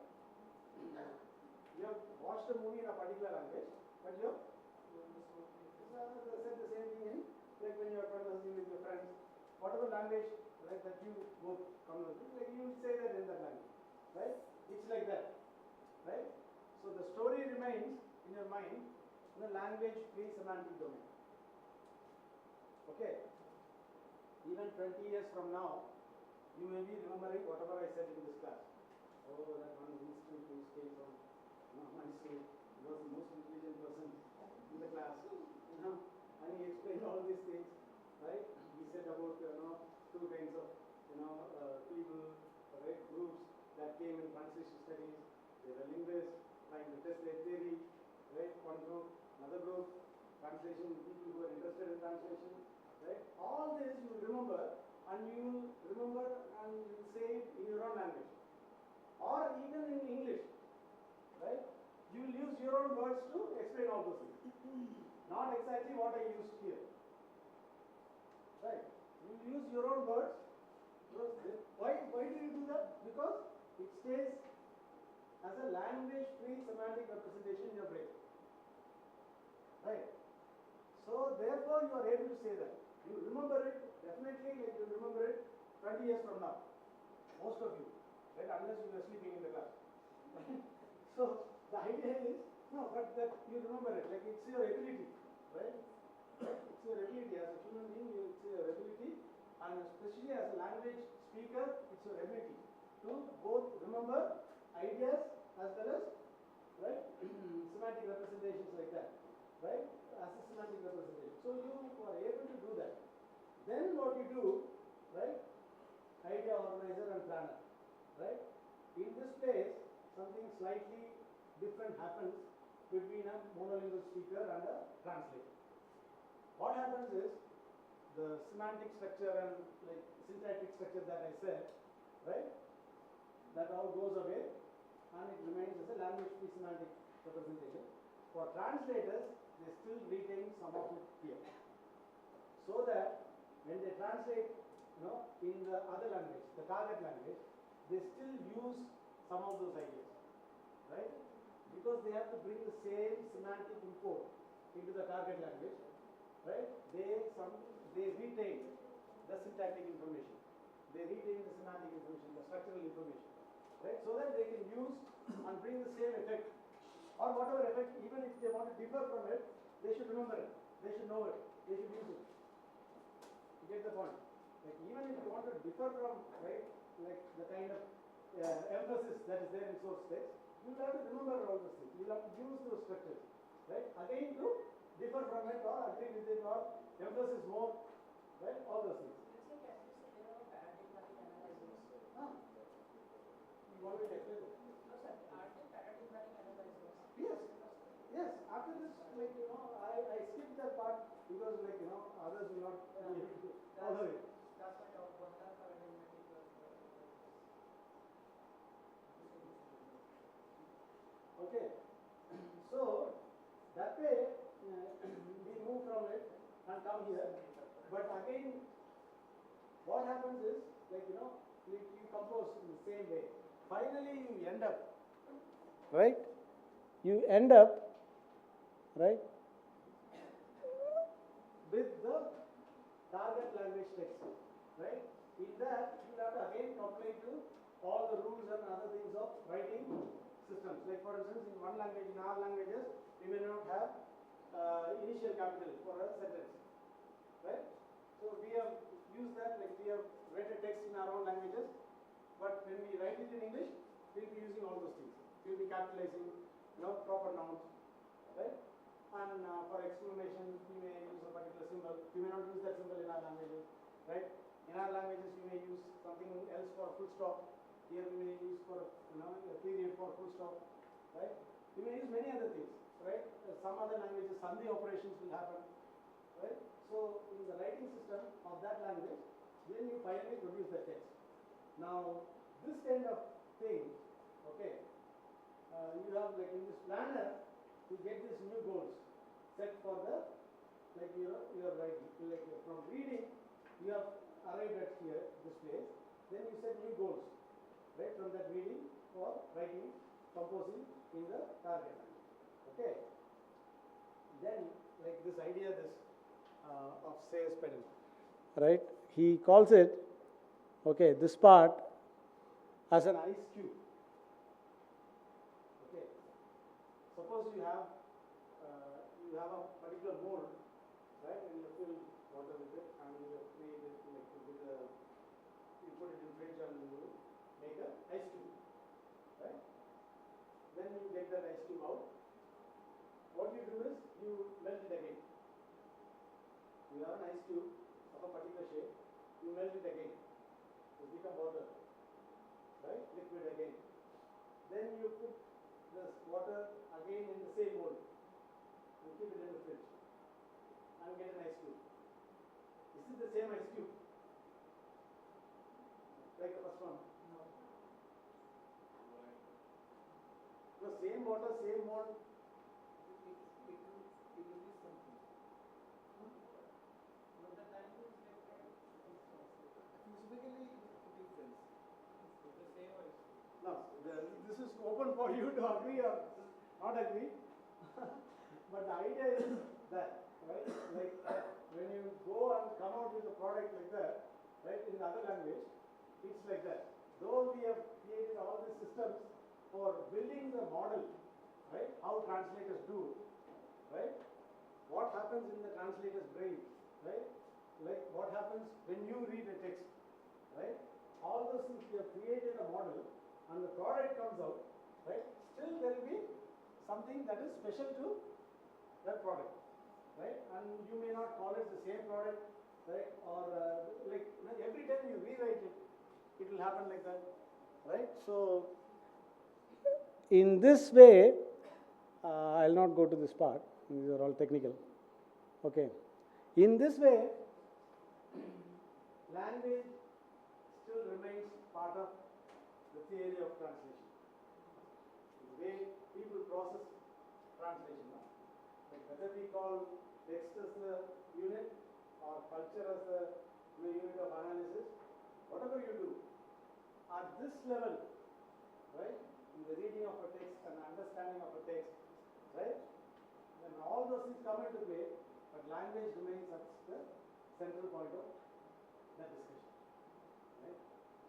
I: You have watched a movie in a particular language, but you have said the same thing in, like when you are conversing with your friends, whatever language, right, that you both converse with, like you will say that in that language, right? It's like that, right? So the story remains in your mind in the language-free semantic domain. Okay? Even 20 years from now, you may be remembering whatever I said in this class. Oh, that one instant who came from my school, he was the most intelligent person in the class, and he explained all these things, right? He said about, two kinds of, people, right, groups that came in translation studies. They were linguists trying to test their theory, right? One group, another group, translation, people who are interested in translation, right? All this you will remember, and you will remember and you will say it in your own language, or even in English, right? You will use your own words to explain all those things. Not exactly what I used here, right? You will use your own words. Why do you do that? Because it stays as a language-free semantic representation in your brain, right? So therefore you are able to say that. You remember it, definitely, like you remember it 20 years from now. Most of you, right? Unless you were sleeping in the class. So the idea is, no, but that you remember it, like it's your ability, right? It's your ability as a human being, it's your ability, and especially as a language speaker, it's your ability to both remember ideas as well as, right, semantic representations like that, right, as a semantic representation. So you are able to do that. Then what you do, right, idea organizer and planner, right? In this place, something slightly different happens between a monolingual speaker and a translator. What happens is, the semantic structure and like syntactic structure that I said, right, that all goes away and it remains as a language-free semantic representation. For translators, they still retain some of it here, so that when they translate, in the other language, the target language, they still use some of those ideas, right? Because they have to bring the same semantic import into the target language, right? They retain the syntactic information, they retain the semantic information, the structural information, right? So that they can use and bring the same effect, or whatever effect, even if they want to differ from it, they should remember it, they should know it, they should use it. You get the point? Like even if you want to differ from, right, like the kind of emphasis that is there in source text, you will have to remember all those things. You will have to use those structures, right? Again to differ from it or agree with it or emphasis more, right? All those things.
J: Let's say, can you say there are paradigmatic analyzers?
I: You want me to explain it?
J: No, sir. Are there paradigmatic analyzers?
I: Yes. Yes. After this, like I skipped that part because others will not be able to follow it.
J: That's my doubt. What are paradigmatic?
I: Okay. So that way we move from it and come here. But again, what happens is, you compose in the same way. Finally, you end up, right? You end up, right, with the target language text, right? In that, you have to again comply to all the rules and other things of writing systems. Like for instance, in one language, in our languages, we may not have initial capital for a sentence, right? So we have used that, like we have read a text in our own languages, but when we write it in English, we'll be using all those things. We'll be capitalizing, proper nouns, right? And for exclamation, we may use a particular symbol. We may not use that symbol in our languages, right? In our languages, we may use something else for full stop. Here we may use for, a period for full stop, right? We may use many other things, right? Some other languages, sandhi operations will happen, right? So in the writing system of that language, then you finally produce the text. Now, this kind of thing, okay, you have like in this planner, to get these new goals set for the, your writing. Like from reading, you have arrived at here, this place. then you set new goals, right, from that reading or writing, composing in the target language. Okay. Then, like this idea, of Sayers pedal, right? He calls it, okay, this part as an ice cube. Okay. Suppose you have a particular mold, right, and you fill water with it, and you create it like with you put it in fridge and you make an ice cube, right? Then you get that ice cube out. What you do is you melt it again. You have an ice cube of a particular shape, you melt it again. It becomes water, right? Liquid again. Then you put this water again in the same mold and keep it in the fridge and get an ice cube. Is it the same ice cube? Like the first one? No. The same water, same mold. It will be something. But the language is different. Physically different. It's the same ice cube. No, this is open for you to agree or not agree. But the idea is that, right? Like when you go and come out with a product like that, right, in the other language, it's like that. Though we have created all these systems for building the model, right, how translators do, right? What happens in the translator's brain, right? Like what happens when you read a text, right? All those things we have created a model and the product comes out, right? Still there will be something that is special to that product, right? And you may not call it the same product, right? Or like every time you rewrite it, it will happen like that, right? So in this way, I'll not go to this part. These are all technical. Okay. In this way, language still remains part of the theory of translation. The way people process translation. No? Like whether we call text as the unit or culture as the unit of analysis, whatever you do, at this level, right, in the reading of a text and understanding of a text, right, then all those things come into play, but language remains at the central point of that discussion, right?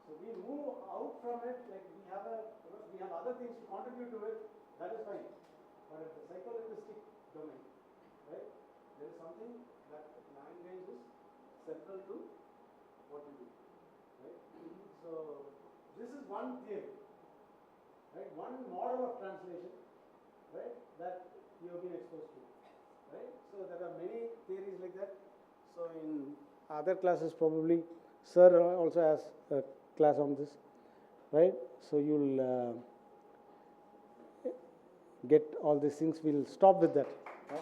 I: So we move out from it, like we have other things to contribute to it, that is fine. But at the psycholinguistic domain, right, there is something that language is central to what we do, right? So this is one theory, right? One model of translation, right, that you have been exposed to, right? So there are many theories like that. So in other classes probably, sir also has a class on this, right? So you'll get all these things. We'll stop with that. Right?